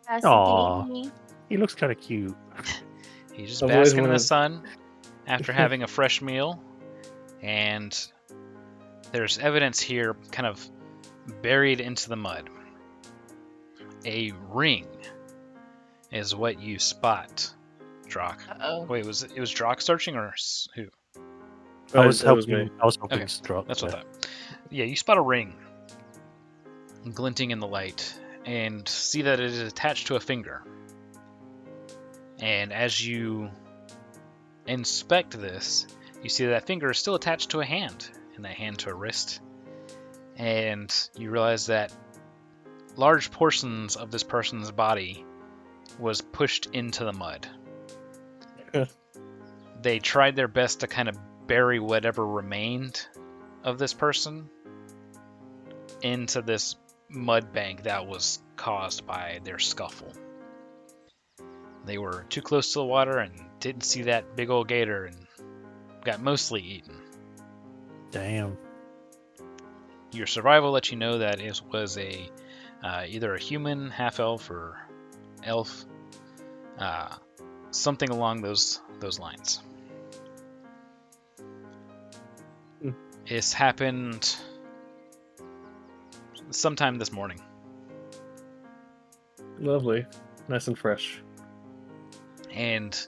That's Aw. a game. He looks kind of cute. He's just I've always basking in the wanted- sun after having a fresh meal, and there's evidence here kind of buried into the mud. A ring is what you spot, Drock. Uh-oh. Wait, it was Drock searching or who? I was that was helping. me. I was helping Okay, drop. That's what I thought. Yeah, you spot a ring glinting in the light and see that it is attached to a finger. And as you inspect this, you see that finger is still attached to a hand, and that hand to a wrist. And you realize that large portions of this person's body was pushed into the mud. They tried their best to kind of bury whatever remained of this person into this mud bank that was caused by their scuffle. They were too close to the water and didn't see that big old gator and got mostly eaten. Damn. Your survival lets you know that it was a either a human, half elf, or elf, something along those lines. This happened sometime this morning. Lovely. Nice and fresh. And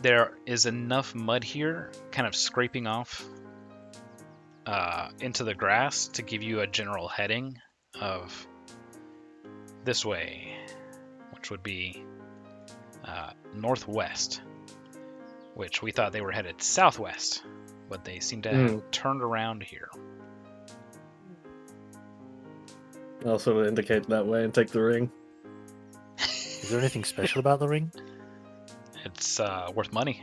there is enough mud here kind of scraping off into the grass to give you a general heading of this way, which would be northwest, which we thought they were headed southwest, but they seem to have turned around here. I'll sort of indicate that way and take the ring. Is there anything special about the ring? It's worth money.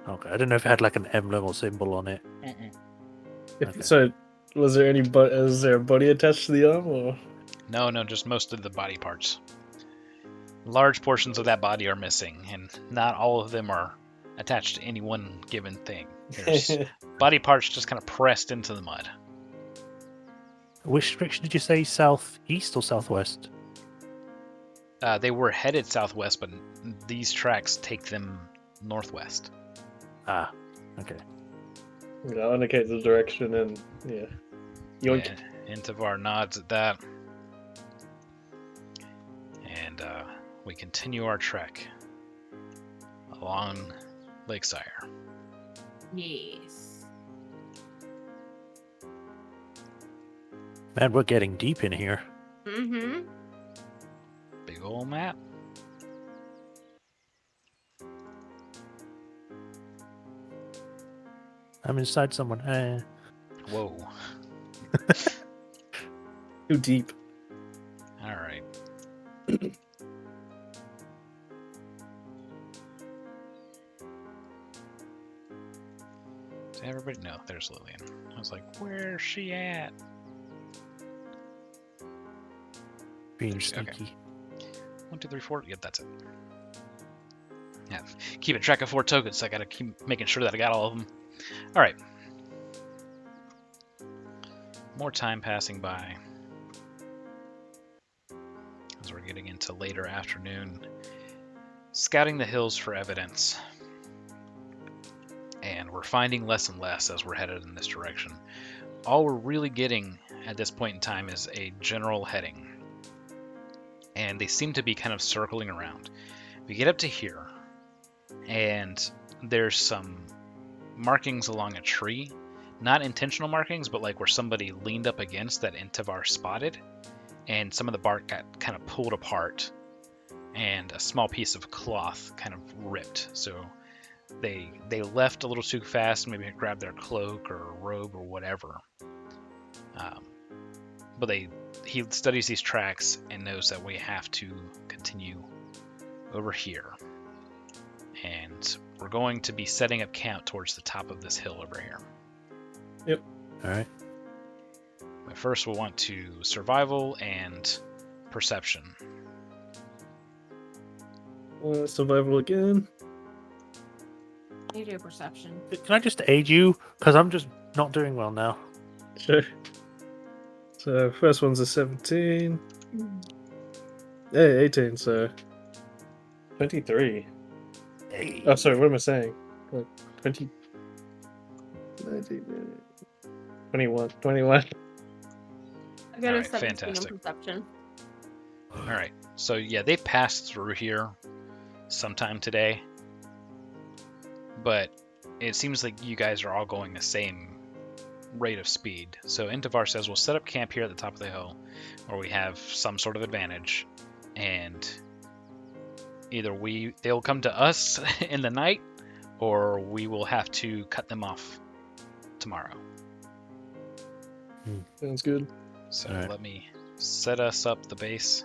Okay, I don't know if it had like an emblem or symbol on it. Okay. So, was there is there a body attached to the arm, or? No, just most of the body parts. Large portions of that body are missing, and not all of them are attached to any one given thing. There's body parts just kind of pressed into the mud. Which direction did you say? Southeast or southwest? They were headed southwest, but these tracks take them northwest. Ah, okay. I'll indicate the direction and yeah. Yoink. Yeah, Intivar nods at that. And we continue our trek along Lake Sire. Yes. Man, we're getting deep in here. Mm-hmm. Big old map. I'm inside someone. Whoa. Too deep. All right. Does everybody know? There's Lillian. I was like, where's she at? Being Okay. sneaky. 1, 2, 3, 4. Yep, that's it. Yeah, keeping track of 4 tokens, so I gotta keep making sure that I got all of them. All right. More time passing by as we're getting into later afternoon, scouting the hills for evidence. And we're finding less and less as we're headed in this direction. All we're really getting at this point in time is a general heading. And they seem to be kind of circling around. We get up to here, and there's some markings along a tree. Not intentional markings, but like where somebody leaned up against that Intivar spotted, and some of the bark got kind of pulled apart, and a small piece of cloth kind of ripped. So they left a little too fast, maybe grabbed their cloak or robe or whatever. But he studies these tracks and knows that we have to continue over here. And we're going to be setting up camp towards the top of this hill over here. Yep. All right. But first, we'll want to survival and perception. Survival again. You do perception. Can I just aid you? Because I'm just not doing well now. Sure. So first one's a 17. Hey, 18. So 23. Hey. Oh, sorry. What am I saying? 20. 19, 21. 21. I got a Alright, 17 fantastic. in perception. Alright, so yeah, they passed through here sometime today. But it seems like you guys are all going the same rate of speed. So Intivar says we'll set up camp here at the top of the hill where we have some sort of advantage. And either they'll come to us in the night, or we will have to cut them off tomorrow. Sounds good. So Alright. let me set us up the base.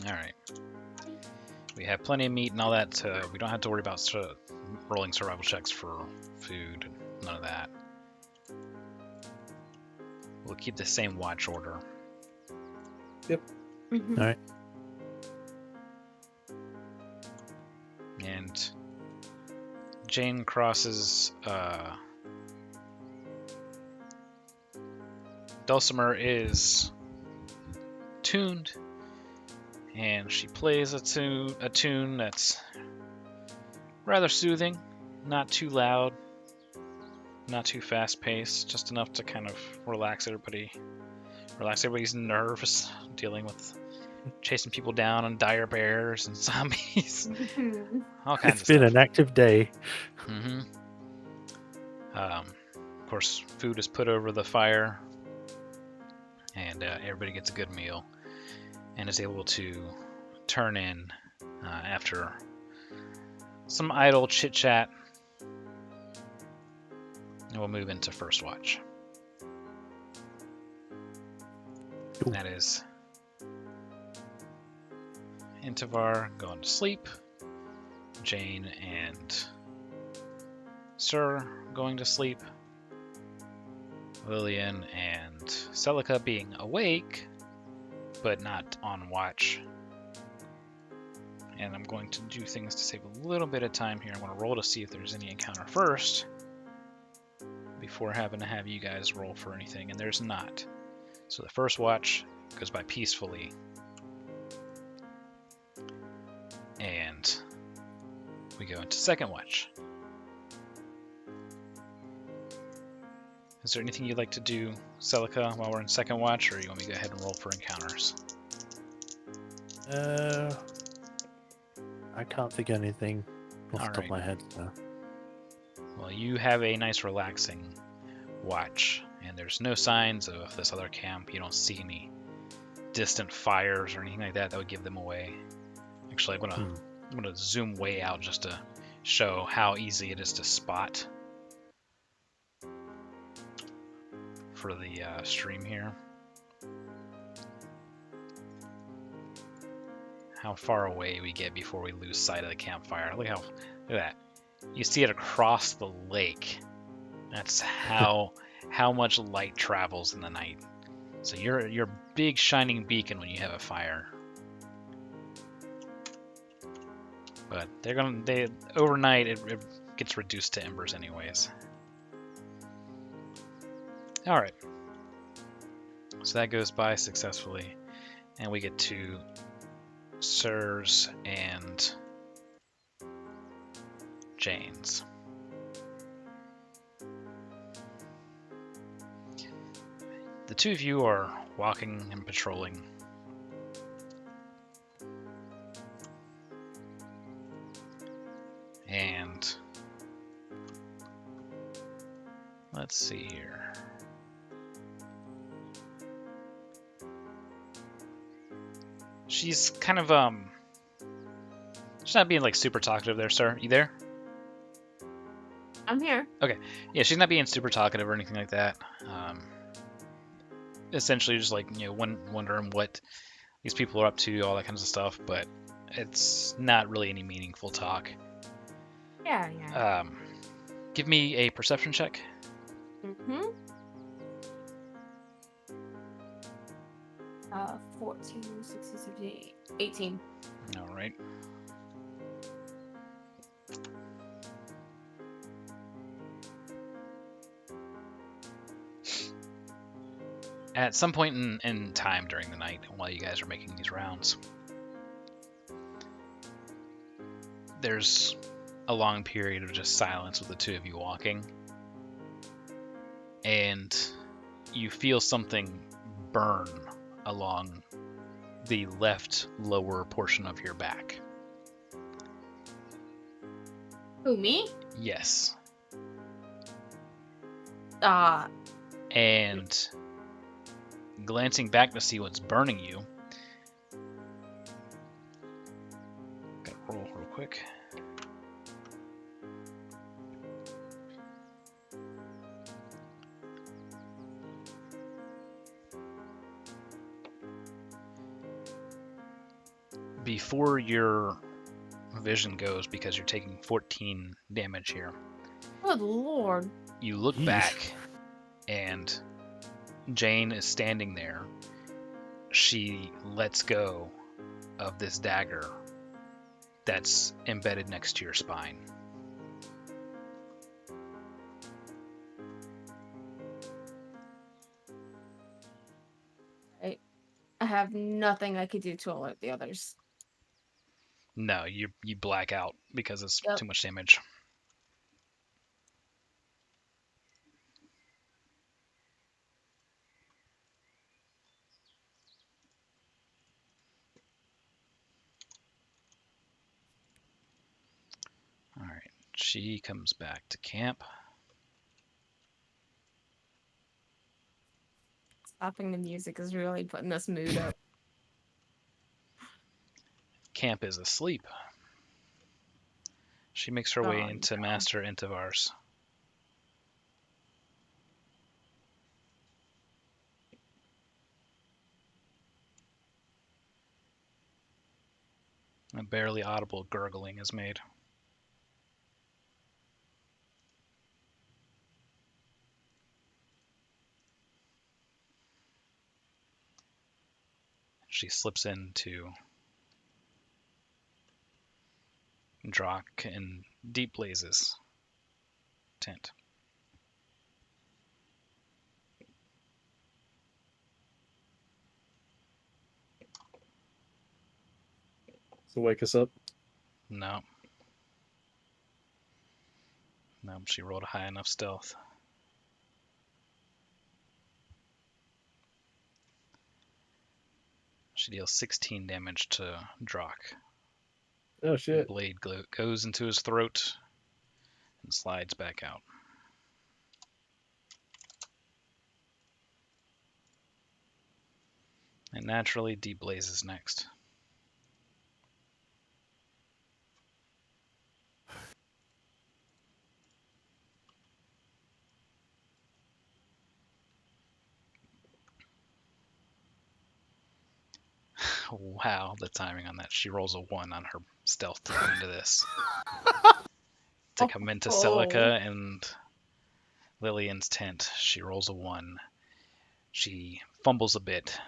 Alright. We have plenty of meat and all that. We don't have to worry about rolling survival checks for food. None of that. We'll keep the same watch order. Mhm. Alright. And Jane crosses Dulcimer is tuned, and she plays a tune that's rather soothing, not too loud, not too fast-paced, just enough to kind of relax everybody's nerves, dealing with chasing people down and dire bears and zombies, all kinds It's of been stuff. an active day. Of course, food is put over the fire, and everybody gets a good meal and is able to turn in after some idle chit chat. And we'll move into first watch. Cool. That is Intivar going to sleep, Jane and Sir going to sleep, Lillian and Celica being awake, but not on watch. And I'm going to do things to save a little bit of time here. I'm going to roll to see if there's any encounter first, before having to have you guys roll for anything, and there's not. So the first watch goes by peacefully. And we go into second watch. Is there anything you'd like to do, Celica, while we're in second watch, or you want me to go ahead and roll for encounters? I can't think of anything off the top of Alright. my head. So. Well, you have a nice relaxing watch, and there's no signs of this other camp. You don't see any distant fires or anything like that would give them away. Actually, I'm gonna zoom way out just to show how easy it is to spot for the stream here. How far away we get before we lose sight of the campfire. Look at that. You see it across the lake. That's how much light travels in the night. So you're a big shining beacon when you have a fire. But overnight it gets reduced to embers anyways. Alright. So that goes by successfully. And we get to Sirs and Jane's. The two of you are walking and patrolling. And let's see here. She's kind of she's not being like super talkative there, sir. You there? I'm here. Yeah, she's not being super talkative or anything like that. Essentially, just like wondering what these people are up to, all that kinds of stuff. But it's not really any meaningful talk. Yeah. Give me a perception check. Mm-hmm. 14, 16, 17, 18. All right. At some point in time during the night, while you guys are making these rounds, there's a long period of just silence with the two of you walking, and you feel something burn along the left lower portion of your back. Who, me? Yes. And glancing back to see what's burning you, gotta roll real quick. Before your vision goes, because you're taking 14 damage here, Good lord. you look Yeesh. back and Jane is standing there. She lets go of this dagger that's embedded next to your spine. I have nothing I could do to alert the others. No, you black out because it's Yep. too much damage. All right, she comes back to camp. Stopping the music is really putting this mood up. Camp is asleep. She makes her way into no. Master Intivar's. A barely audible gurgling is made. She slips into Drock and Deep Blaze's tent. So wake us up. No. No, she rolled a high enough stealth. She deals 16 damage to Drock. Oh shit. Blade goes into his throat and slides back out. And naturally, Deep Blaze is next. Wow, the timing on that. She rolls a 1 on her stealth to come into this. To come into Celica and Lillian's tent, she rolls a 1. She fumbles a bit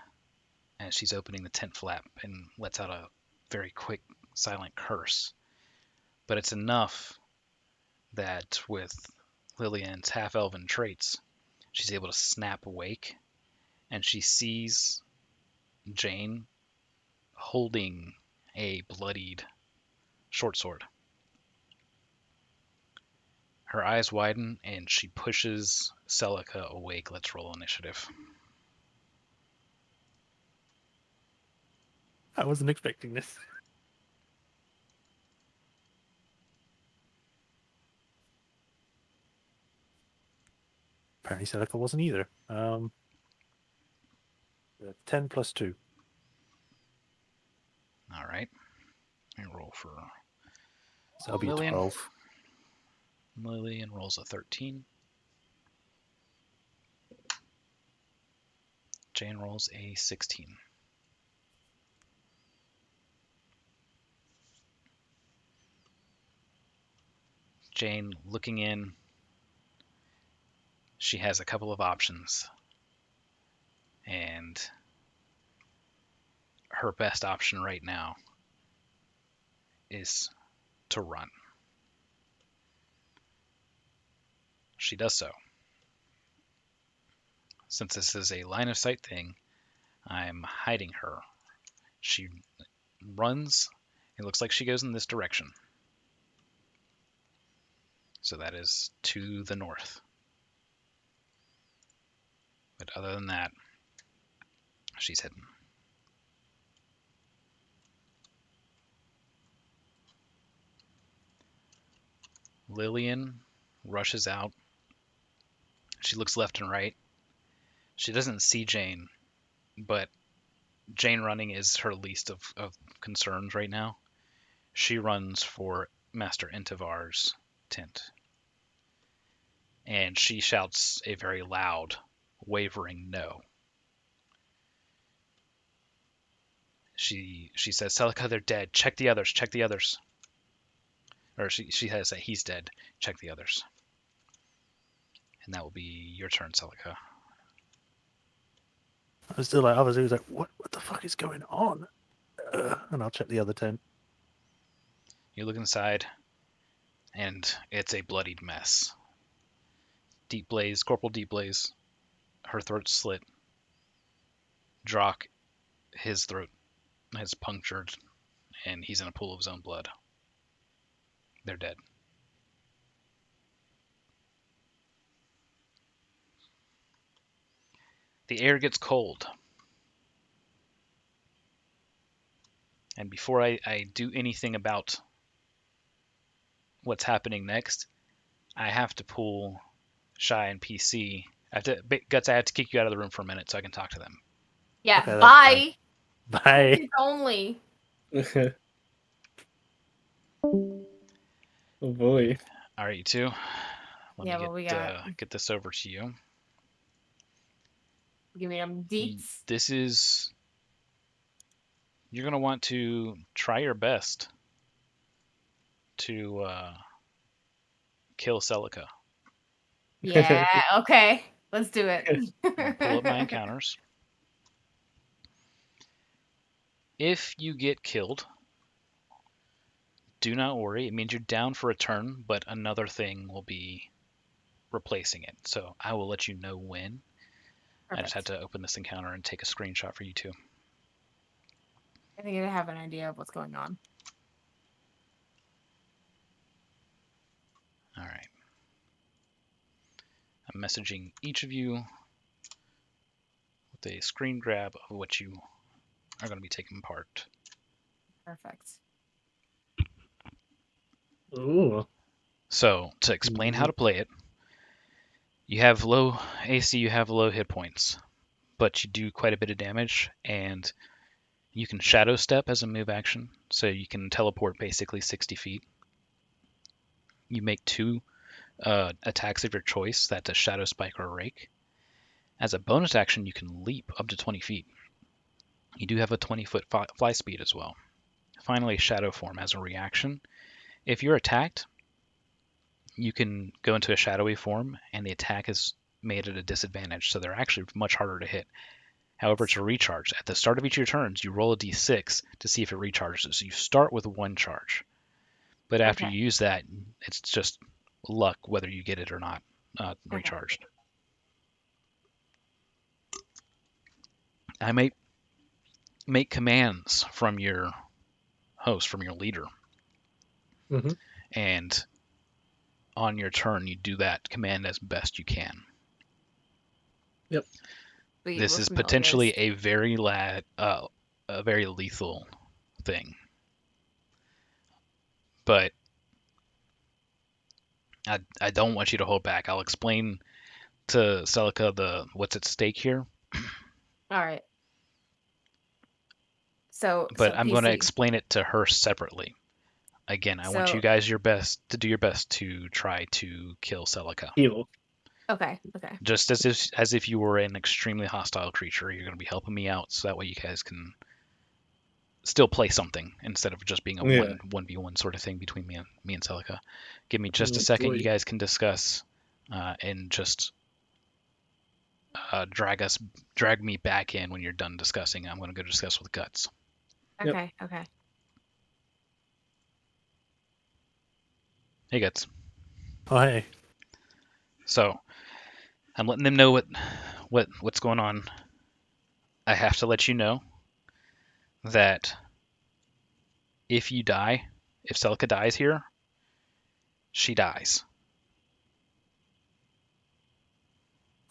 as she's opening the tent flap and lets out a very quick, silent curse. But it's enough that with Lillian's half-elven traits, she's able to snap awake, and she sees Jane holding a bloodied short sword. Her eyes widen, and she pushes Celica awake. Let's roll initiative. I wasn't expecting this. Apparently Celica wasn't either. 10 plus 2. All right. I roll for So that'll be Lillian. 12. Lillian rolls a 13. Jane rolls a 16. Jane, looking in, she has a couple of options. And her best option right now is to run. She does so. Since this is a line of sight thing, I'm hiding her. She runs. It looks like she goes in this direction. So that is to the north. But other than that, she's hidden. Lillian rushes out. She looks left and right. She doesn't see Jane, but Jane running is her least of concerns right now. She runs for Master Intivar's tent. And she shouts a very loud, wavering no. She says, Celica, they're dead. Check the others. Check the others. Or she says that he's dead. Check the others. And that will be your turn, Celica. I was still like, obviously, was like, what the fuck is going on? And I'll check the other tent. You look inside, and it's a bloodied mess. Deep Blaze, Corporal Deep Blaze, her throat's slit. Drock, his throat has punctured, and he's in a pool of his own blood. They're dead. The air gets cold. And before I do anything about what's happening next, I have to pull Shy and PC. Guts, I have to kick you out of the room for a minute so I can talk to them. Yeah, Okay, that's bye. Bye. It's only. Oh boy. All right, you two. Let Yeah, me what we got? get this over to you. Give me them deets. This is... You're going to want to try your best to kill Celica. Yeah, okay. Let's do it. Pull up my encounters. If you get killed, do not worry. It means you're down for a turn, but another thing will be replacing it. So I will let you know when. I just had to open this encounter and take a screenshot for you two. I think I have an idea of what's going on. All right. I'm messaging each of you with a screen grab of what you are going to be taking part. Perfect. Ooh. So to explain how to play it, you have low AC, you have low hit points, but you do quite a bit of damage, and you can shadow step as a move action, so you can teleport basically 60 feet. You make two attacks of your choice, that's a shadow spike or a rake. As a bonus action, you can leap up to 20 feet. You do have a 20-foot fly speed as well. Finally, shadow form as a reaction. If you're attacked, you can go into a shadowy form, and the attack is made at a disadvantage, so they're actually much harder to hit. However, to recharge, at the start of each of your turns, you roll a d6 to see if it recharges. So you start with one charge. But after you use that, it's just luck whether you get it or not recharged. I may make commands from your host, from your leader. Mm-hmm. And on your turn, you do that command as best you can. Yep. This is potentially a very lethal thing. But I don't want you to hold back. I'll explain to Celica what's at stake here. All right. So, but I'm going to explain it to her separately. Again, I want So- you guys to do your best to try to kill Celica. Evil. Okay. Okay. Just as if you were an extremely hostile creature. You're going to be helping me out, so that way you guys can still play something instead of just being a Yeah. 1v1 sort of thing between me and Celica. Give me just a Oh, second. boy. You guys can discuss and just drag me back in when you're done discussing. I'm going to go discuss with Guts. Yep. Okay. Okay. Hey, Guts. Oh, hey. So I'm letting them know what's going on. I have to let you know that if you die, if Celica dies here, she dies.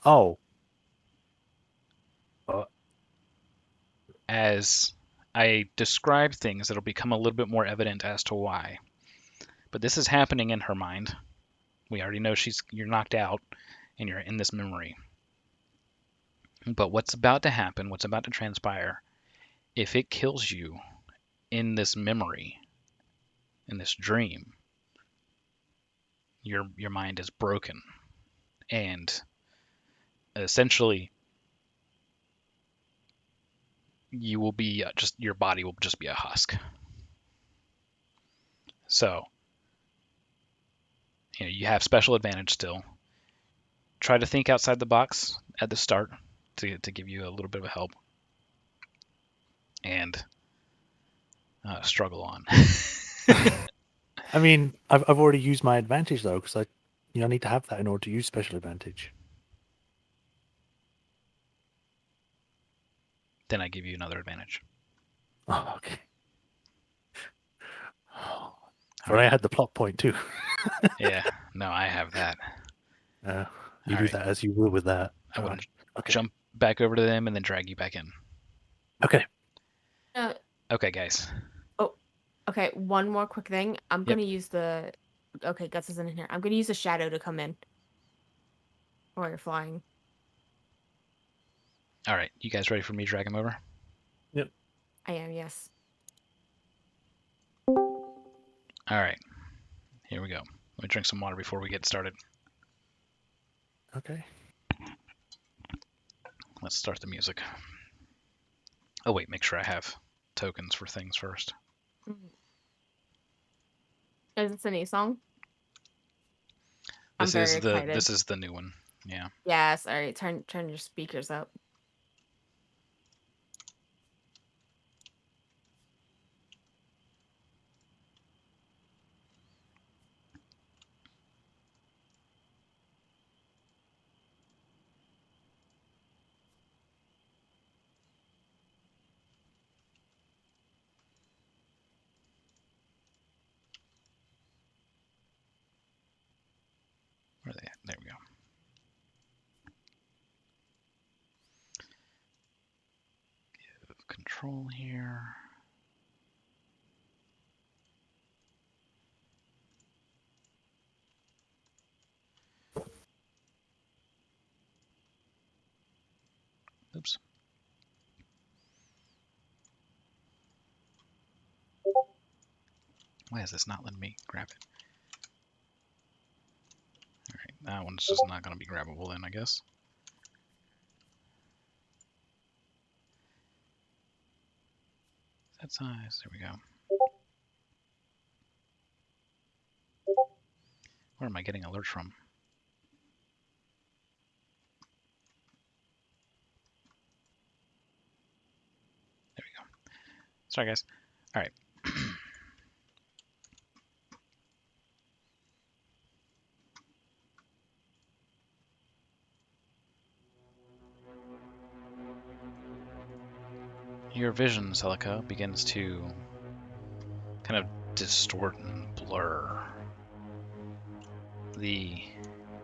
Oh. As I describe things, it'll become a little bit more evident as to why. But this is happening in her mind. We already know you're knocked out and you're in this memory. But what's about to happen, what's about to transpire, if it kills you in this memory, in this dream, your mind is broken. And essentially you will be your body will just be a husk. So, you have special advantage still. Try to think outside the box at the start to give you a little bit of help, and struggle on. I mean, I've already used my advantage though, because I need to have that in order to use special advantage. Then I give you another advantage. Oh, okay. All But I had the plot point too. Yeah, no, I have that. You All do right. that as you will with that. I'm gonna Alright. Okay. jump back over to them and then drag you back in. Okay. Uh, Okay, guys. okay. One more quick thing. I'm Yep. gonna use the. Okay, Guts isn't in here. I'm gonna use a shadow to come in. While you're flying. All right, you guys ready for me to drag him over? I am. Yes. All right, here we go. Let me drink some water before we get started. Okay. Let's start the music. Oh wait, make sure I have tokens for things first. Is this a new song? I'm This very is excited. this is the new one. Yeah. Yes. All right. Turn your speakers up. Where are they at? There we go. Give control here. Oops. Why is this not letting me grab it? Alright, that one's just not going to be grabbable then, I guess. That size, there we go. Where am I getting alerts from? There we go. Sorry guys. Alright. Your vision, Celica, begins to kind of distort and blur. The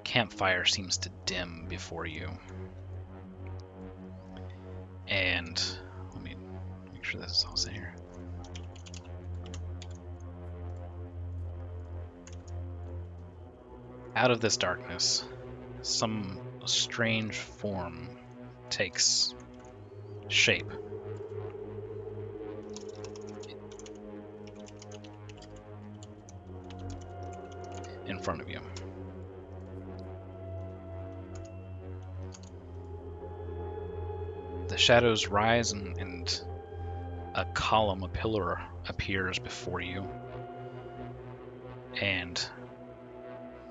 campfire seems to dim before you. And let me make sure this is all set here. Out of this darkness, some strange form takes shape. in front of you. The shadows rise and a column, a pillar appears before you. And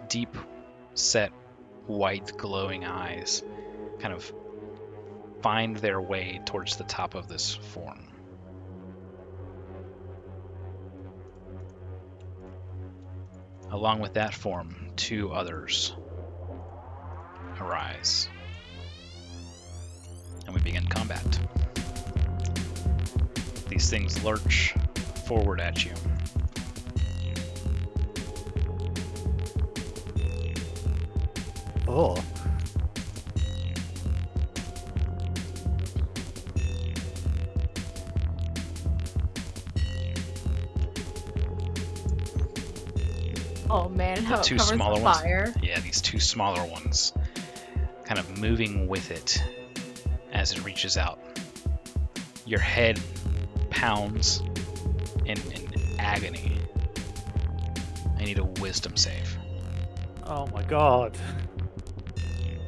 deep set white glowing eyes kind of find their way towards the top of this form. Along with that form, two others arise. And we begin combat. These things lurch forward at you. Oh. Oh man, how it two covers smaller the ones? fire. Yeah, these two smaller ones kind of moving with it as it reaches out. Your head pounds in agony. I need a wisdom save. Oh my god.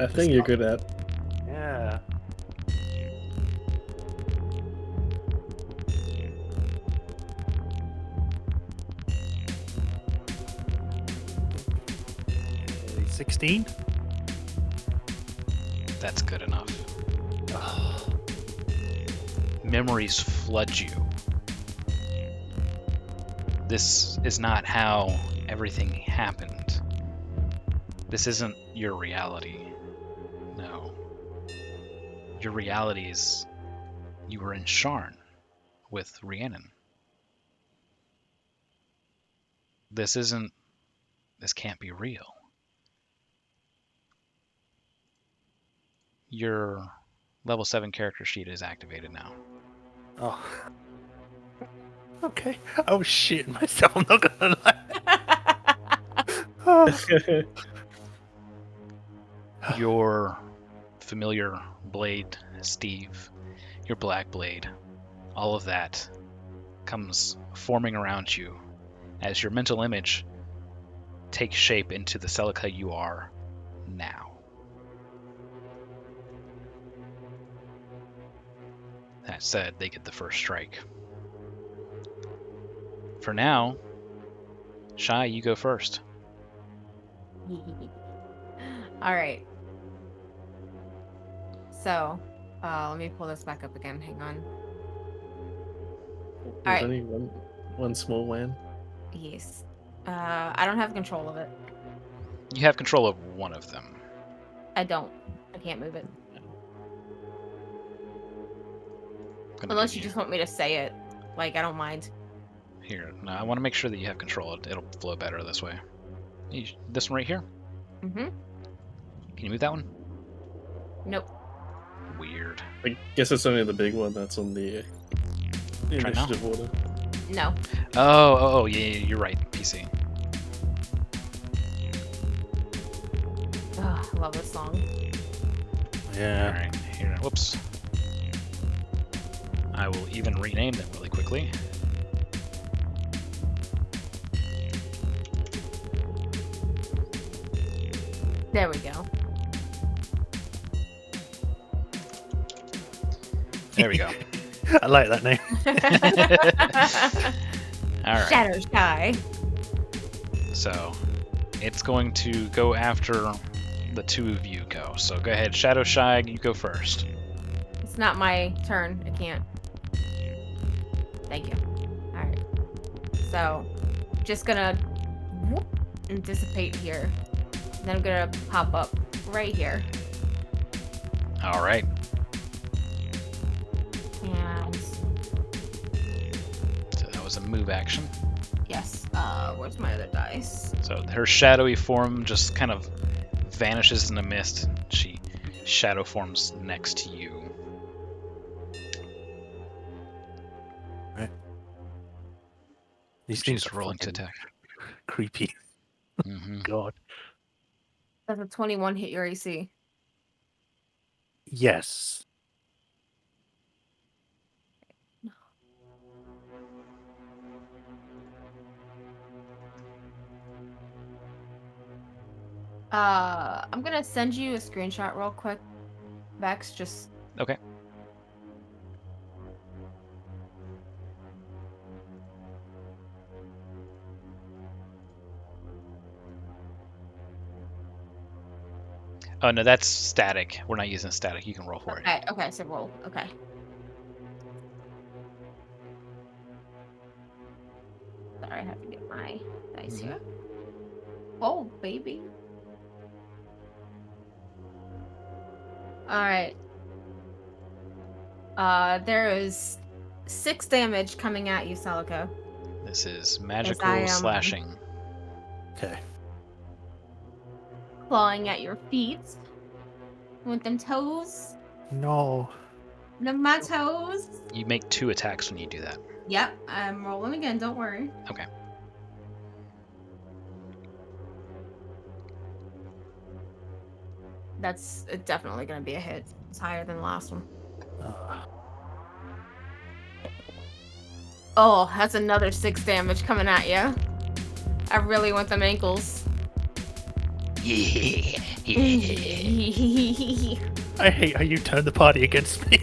I think you're good at. Yeah. Okay, 16? That's good enough. Oh, Memories flood you. This is not how everything happened. This isn't your reality. No. Your reality is you were in Sharn with Rhiannon. This can't be real. Your level 7 character sheet is activated now. oh. Okay. I was shitting myself, I'm not gonna lie. Oh. Your familiar blade, Steve, your black blade, all of that comes forming around you as your mental image takes shape into the Celica you are now. That said, they get the first strike. For now, Shy, you go first. All right. So, let me pull this back up again. Hang on. There's Alright. only one small man. Yes. I don't have control of it. You have control of one of them. I don't. I can't move it. Gonna Unless give you just want me to say it. Like, I don't mind. Here. No, I want to make sure that you have control. It'll flow better this way. This one right here. Mm-hmm. Can you move that one? Nope. Weird. I guess it's only the big one that's on the Try now. initiative order. No. Oh, yeah, you're right. PC. Ugh, I love this song. Yeah. Alright, here. Whoops. I will even rename them really quickly. There we go. There we go. I like that name. Alright, Shadow Shy. so it's going to go after the two of you go. So go ahead, Shadow Shy, you go first. It's not my turn. I can't. Thank you. Alright. So, just gonna whoop and dissipate here. Then I'm gonna pop up right here. Alright, And so that was a move action. yes, where's my other dice? So her shadowy form just kind of vanishes in the mist. She shadow forms next to you. These She's things are rolling to fucking attack. creepy. Hmm. God. Does a 21 hit your AC? Yes. I'm gonna send you a screenshot real quick, Vex. Just Okay. Oh no, that's static. We're not using static. You can roll for it. okay. Okay, so roll. Okay. Sorry, I have to get my dice Mhm. here. Oh, baby. All right. There is 6 damage coming at you, Celico. This is I magical am- slashing. Okay. Clawing at your feet with them toes. No. My toes. You make 2 attacks when you do that. Yep, I'm rolling again. Don't worry. Okay. That's definitely gonna be a hit. It's higher than the last one. Oh, that's another 6 damage coming at you. I really want them ankles. Yeah. I hate how you turned the party against me.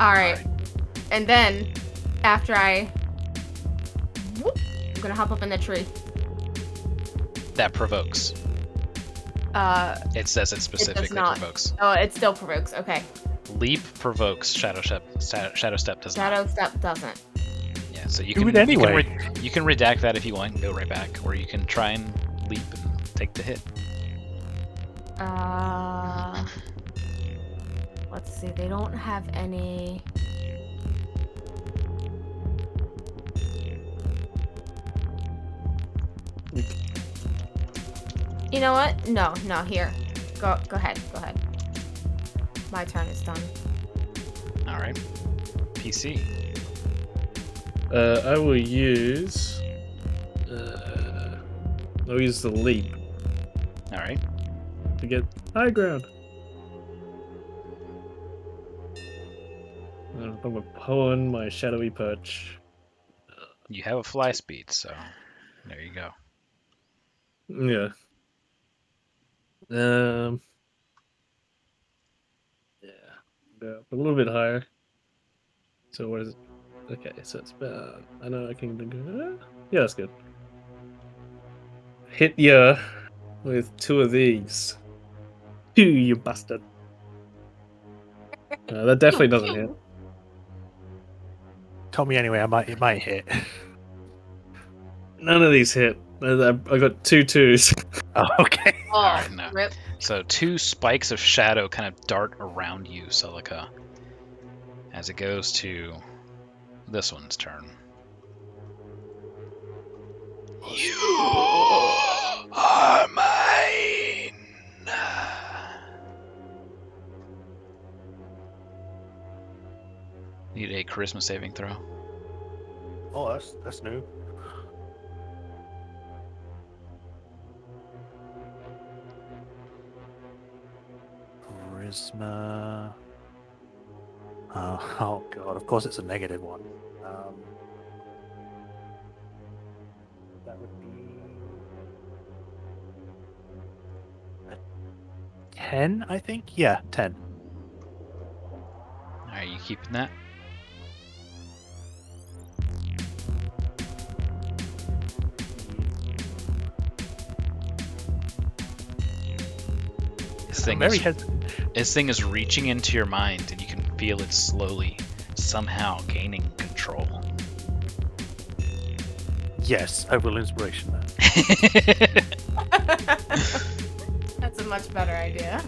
All right, and then after I'm gonna hop up in the tree. That provokes. It says it specifically not. provokes. Oh, it still provokes. Okay. Leap provokes. Shadow step. Shadow step does not. Shadow step doesn't. Yeah, so you Do can it anyway. You can redact that if you want and go right back, or you can try and leap and take the hit. Let's see. They don't have any. You know what? No. Here. Go ahead. Go ahead. My turn is done. All right. PC. I will use. I'll use the leap All right. to get high ground. I'm gonna pull in my shadowy perch. You have a fly speed, so there you go. Yeah. Yeah. Go up a little bit higher. So what is it? Okay, so it's about. I know I can do. Yeah, that's good. Hit ya with 2 of these. You bastard. That definitely doesn't hit. Tell me anyway. It might hit. None of these hit. I got 2 2s. Oh, okay. Oh, Alright, no. rip. So 2 spikes of shadow kind of dart around you, Celica, as it goes to this one's turn. You are mine. Need a charisma saving throw. Oh, that's new. Charisma. Oh god! Of course, it's a negative one. That would be a 10, I think. Yeah, 10. Are you keeping that? I'm very hesitant. This thing is reaching into your mind, and you can feel it slowly, somehow gaining control. Yes, I will inspiration that. That's a much better idea.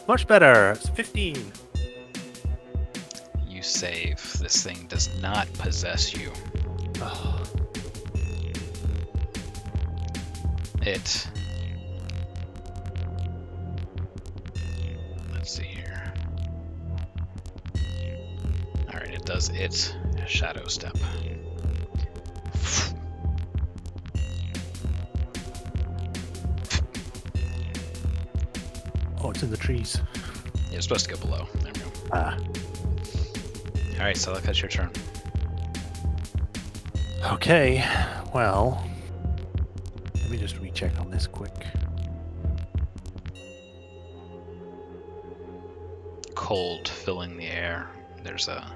Much better. It's 15. You save. This thing does not possess you. Oh, It. Let's see here. Alright, it does its shadow step. oh, it's in the trees. You're supposed to go below. There we go. Ah, Alright, so that's your turn. Okay, well, let me just recheck on this quick. Cold filling the air. There's a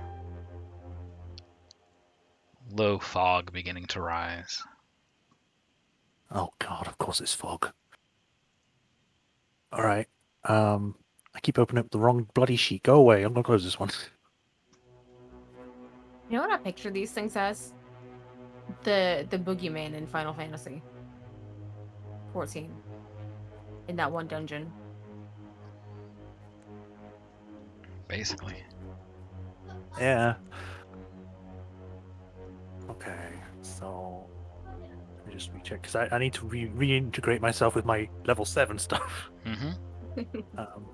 low fog beginning to rise. Oh god, of course it's fog. Alright, I keep opening up the wrong bloody sheet. Go away, I'm gonna close this one. You know what I picture these things as? The boogeyman in Final Fantasy 14. In that one dungeon. Basically. Yeah. Okay, so let me just recheck because I need to reintegrate myself with my level 7 stuff. Um,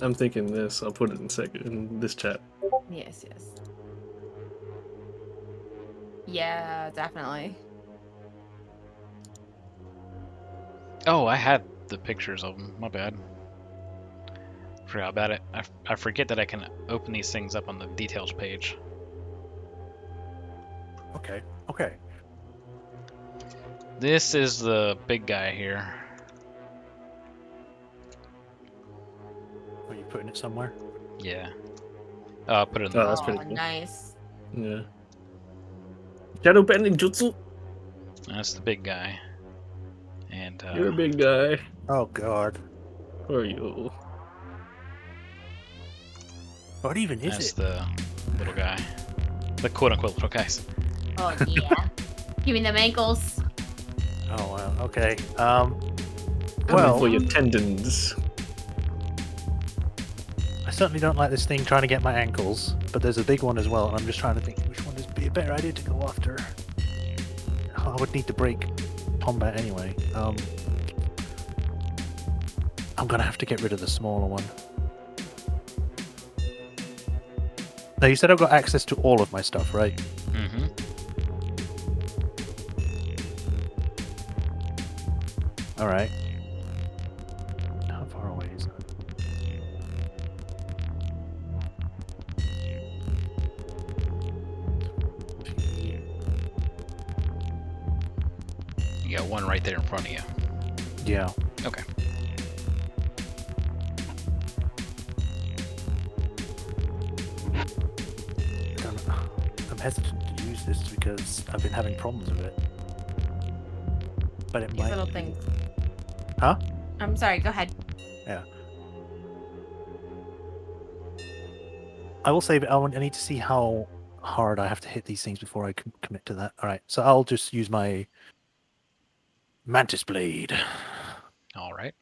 I'm thinking this. I'll put it in this chat. Yes, yes. Yeah, definitely. Oh, I had the pictures of them. My bad. Forgot about it. I forget that I can open these things up on the details page. okay, okay. This is the big guy here. Are you putting it somewhere? Yeah. Oh, I'll put it in Oh, the. that's Oh, pretty cool. nice. Yeah. Shadow bending jutsu. That's the big guy. And You're a big guy. Oh god. Who are you? What even is that's it? the little guy. The quote-unquote little guys. Oh, yeah. Give me them ankles. Oh wow, okay. Coming Well, for your tendons. I certainly don't like this thing trying to get my ankles, but there's a big one as well, and I'm just trying to think which one would be a better idea to go after. I would need to break combat anyway. I'm gonna have to get rid of the smaller one. Now you said I've got access to all of my stuff, right? Mm-hmm. All right. How far away is that? You got one right there in front of you. Yeah. Okay. I'm hesitant to use this because I've been having problems with it. But it These might. little things. Huh? I'm sorry, go ahead. I will say that I need to see how hard I have to hit these things before I can commit to that. All right, so I'll just use my mantis blade. All right.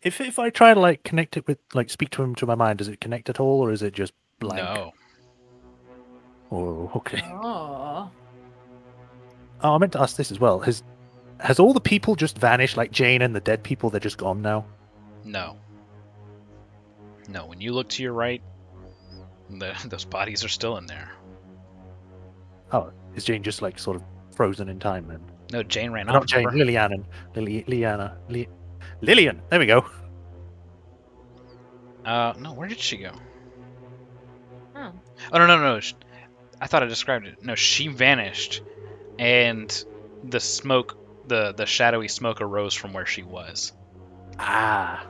If I try to like connect it with like speak to him to my mind, does it connect at all, or is it just blank? No. Oh, okay. Oh. Oh, I meant to ask this as well. Has all the people just vanished, like Jane and the dead people? They're just gone now. No. No. When you look to your right, those bodies are still in there. Oh, is Jane just like sort of frozen in time then? No, Jane ran Not off. Jane, remember? Lillian. There we go. No. Where did she go? Oh. Oh no. I thought I described it. No, she vanished, and the smoke, the shadowy smoke arose from where she was. Ah,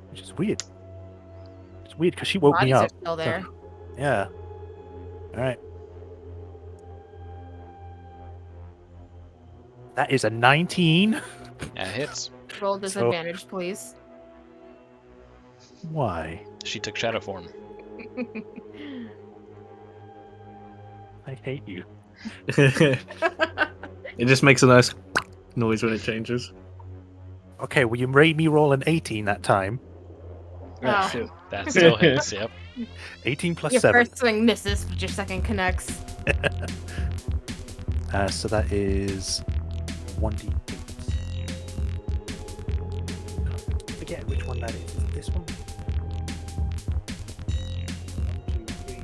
which is weird. It's weird because she woke me Bodies are up. still there. Yeah. All right. That is a 19. Yeah, it hits. Roll disadvantage, please. Why? She took shadow form. I hate you. It just makes a nice noise when it changes. Okay, well, you made me roll an 18 that time. Yeah, Oh. shit. That still hits. Yep. 18 plus Your 7. first swing misses, but your second connects. So that is 1d8. Forget which one that is. Is it this one? 1, 2, 3,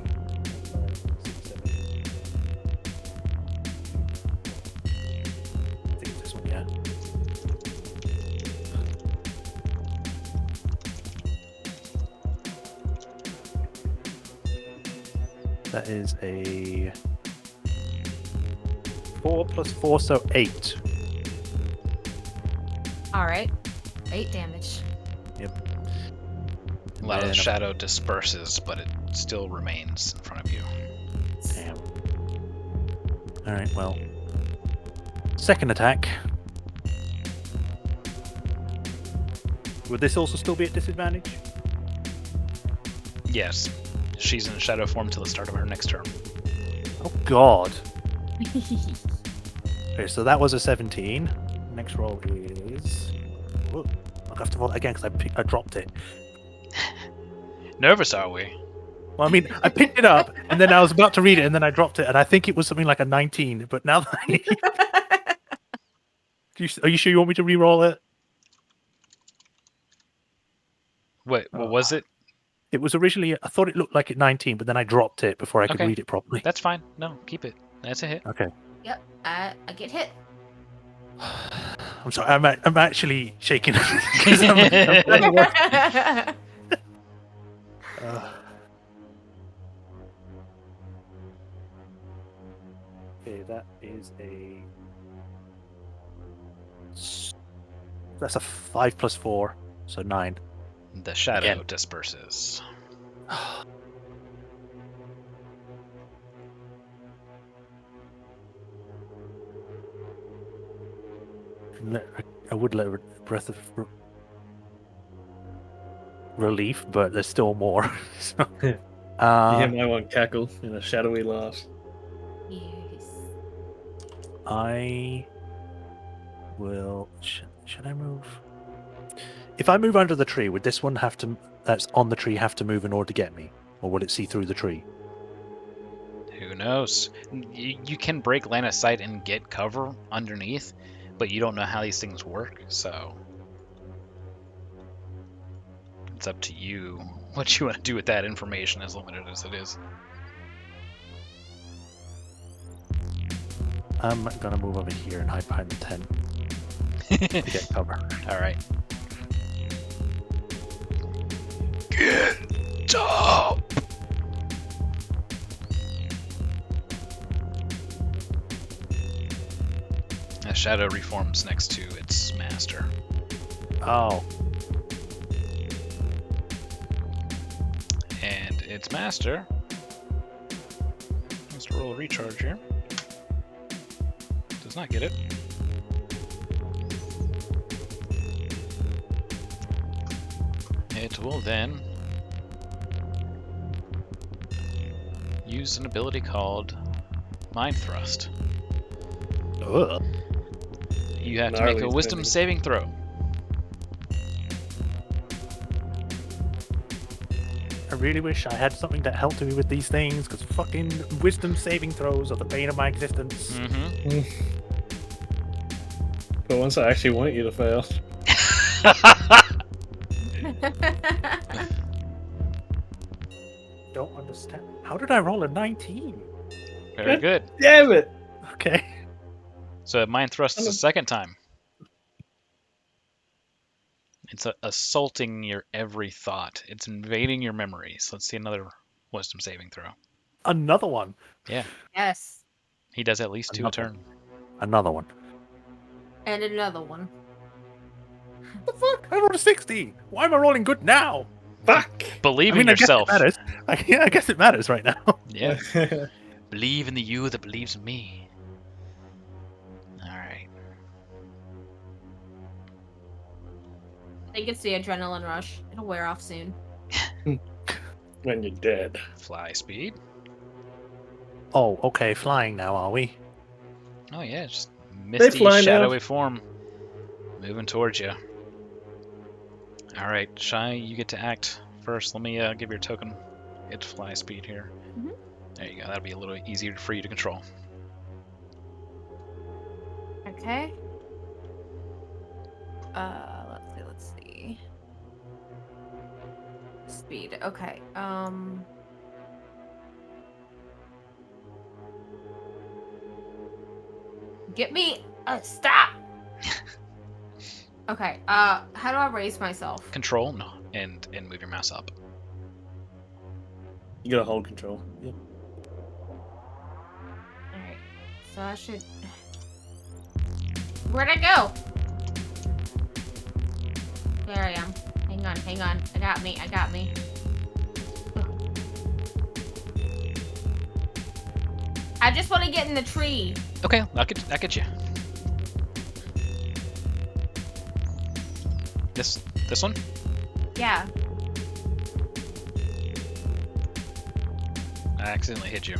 4, 5, 6, 7. I think it's this one, yeah. That is a 4 plus 4, so 8. All right. 8 damage. A lot of Then- shadow disperses, but it still remains in front of you. Damn. Alright, well. Second attack. Would this also still be at disadvantage? Yes, she's in shadow form till the start of her next turn. Oh god. Okay, so that was a 17. Next roll is... Whoa, I'll have to roll it again because I dropped it. Nervous, are we? Well, I mean, I picked it up, and then I was about to read it, and then I dropped it, and I think it was something like a 19, but now that are you sure you want me to re-roll it? What was it? It was originally, I thought it looked like a 19, but then I dropped it before I could Okay. read it properly. That's fine. No, keep it. That's a hit. Okay. Yep. I get hit. I'm sorry, I'm actually shaking. 'Cause I'm okay, that is a... That's a 5 plus 4, so 9. The shadow Again. disperses. I would let a breath of relief, but there's still more. So, You hear my one cackle in a shadowy laugh. Yes. I will. Should I move? If I move under the tree, would this one have to? That's on the tree have to move in order to get me, or would it see through the tree? Who knows? You can break line of sight and get cover underneath, but you don't know how these things work, so it's up to you what you want to do with that information, as limited as it is. I'm gonna move over here and hide behind the tent to get cover. All right. Get up! A shadow reforms next to its master. Oh, And its master has to roll a recharge here. Does not get it. It will then use an ability called Mind Thrust. ugh. You have to make a Gnarly wisdom thing. saving throw. I really wish I had something that helped me with these things, because fucking wisdom saving throws are the bane of my existence. Mm-hmm. But once I actually want you to fail. Don't understand. How did I roll a 19? Very good. Damn it! Okay. So Mind Thrust is the second time. It's assaulting your every thought. It's invading your memories. Let's see another wisdom saving throw. Another one. Yeah, Yes. he does at least 2 a Another. turn. Another one. And another one. The fuck? I rolled a 16. Why am I rolling good now? Fuck! Believe I mean, in yourself. I guess it matters. Yeah, I guess it matters right now. Yeah. Believe in the you that believes in me. Alright. I think it's the adrenaline rush. It'll wear off soon. When you're dead. Fly speed. Oh, okay. Flying now, are we? Oh yeah, just misty, fly now. shadowy form. Moving towards you. Alright, Shy, you get to act first. Let me give your token its fly speed here. Mhm. There you go. That'll be a little easier for you to control. Okay. Let's see. Speed. Okay. Get me. Stop. Okay. How do I raise myself? Control, no, and move your mouse up. You gotta hold control. Yep. So I should. Where'd I go? There I am. Hang on, hang on. I got me. Ugh. I just want to get in the tree. Okay, I'll get you. This one? Yeah. I accidentally hit you.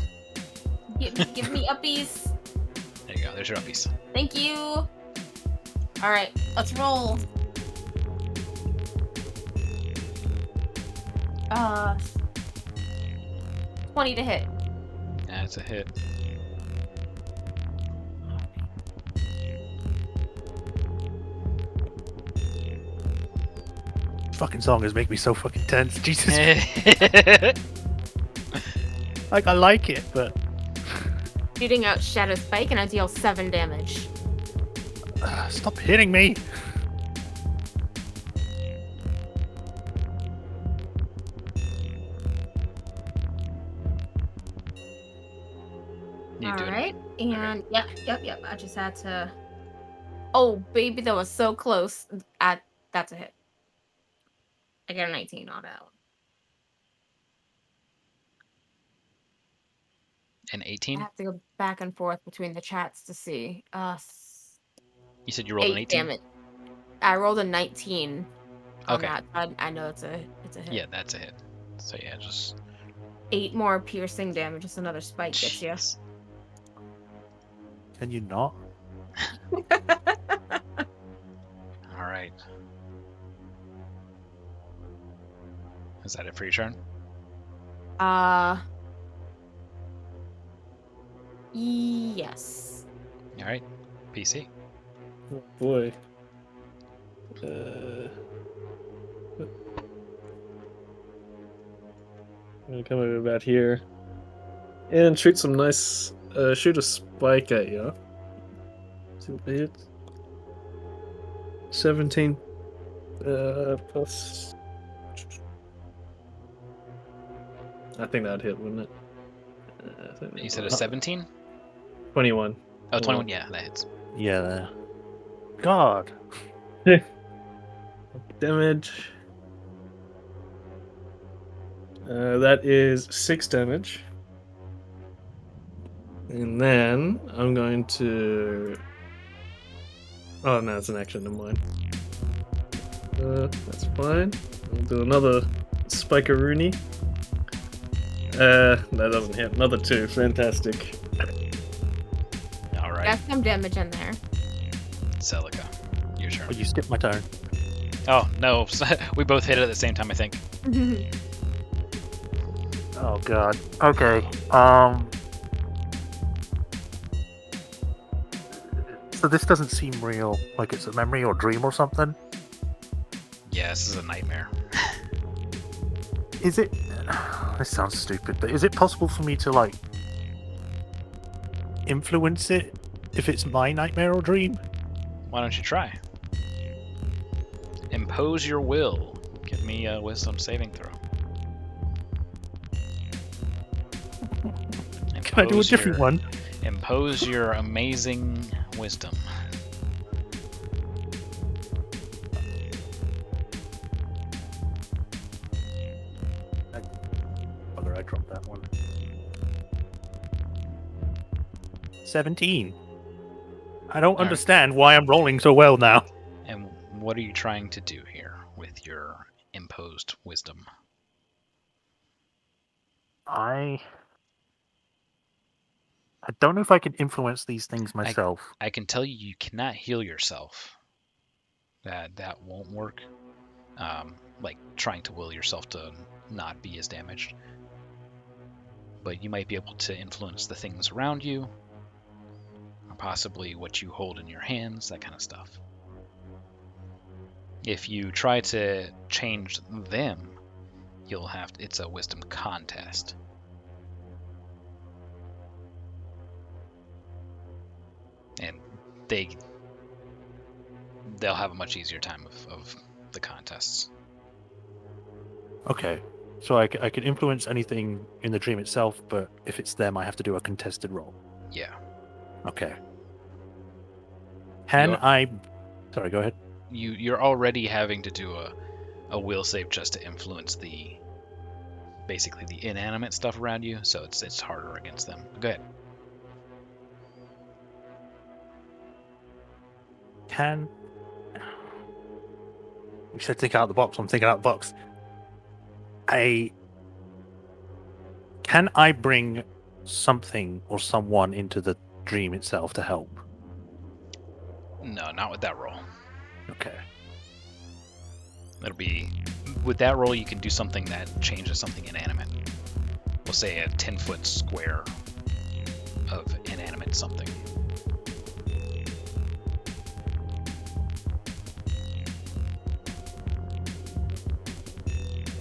Give me uppies. There you go. There's your uppies. Thank you. All right, let's roll. 20 to hit. That's a hit. Fucking song is making me so fucking tense. Jesus. Like, I like it, but Shooting out Shadow Spike, and I deal 7 damage. stop hitting me. You do it. Alright, and yep. I just had to. Oh, baby, that was so close. That's a hit. I got a 19 on that one. An I 18? have to go back and forth between the chats to see. You said you rolled an 8 18? damage. I rolled a 19 on Okay. that. I know it's a hit. Yeah, that's a hit. So yeah, just 8 more piercing damage. Just another spike gets you. Jeez. Can you not? All right. Is that it for your turn? Yes. All right. PC. Oh boy. I'm gonna come over about here and shoot some nice. Shoot a spike at you. See what they hit. 17. Plus. I think that'd hit, wouldn't it? I think You said a that- 17? 21. Oh, 21. Yeah, that hits. Yeah, there. God. Damage. That is 6 damage. And then I'm going to. Oh no, it's an action. Never mind. That's fine. I'll do another Spikeroonie. That doesn't hit. Another 2. Fantastic. All right. Got some damage in there. Celica, your turn. Oh, you skipped my turn. Oh, no. We both hit it at the same time, I think. Oh god. Okay. So this doesn't seem real. Like it's a memory or dream or something. Yeah, this is a nightmare. Is it? This sounds stupid, but is it possible for me to like influence it if it's my nightmare or dream? Why don't you try? Impose your will. Give me a wisdom saving throw. Can I do a different one? Impose your amazing wisdom. Bugger, I dropped that one. 17. I don't Alright. understand why I'm rolling so well now. And what are you trying to do here with your imposed wisdom? I don't know if I can influence these things myself. I can tell you cannot heal yourself. That won't work. Like trying to will yourself to not be as damaged. But you might be able to influence the things around you, or possibly what you hold in your hands, that kind of stuff. If you try to change them, it's a wisdom contest. And they'll have a much easier time of the contests. Okay, so I can influence anything in the dream itself, but if it's them, I have to do a contested roll. Yeah. Okay. Can You're- I? Sorry, go ahead. You're already having to do a will save just to influence basically the inanimate stuff around you, so it's harder against them. Go ahead. Can you said think out of the box? I'm thinking out of the box. Can I bring something or someone into the dream itself to help? No, not with that roll. Okay. It'll be with that roll you can do something that changes something inanimate. We'll say a 10-foot square of inanimate something.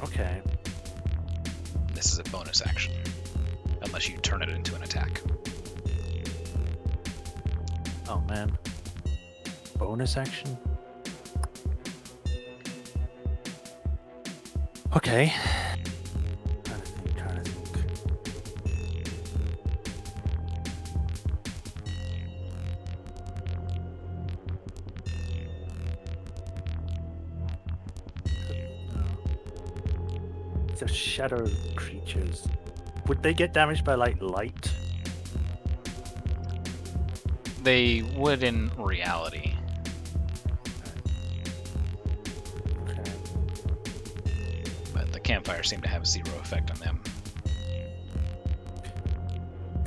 Okay. This is a bonus action, unless you turn it into an attack. Oh man. Bonus action. Okay. Trying to think. The shadow creatures. Would they get damaged by like light? They would in reality. Okay. But the campfire seemed to have zero effect on them.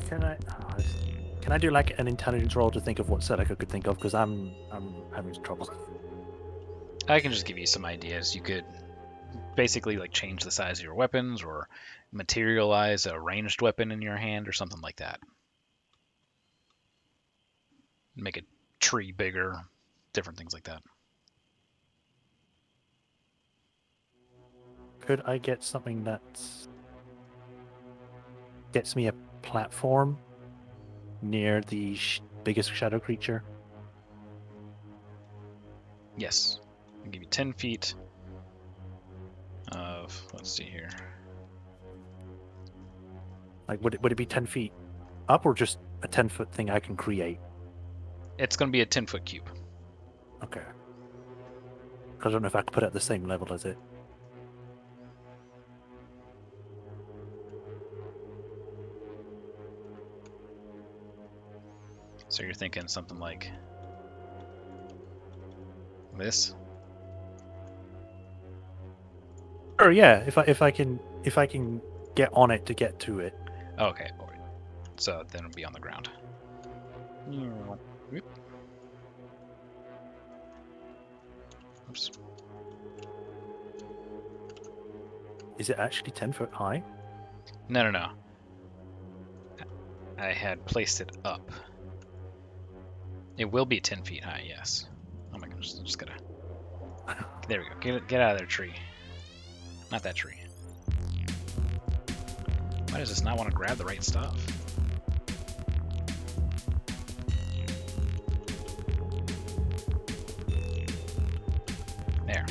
Can I do like an intelligence roll to think of what set I could think of? Because I'm having trouble. I can just give you some ideas. You could basically like change the size of your weapons or materialize a ranged weapon in your hand or something like that. Make a tree bigger, different things like that. Could I get something that gets me a platform near the biggest shadow creature? Yes. I'll give you 10 feet of, let's see here. Like, would it be 10 feet up or just a 10-foot thing I can create? It's going to be a 10-foot cube. Okay. 'Cause I don't know if I could put it at the same level as it. So you're thinking something like this? Or yeah, if I can get on it to get to it. Okay. So then it'll be on the ground. Whoop. Oops. Is it actually 10 foot high? No. I had placed it up. It will be 10 feet high, yes. Oh my gosh, I'm just gonna... There we go. Get out of there, tree. Not that tree. Why does this not want to grab the right stuff? There.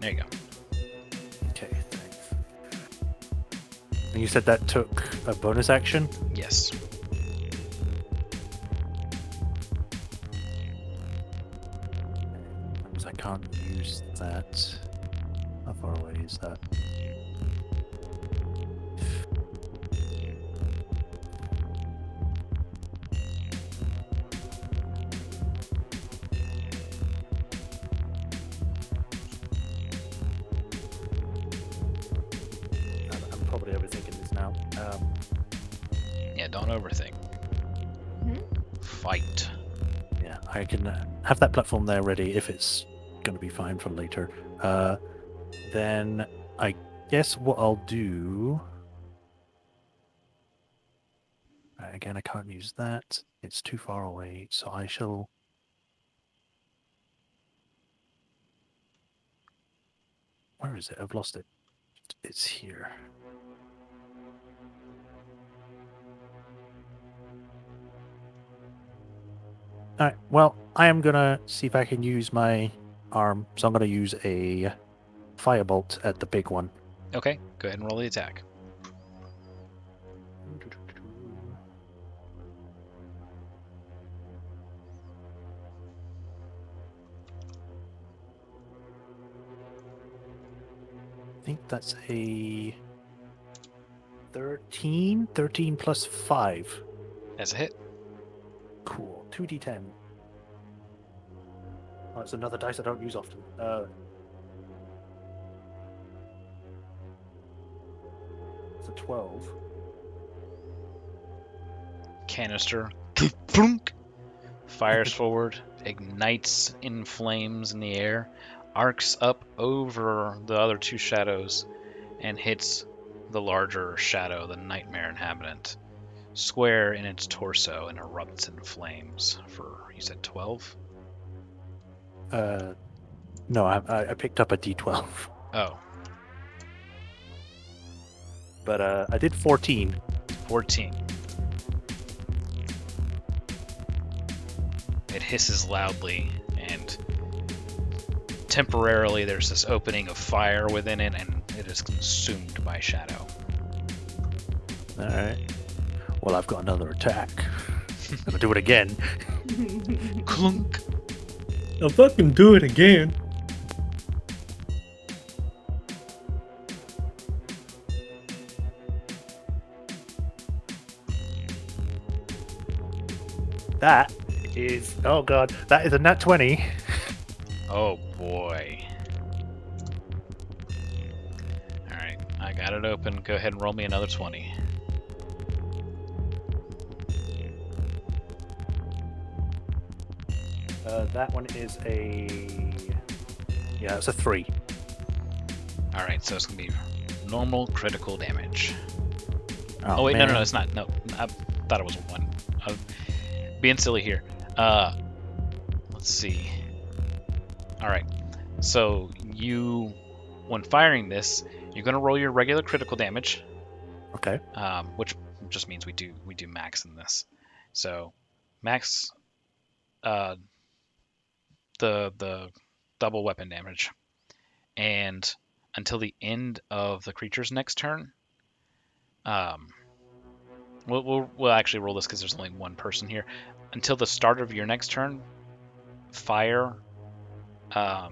There you go. Okay, thanks. And you said that took a bonus action? Yes. Because I can't use that. How far away is that? I'm probably overthinking this now. Yeah, don't overthink. Fight. Yeah, I can have that platform there ready if it's going to be fine for later. Then I guess what I'll do. Again, I can't use that. It's too far away, so I shall. Where is it? I've lost it. It's here. All right. Well, I am gonna see if I can use my arm. So I'm gonna use a firebolt at the big one. Okay, go ahead and roll the attack. I think that's a 13. 13 plus 5. That's a hit. Cool. 2d10. Oh, it's another dice I don't use often. It's a 12. Canister plunk, fires forward, ignites in flames in the air, arcs up over the other two shadows, and hits the larger shadow, the nightmare inhabitant, square in its torso, and erupts in flames for, you said 12? No, I picked up a d12, Oh, but I did 14. 14. It hisses loudly, and temporarily there's this opening of fire within it, and it is consumed by shadow. All right. Well, I've got another attack. I'm gonna do it again. Clunk! I'll fucking do it again. That is, oh god, that is a nat 20. Oh boy. Alright, I got it open. Go ahead and roll me another 20. That one is it's a 3. Alright, so it's gonna be normal critical damage. Oh, Oh wait, man. no, it's not. No, I thought it was a 1. I'm being silly here. Let's see. Alright, so when firing this, you're gonna roll your regular critical damage. Okay. Which just means we do max in this. So max the double weapon damage, and until the end of the creature's next turn, we'll actually roll this because there's only one person here. Until the start of your next turn, fire. I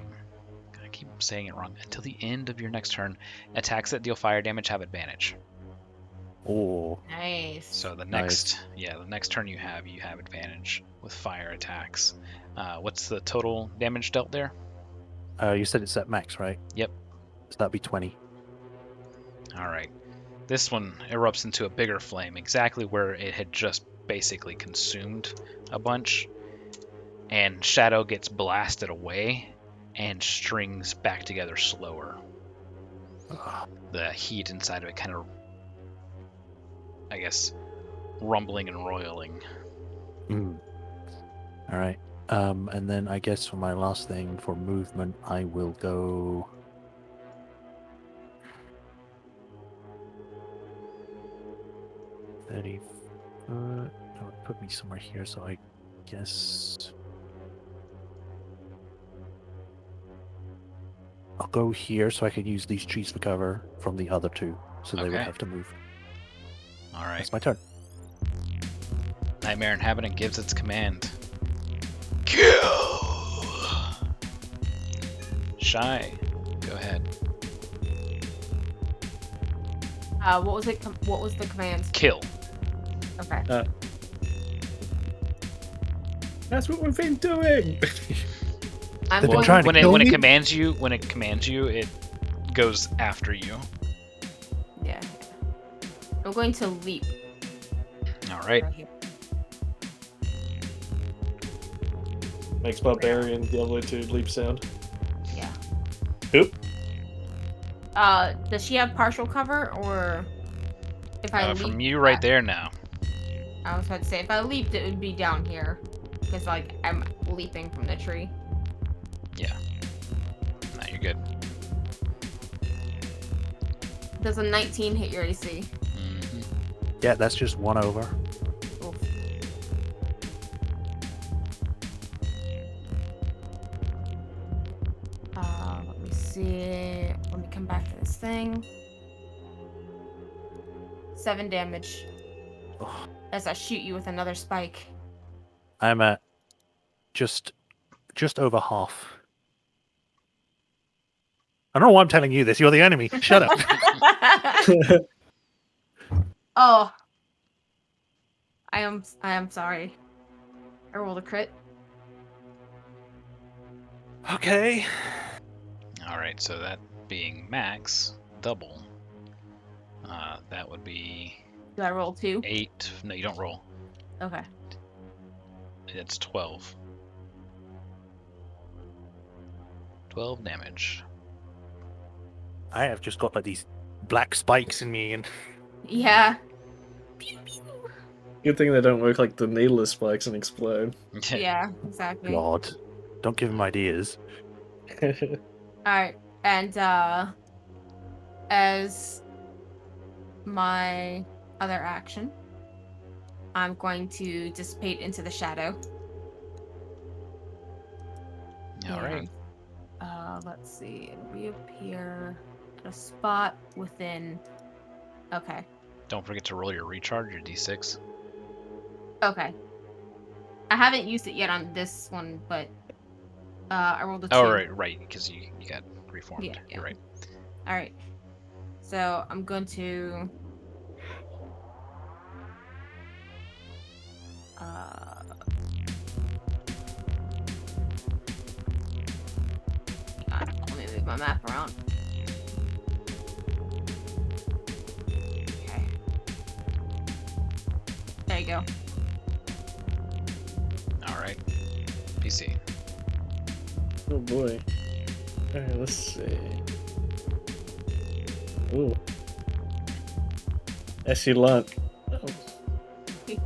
keep saying it wrong. Until the end of your next turn, attacks that deal fire damage have advantage. Oh, Nice. So the next turn you have advantage with fire attacks. What's the total damage dealt there? you said it's at max, right? Yep. So that'd be 20. All right. This one erupts into a bigger flame, exactly where it had just basically consumed a bunch. And shadow gets blasted away and strings back together slower. The heat inside of it kind of, I guess, rumbling and roiling. Mm. All right. And then I guess for my last thing for movement, I will go. That would put me somewhere here, so I guess I'll go here so I can use these trees for cover from the other two, so they would Okay. have to move. All right. That's my turn. Nightmare Inhabitant gives its command. Kill! Shy, go ahead. What was it? What was the command? Kill. Okay. That's what we've been doing. I'm They've been going. trying to When it kill me? commands you, it goes after you. Yeah. I'm going to leap. All right. Right here. Makes barbarian the ability to leap sound. Yeah. Oop. Does she have partial cover, or if I leap? From you right there now. I was about to say, if I leaped, it would be down here, because like I'm leaping from the tree. Yeah. No, you're good. Does a 19 hit your AC? Mhm. Yeah, that's just 1 over. Oof. thing. 7 damage. Oh, As I shoot you with another spike. I'm at just over half. I don't know why I'm telling you this. You're the enemy. Shut up. Oh. I am sorry. I rolled a crit. Okay. All right, so that being max double, that would be Do I roll 2? 8. No, you don't roll. Okay. It's 12. 12 damage. I have just got like these black spikes in me, and Yeah. Good thing they don't work like the needleless spikes and explode. Yeah, exactly. God, don't give him ideas. Alright. And as my other action, I'm going to dissipate into the shadow. All right. Let's see. It'll reappear at a spot within. Okay. Don't forget to roll your recharge, your d6. Okay. I haven't used it yet on this one, but I rolled a 2. Oh, right, because you got reformed. Yeah. You're right. All right. So I'm going to. Let me move my map around. Okay. There you go. All right. PC. Oh boy. Alright, let's see. Ooh. Echelon. Oh,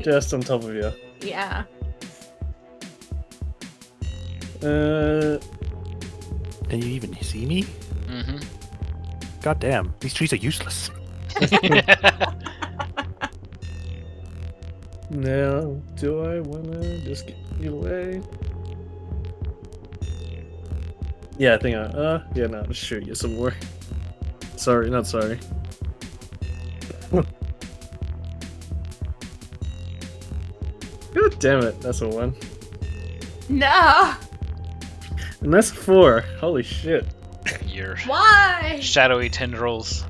just on top of you. Yeah. Can you even see me? Mm-hmm. God damn, these trees are useless. Now, do I wanna just get you away? Yeah, I think yeah, no, I'll just shoot you some more. Sorry, not sorry. God damn it, that's a 1. No. And that's a 4. Holy shit. Your Why? shadowy tendrils,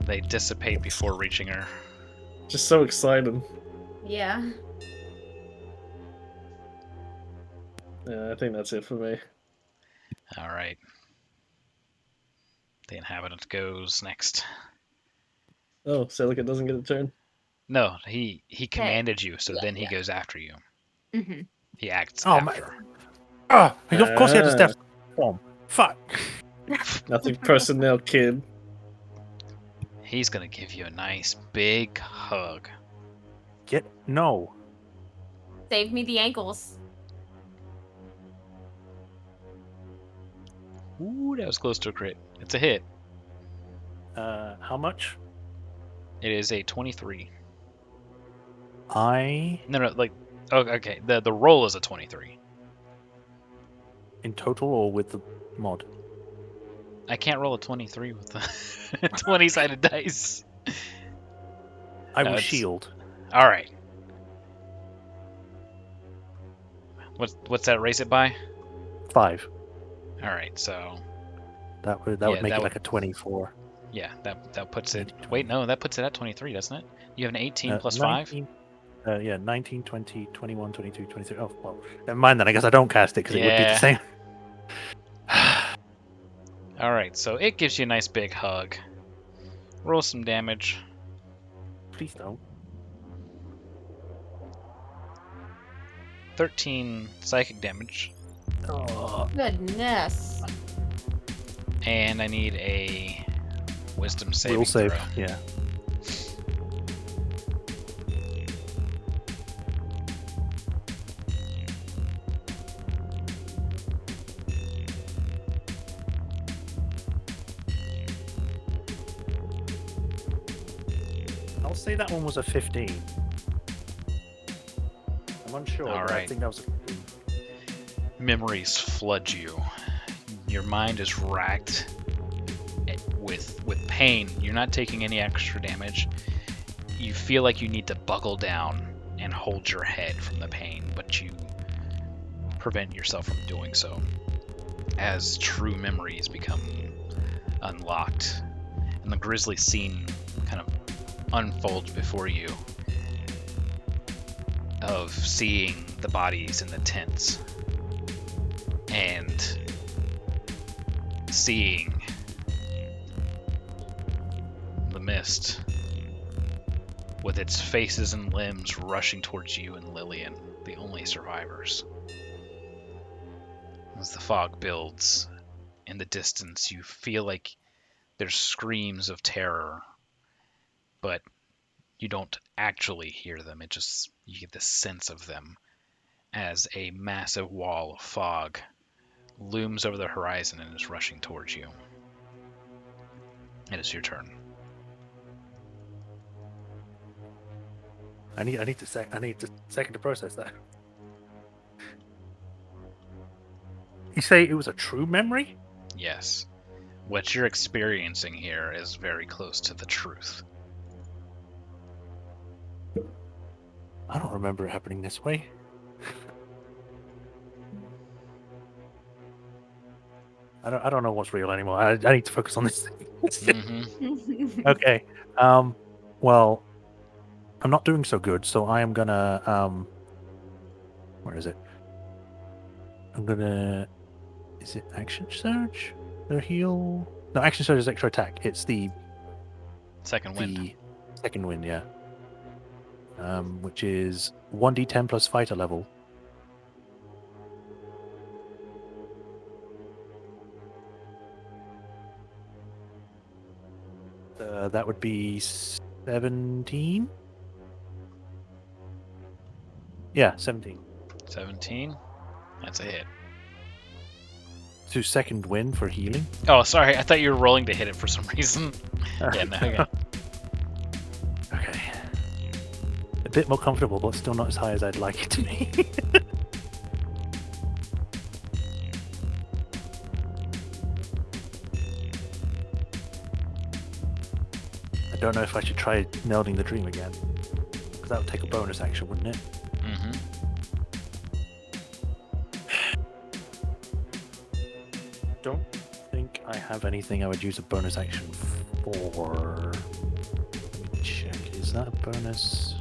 they dissipate before reaching her. Just so excited. Yeah. Yeah, I think that's it for me. All right. The inhabitant goes next. Oh, Celica doesn't get a turn? No, he commanded you, so Yeah, then he yeah. goes after you. Mm-hmm. He acts Oh, after. of course he had a step form. Fuck. Nothing personnel, kid. He's gonna give you a nice big hug. No. Save me the ankles. Ooh, that was close to a crit. It's a hit. How much? It is a 23. I No, like, oh, okay. The roll is a 23. in total or with the mod? I can't roll a 23 with the 20-sided dice. I No, will it's- shield. All right. What's that? Raise it by? 5. All right. So That would Yeah, make that it would- like a 24. yeah, that puts it. 19, Wait, no, that puts it at 23, doesn't it? You have an 18 plus 19, yeah, 19, 20, 21, 22, 23. Oh, well, never mind then. I guess I don't cast it because it would be the Yeah. same. 5. All right. So it gives you a nice big hug. Roll some damage. Please don't. 13 psychic damage, Oh, Goodness. and I need a wisdom saving will save. throw. Yeah. I'll say that one was a 15. I'm unsure, All but I right. think that was a 15. Memories flood you. Your mind is racked with pain. You're not taking any extra damage. You feel like you need to buckle down and hold your head from the pain, but you prevent yourself from doing so as true memories become unlocked and the grisly scene kind of unfolds before you of seeing the bodies in the tents and seeing the mist with its faces and limbs rushing towards you and Lillian, the only survivors. As the fog builds in the distance, you feel like there's screams of terror, but you don't actually hear them. You get the sense of them as a massive wall of fog looms over the horizon and is rushing towards you. It is your turn. I need a second to process that. You say it was a true memory? Yes. What you're experiencing here is very close to the truth. I don't remember it happening this way. I don't know what's real anymore. I need to focus on this. Mm-hmm. Okay. Well, I'm not doing so good, so I am gonna where is it? I'm gonna is it action surge? Or heal? No, action surge is extra attack. It's the Second wind. the second wind, yeah. Which is 1d10 plus fighter level. That would be 17. Yeah, 17. 17. That's a hit. To second wind for healing. Oh, sorry. I thought you were rolling to hit it for some reason. Yeah, no, okay. Okay. A bit more comfortable, but still not as high as I'd like it to be. I don't know if I should try melding the dream again. Because that would take a bonus action, wouldn't it? Mm-hmm. Don't think I have anything I would use a bonus action for. Let me check. Is that a bonus?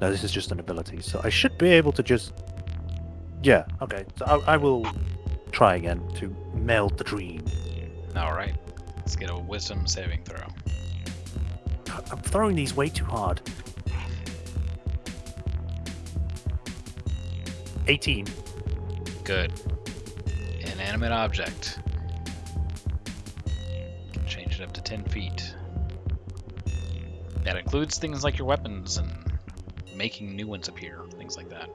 No, this is just an ability. So I should be able to just. Yeah, okay. So I will try again to meld the dream. All right. Let's get a wisdom saving throw. I'm throwing these way too hard. 18. Good. Inanimate object. Can change it up to 10 feet. That includes things like your weapons and making new ones appear, things like that.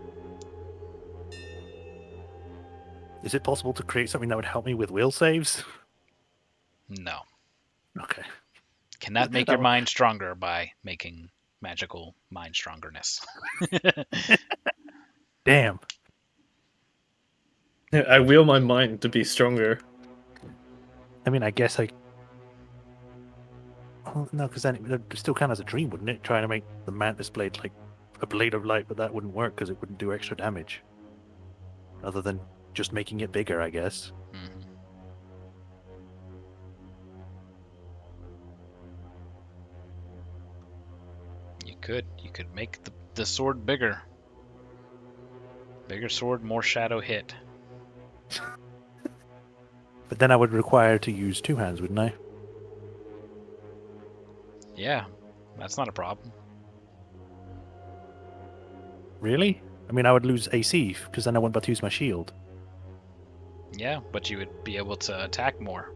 Is it possible to create something that would help me with will saves? No. Okay. Cannot make your mind stronger by making magical mind strongerness. Damn. I will my mind to be stronger. I mean, I guess I. Oh, no, because then it would still count as a dream, wouldn't it? Trying to make the mantis blade like a blade of light, but that wouldn't work because it wouldn't do extra damage. Other than just making it bigger, I guess. Mhm. You could make the sword bigger. Bigger sword, more shadow hit. But then I would require to use two hands, wouldn't I? Yeah, that's not a problem. Really? I mean, I would lose AC because then I wouldn't be able to use my shield. Yeah, but you would be able to attack more.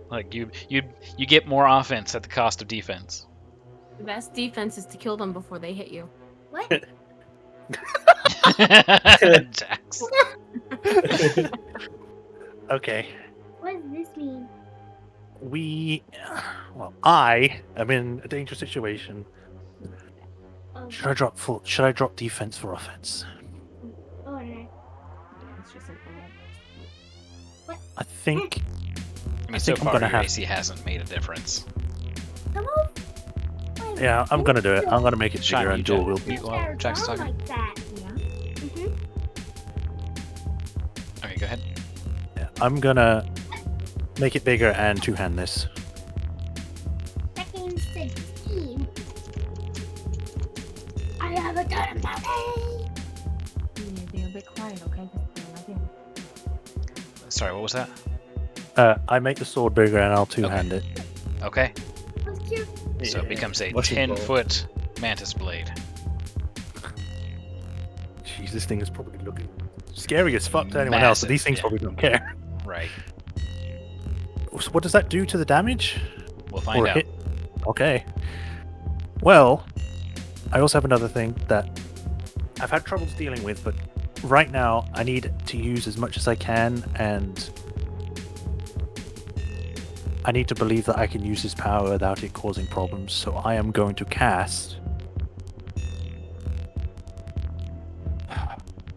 Like you get more offense at the cost of defense. The best defense is to kill them before they hit you. What? Jax. Okay. What does this mean? I am in a dangerous situation. Oh, Should I drop defense for offense? no. Yeah, it's just simple. I think I mean, I so think I'm far gonna your have. AC hasn't made a difference. Come on. Wait a Yeah, I'm minute. gonna do it. I'm gonna make it Shine, bigger you and dual wield. you while Jack's Down talking. like that. Yeah. Okay, go ahead. Yeah, I'm gonna make it bigger and two-hand this. Second 16. I have a gun party. You need to be a bit quiet, okay? Sorry, what was that? I make the sword bigger and I'll two-hand it. Okay, That's cute. so it becomes a What's involved? 10-foot mantis blade. Jeez, this thing is probably looking scary as fuck to anyone else, but these Massive, things yeah. probably don't care. Right. So what does that do to the damage? We'll find Or out. hit? Okay. Well, I also have another thing that I've had troubles dealing with, but right now I need to use as much as I can, and I need to believe that I can use this power without it causing problems. So I am going to cast.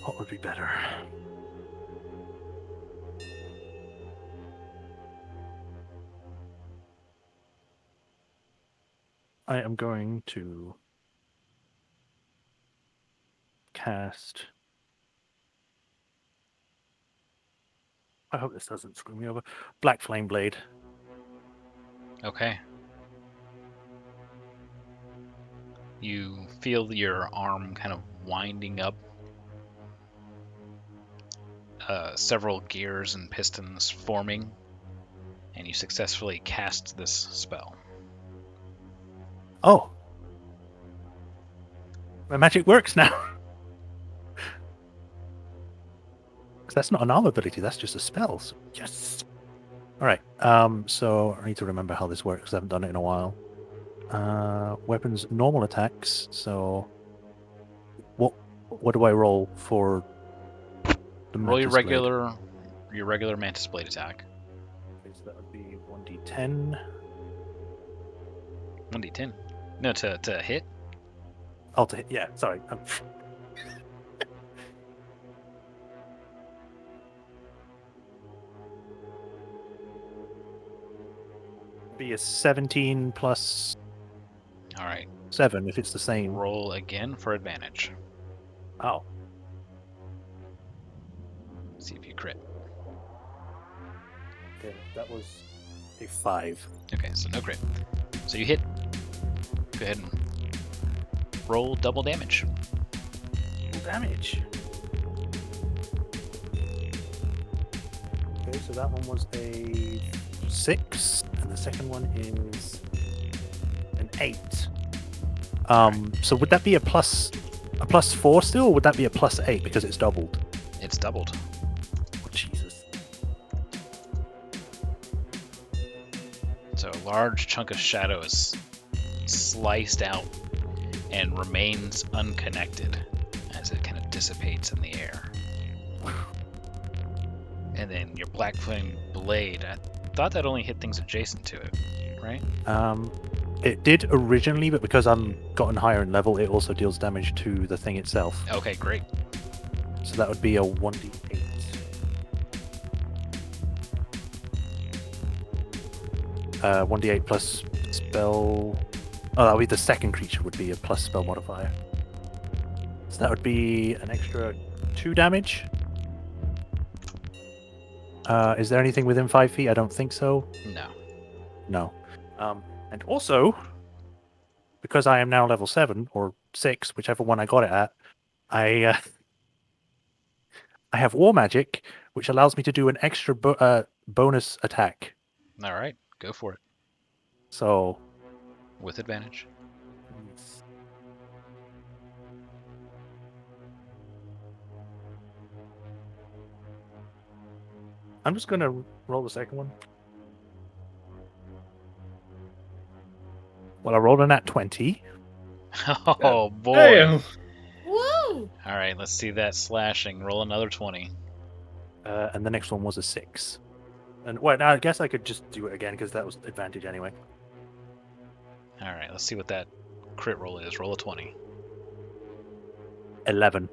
What would be better? I am going to cast. I hope this doesn't screw me over. Black Flame Blade. Okay. You feel your arm kind of winding up. Several gears and pistons forming, and you successfully cast this spell. Oh, my magic works now. Because that's not an armor ability, that's just a spell. So yes. All right. So I need to remember how this works. I haven't done it in a while. Weapons, normal attacks. So what do I roll for the Roll your Mantis Blade? regular mantis blade attack. Okay, so that would be 1d10. 1d10. No, to hit. Oh, to hit. Yeah, sorry. Be a 17 plus All right. 7 if it's the same. Roll again for advantage. Oh, See if you crit. okay. That was a 5. Okay, so no crit. So you hit. Go ahead and roll double damage. Damage. Okay, so that one was a 6, and the second one is an 8. So would that be a plus 4 still, or would that be a plus 8 because it's doubled? It's doubled. Oh, Jesus. So a large chunk of shadow is sliced out and remains unconnected as it kind of dissipates in the air. And then your black flame blade, I thought that only hit things adjacent to it, right? It did originally, but because I'm gotten higher in level, it also deals damage to the thing itself. Okay, great. So that would be a 1d8. 1d8 plus spell. Oh, that would be the second creature would be a plus spell modifier. So that would be an extra 2 damage. Is there anything within 5 feet? I don't think so. No. No. And also, because I am now level 7 or 6, whichever one I got it at, I have War Magic, which allows me to do an extra bonus attack. All right, go for it. So With advantage. I'm just gonna roll the second one. Well, I rolled a nat 20. Oh boy. Damn. Woo! All right, let's see that slashing. Roll another 20. And the next one was a 6. And well, now I guess I could just do it again because that was advantage anyway. All right, let's see what that crit roll is. Roll a 20. 11.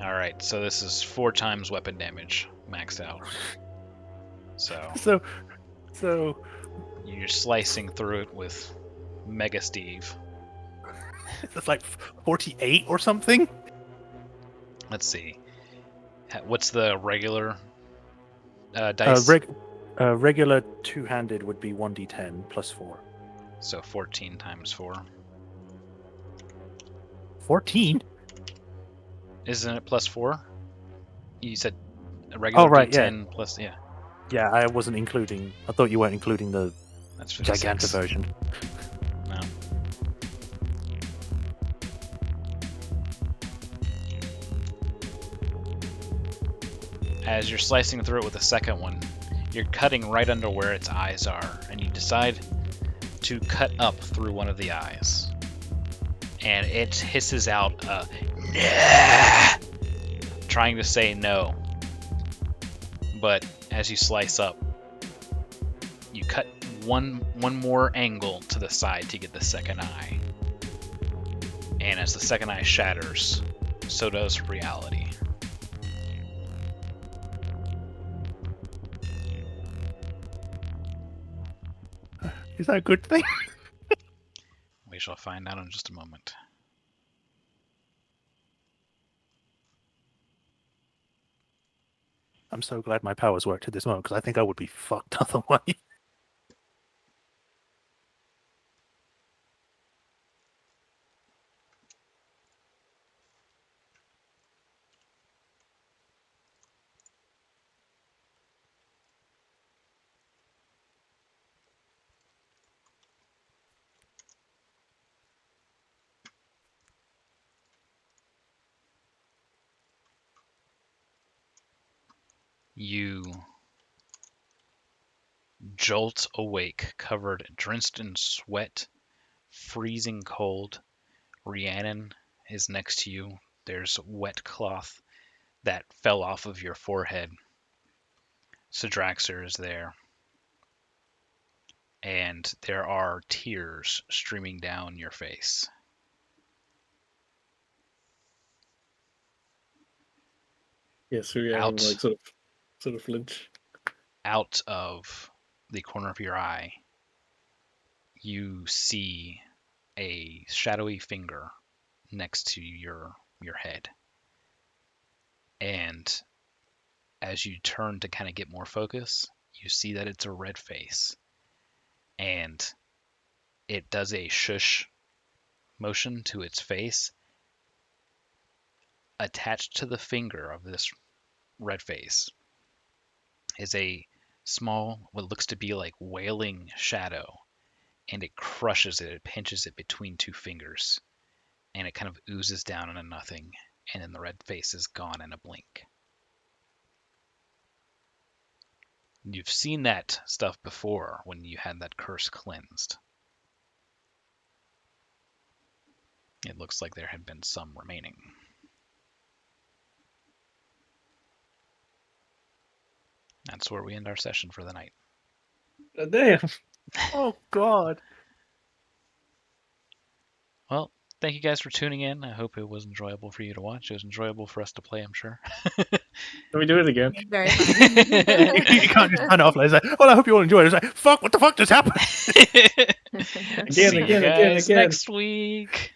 All right, so this is 4 times weapon damage maxed out. So So you're slicing through it with Mega Steve. it's like 48 or something. Let's see. What's the regular dice? Regular two-handed would be 1d10 plus 4. So 14 times 4. 14? Isn't it plus 4? You said a regular Oh, right, D10 plus, yeah. Yeah, I wasn't including. I thought you weren't including the That's 56. Giganta version. No. As you're slicing through it with the second one, you're cutting right under where its eyes are, and you decide to cut up through one of the eyes. And it hisses out a "Nah!" trying to say no. But as you slice up, you cut one more angle to the side to get the second eye. And as the second eye shatters, so does reality. Is that a good thing? We shall find out in just a moment. I'm so glad my powers worked at this moment because I think I would be fucked otherwise. You jolt awake, covered, drenched in sweat, freezing cold. Rhiannon is next to you. There's wet cloth that fell off of your forehead. Sidraxer is there. And there are tears streaming down your face. Yes, we are Out. like sort of flinch. Out of the corner of your eye, you see a shadowy finger next to your head. And as you turn to kind of get more focus, you see that it's a red face. And it does a shush motion to its face. Attached to the finger of this red face is a small, what looks to be like wailing shadow, and it crushes it, it pinches it between two fingers, and it kind of oozes down into nothing, and then the red face is gone in a blink. You've seen that stuff before when you had that curse cleansed. It looks like there had been some remaining. That's where we end our session for the night. Damn. Oh God. Well, thank you guys for tuning in. I hope it was enjoyable for you to watch. It was enjoyable for us to play, I'm sure. Can we do it again? Very fun. You can't just turn it off like that. Well, I hope you all enjoyed it. It's like, fuck, what the fuck just happened? See you Again, guys again. next week.